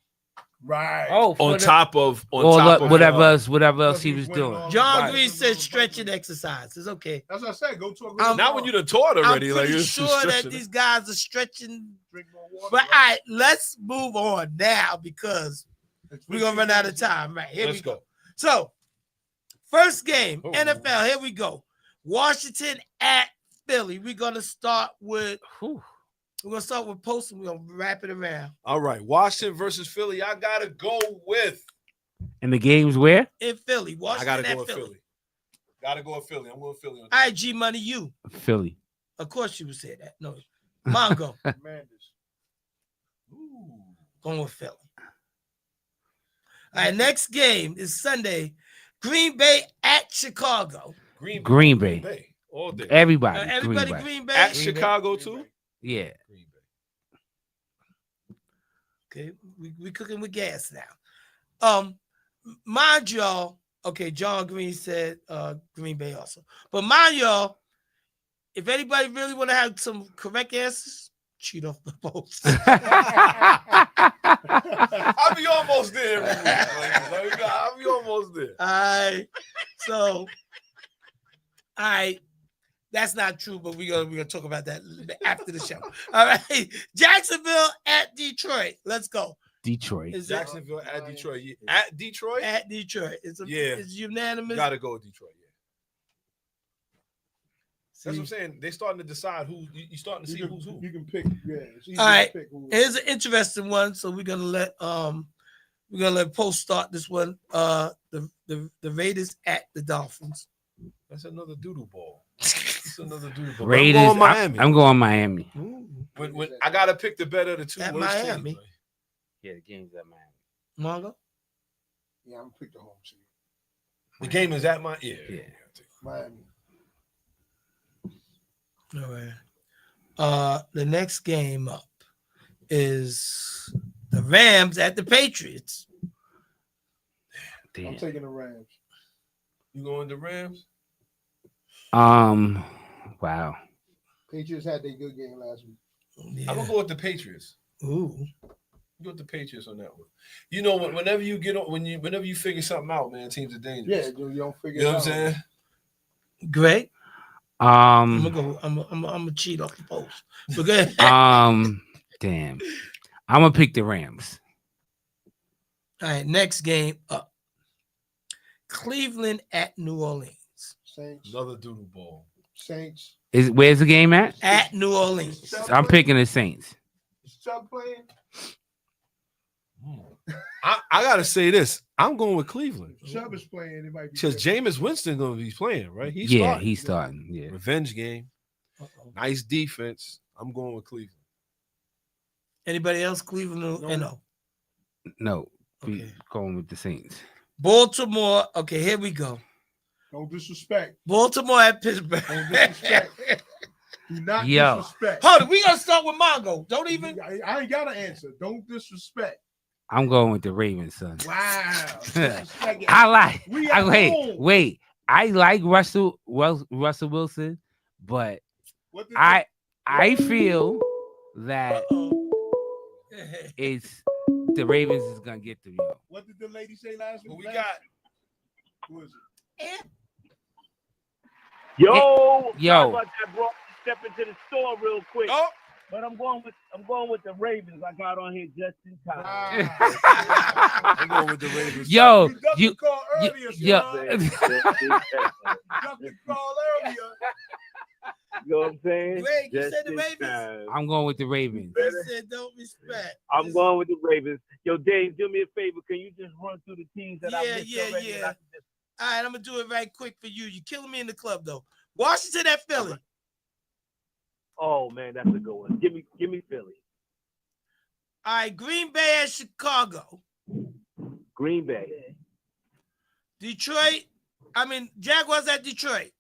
Right. Oh, for On the- top of whatever else Because he he was was winning doing. all John Right. Green said stretching exercises. Okay. That's what I said. Go talk. I'm- Now when you done taught already, I'm like pretty it's sure that stretching. these guys are stretching. drink more water. But all right, let's move on now because we're gonna run out of time. Right here Let's we go. go. So, first game, Oh. NFL. Here we go. Washington at Philly. We're gonna start with Post and we're gonna wrap it around. All right, Washington versus Philly. I gotta go with. And the games where? In Philly, I Washington gotta at go with Philly. Philly. Gotta go with Philly. I'm going with Philly. All right, G Money, you. Philly. Of course you would say that. No, Mongo Commanders. going with Philly. All right, next game is Sunday. Green Bay at Chicago. Green Bay. All day. Everybody. Everybody, Green Bay. Green Bay. At Chicago too. Yeah. Green Bay. Okay, we cooking with gas now. Mind y'all, okay, John Green said Green Bay also. But mind y'all, if anybody really want to have some correct answers, cheat off the post. I'll be almost there. I'll be almost there. All right. So, all right. That's not true, but we're gonna talk about that after the show. All right. Jacksonville at Detroit. Let's go. Detroit. Is it Jacksonville at Detroit. At Detroit? at Detroit? It's unanimous. Gotta go with Detroit. Yeah. That's See? what I'm saying. They starting to decide who you starting to see who's who. You can pick. Yeah. It's easy All to right. pick who- Here's an interesting one. So we're gonna let Post start this one. The Raiders at the Dolphins. That's another doodle ball. That's another doodle ball. Raiders. I'm going Miami. I'm going Miami. When I gotta pick the better of the two At worst Miami. teams. Yeah, the game's at Miami. Mongo. Yeah, I'm gonna pick the home team. The game is at my Yeah. Miami. All right. The next game up is the Rams at the Patriots. I'm Damn. taking the Rams. You going the Rams? Wow. Patriots had their good game last week. Yeah. I'm gonna go with the Patriots. Ooh. Go with the Patriots on that one. You know, whenever you get on, whenever you figure something out, man, teams are dangerous. Yeah, you don't figure You know it what I'm out. saying? Great. I'm Um. gonna go. I'm gonna cheat off the post. So go ahead. Damn. I'm gonna pick the Rams. All right. Next game up. Cleveland at New Orleans. Saints. Another doodle ball. Saints. Where's the game at? At New Orleans. I'm picking the Saints. Is Chubb playing? I gotta say this. I'm going with Cleveland Chubb is playing. It might be because different. Jameis Winston gonna be playing, right? He's Yeah, starting. he's starting. Yeah. Revenge game. Uh-oh. Nice defense. I'm going with Cleveland. Anybody else? Cleveland? No. No. Be Okay. going with the Saints. Baltimore. Okay, here we go. Don't disrespect. Baltimore at Pittsburgh. Don't disrespect. Do not Yo. disrespect. Hold on, we gonna start with Mongo. Don't even. I ain't got an answer. Don't disrespect. I'm going with the Ravens, son. Wow. Disrespect. I like. We at home. Wait. I like Russell Wilson, but What did I I feel that it's the Ravens is gonna get them, yo. What did the lady say last week? What we got? Who is it? Yo, Yo. sorry about that, bro. Step into the store real quick. Oh, But I'm going with the Ravens. I got on here just in time. I'm going with the Ravens. Yo, You ducked you, the call you, earlier, yo, son. You ducked the call earlier. You know what I'm saying? Greg, you Just said the in Ravens? time. I'm going with the Ravens. He said don't respect. I'm going with the Ravens. Yo, Dave, do me a favor. Can you just run through the teams that I Yeah, missed yeah, already? yeah. And I can just- All right, I'm gonna do it right quick for you. You're killing me in the club though. Washington at Philly. Oh man, that's a good one. Give me Philly. All right, Green Bay at Chicago. Green Bay. Detroit. Jaguars at Detroit.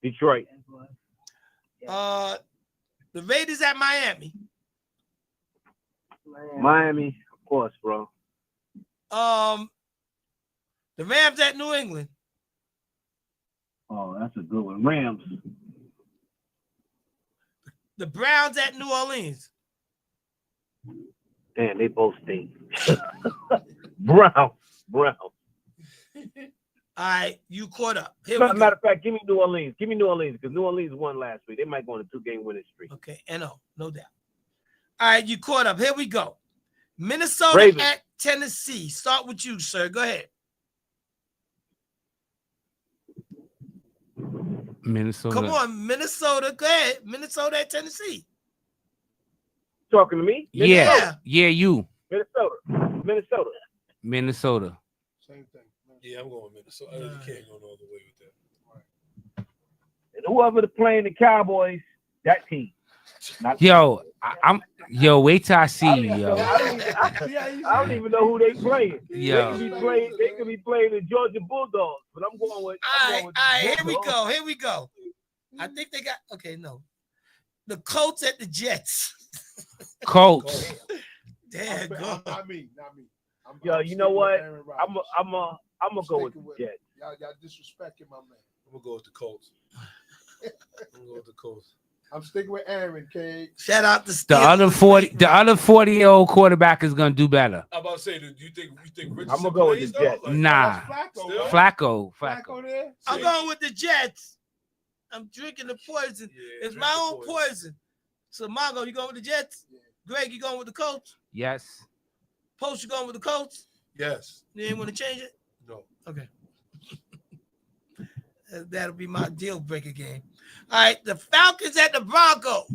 Detroit. The Raiders at Miami. Miami, of course, bro. The Rams at New England. Oh, that's a good one. Rams. The Browns at New Orleans. Damn, they both stink. Brown. All right, you caught up. Here we Matter go. of fact, give me New Orleans. Give me New Orleans because New Orleans won last week. They might go on a 2-game winning streak. Okay, no doubt. All right, you caught up. Here we go. Minnesota Ravens. at Tennessee. Start with you, sir. Go ahead. Minnesota. Come on, Minnesota. Go ahead. Minnesota at Tennessee. Talking to me? Yeah, you. Minnesota. Minnesota. Same thing. Yeah, I'm going Minnesota. You can't go no other way with that. And whoever playing the Cowboys, that team. Yo, wait till I see you, yo. I don't even know who they playing. Yo. They could be playing the Georgia Bulldogs, but I'm going with. All right, here we go. I think they got no. The Colts at the Jets. Colts. Damn, go. Not me. Yo, you know what? I'm gonna go with the Jets. Y'all disrespecting my man. I'm gonna go with the Colts. I'm gonna go with the Colts. I'm sticking with Aaron, K. Shout out to The other 40-year-old quarterback is gonna do better. I'm about to say, do you think Richardson I'm gonna go with plays, the though? Jets. Like, Nah. Flacco, right? Flacco. There. I'm going with the Jets. I'm drinking the poison. Yeah, It's drink my the own poison. So Mongo, you going with the Jets? Greg, you going with the Colts? Yes. Post, you going with the Colts? Yes. You ain't want to change it? No. Okay. That'll be my deal breaker game. All right, the Falcons at the Broncos.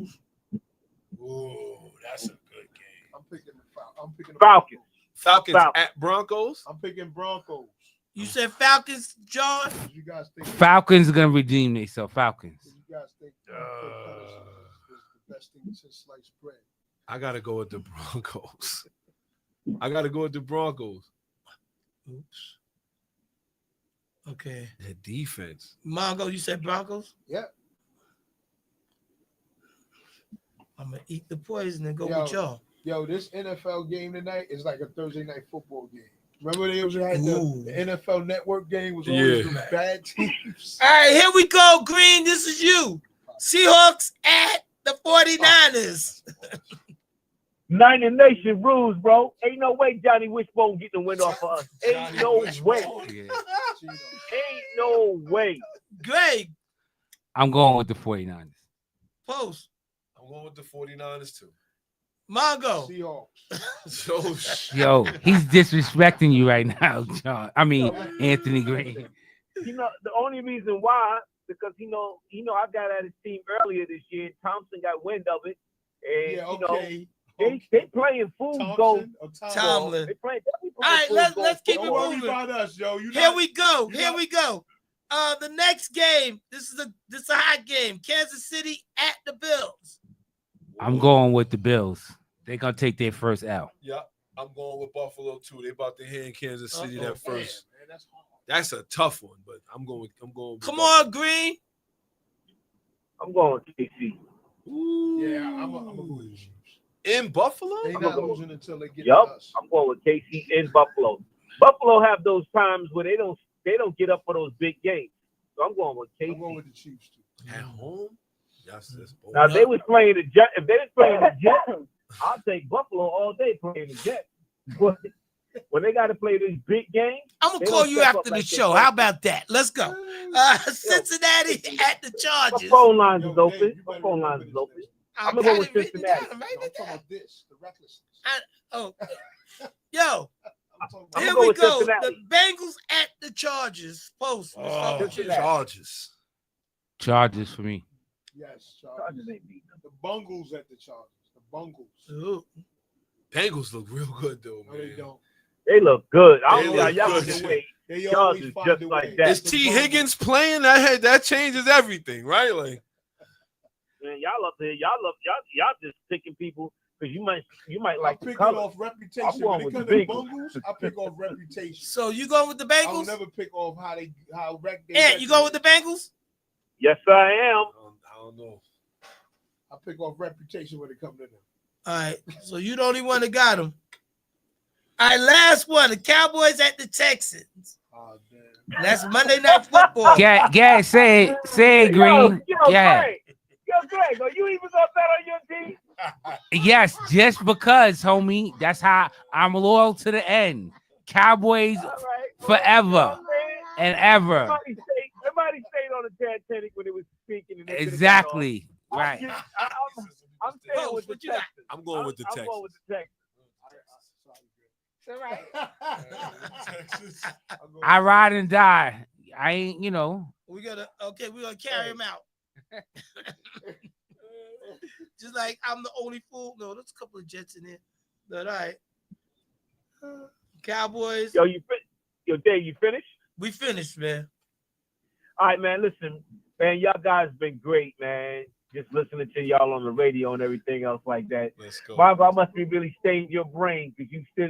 Ooh, that's a good game. I'm picking the Falcons. Falcons at Broncos. I'm picking Broncos. You said Falcons, John? You guys think Falcons gonna redeem themselves. Falcons. You guys think is the best thing since sliced bread? I gotta go with the Broncos. I gotta go with the Broncos. Oops. Okay. Their defense. Mongo, you said Broncos? Yep. I'm going to eat the poison and go with y'all. Yo, this NFL game tonight is like a Thursday night football game. Remember they was had Ooh. the NFL Network game was always Yeah. the bad teams. All right, here we go, Green. This is you. Seahawks at the 49ers. Niner Nation rules, bro. Ain't no way Johnny Wishbone getting the win off of us. Ain't no way. Yeah. Ain't no way. Greg, I'm going with the 49ers. Post. I'm going with the 49ers too. Mongo. Seahawks. Yo, he's disrespecting you right now, John. I mean, Anthony Green. You know, the only reason why, because I got at his team earlier this year. Thompson got wind of it. And Yeah, okay. they playing food goal. Tomlin. They playing All right, let's keep it Don't worry moving. about us, yo. Here we go. The next game. This is a hot game. Kansas City at the Bills. I'm going with the Bills. They're gonna take their first L. Yeah, I'm going with Buffalo too. They about to hand Kansas City Uh-oh. that first. Man, that's hard. That's a tough one, but I'm going with Come Buffalo. on, Green. I'm going with KC. Ooh. Yeah, I'm gonna go with the Chiefs. In Buffalo? They not losing until they get Yup, to us. I'm going with KC in Buffalo. Buffalo have those times where they don't get up for those big games. So I'm going with KC. I'm going with the Chiefs too. At home? Yes, it's bold. Now, if they was playing the Jets, if they was playing the Jets, I'll take Buffalo all day playing the Jets. But when they got to play these big games, I'm gonna they call don't you step after up the like show. they How do. about that? Let's go. Cincinnati at the My Chargers. phone lines Yo, is Dave, open. you My better phone remember lines is this, open. man. I'm gonna go with got it written Cincinnati. down. No, Write I'm it talking down. about this, the recklessness. Yo, I'm talking I'm here gonna go we with go. Cincinnati. The Bengals at the Chargers. Post. Let's start with you. Cincinnati. Chargers. Chargers for me. yes, Chargers Chargers. ain't beating them. The Bungles at the Chargers. The Bungles. Ooh. Bengals look real good though, No, they man. don't. They look good. I They don't know how look y'all good. can wait. They Chargers always find just a like way. that. Is The T. Bungles. Higgins playing? That changes everything, right? Like, Man, y'all up there. Y'all just picking people because you might I like the pick it color. off I'm reputation. going When it with comes the to Bengals. Bungles, I pick off reputation. So you going with the I will Bengals? never pick off how wrecked they. Ant, you going with the Bengals? Yes, I am. I don't know. I pick off reputation when it comes to them. All right. So you the only one that got them. All right, last one. The Cowboys at the Texans. Oh damn. That's Monday Night Football. Yeah, say it, Green. Yeah. Greg. Yo, Greg, are you even gonna bet on your team? Yes, just because, homie. That's how I'm loyal to the end. Cowboys All right. forever You know what I'm saying? and ever. Somebody stayed on the Titanic when it was speaking. And they could've got Exactly. off. Right. I'm staying Post, with the what you got? Texans. I'm going with the I'm Texans. going with the Texans. All right. I ride and die. I ain't, We're gonna carry him out. Just like I'm the only fool. No, there's a couple of Jets in there. But all right. Cowboys. Yo, Dave, you finished? We finished, man. All right, man. Listen, man, y'all guys been great, man. Just listening to y'all on the radio and everything else like that. Let's go. Bob, I must be really staying your brain because you still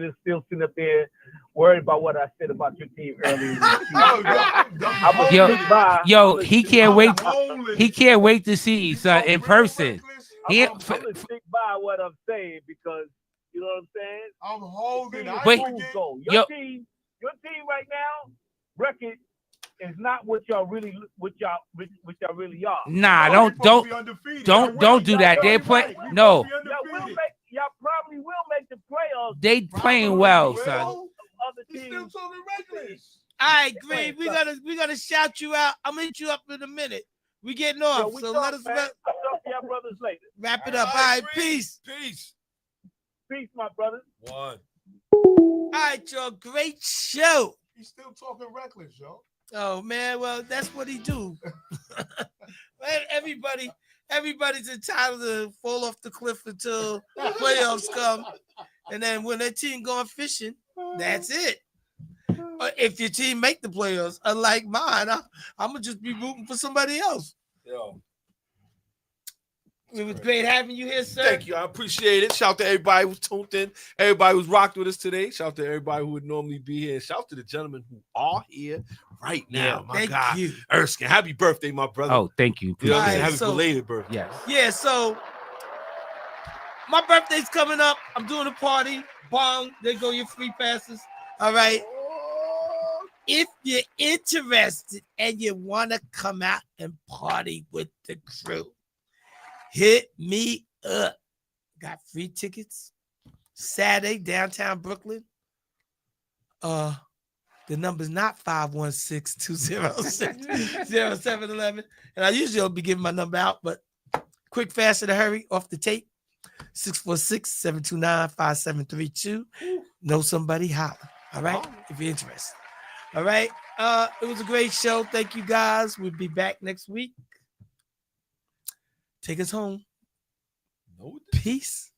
sitting up there worried about what I said about your team earlier in the season. Yo, he can't wait. He can't wait to see you, son, in person. I'm gonna stick by what I'm saying because you know what I'm saying. I'm holding. Wait. Your team right now, record is not what y'all really are. Nah, No, we supposed to don't be undefeated. don't do that. They play no. Y'all probably will make the playoffs. They playing well, Well, son. Other We're teams. still talking regulars. All right, Green. We're gonna shout you out. I'm gonna hit you up in a minute. We getting Yo, off. we So talk, let us man. I'll talk to y'all brothers later. wrap it up. All right, peace. Peace. Peace, my brothers. One. All right, y'all. Great show. He's still talking reckless, yo. Oh man, well that's what he do. Man, everybody's entitled to fall off the cliff until the playoffs come, and then when their team going fishing, that's it. If your team make the playoffs, unlike mine, I'm gonna just be rooting for somebody else. Yo. It was great having you here, sir. Thank you. I appreciate it. Shout to everybody who's tuned in, everybody who's rocked with us today. Shout to everybody who would normally be here. Shout to the gentlemen who are here right now. My Thank God. you. Erskine, happy birthday, my brother. Oh, thank you. You know what I'm saying? Alright, Happy so- belated birthday. Yes. Yeah, so my birthday's coming up. I'm doing a party. Bong, there go your free passes. All right. If you're interested and you want to come out and party with the crew, hit me up. Got free tickets. Saturday, downtown Brooklyn. The number's not 516-206-0711. And I usually don't be giving my number out, but quick, fast, and a hurry, off the tape. 646-729-5732. Know somebody, holler. All right, if you're interested. All right. It was a great show. Thank you, guys. We'll be back next week. Take us home. Peace.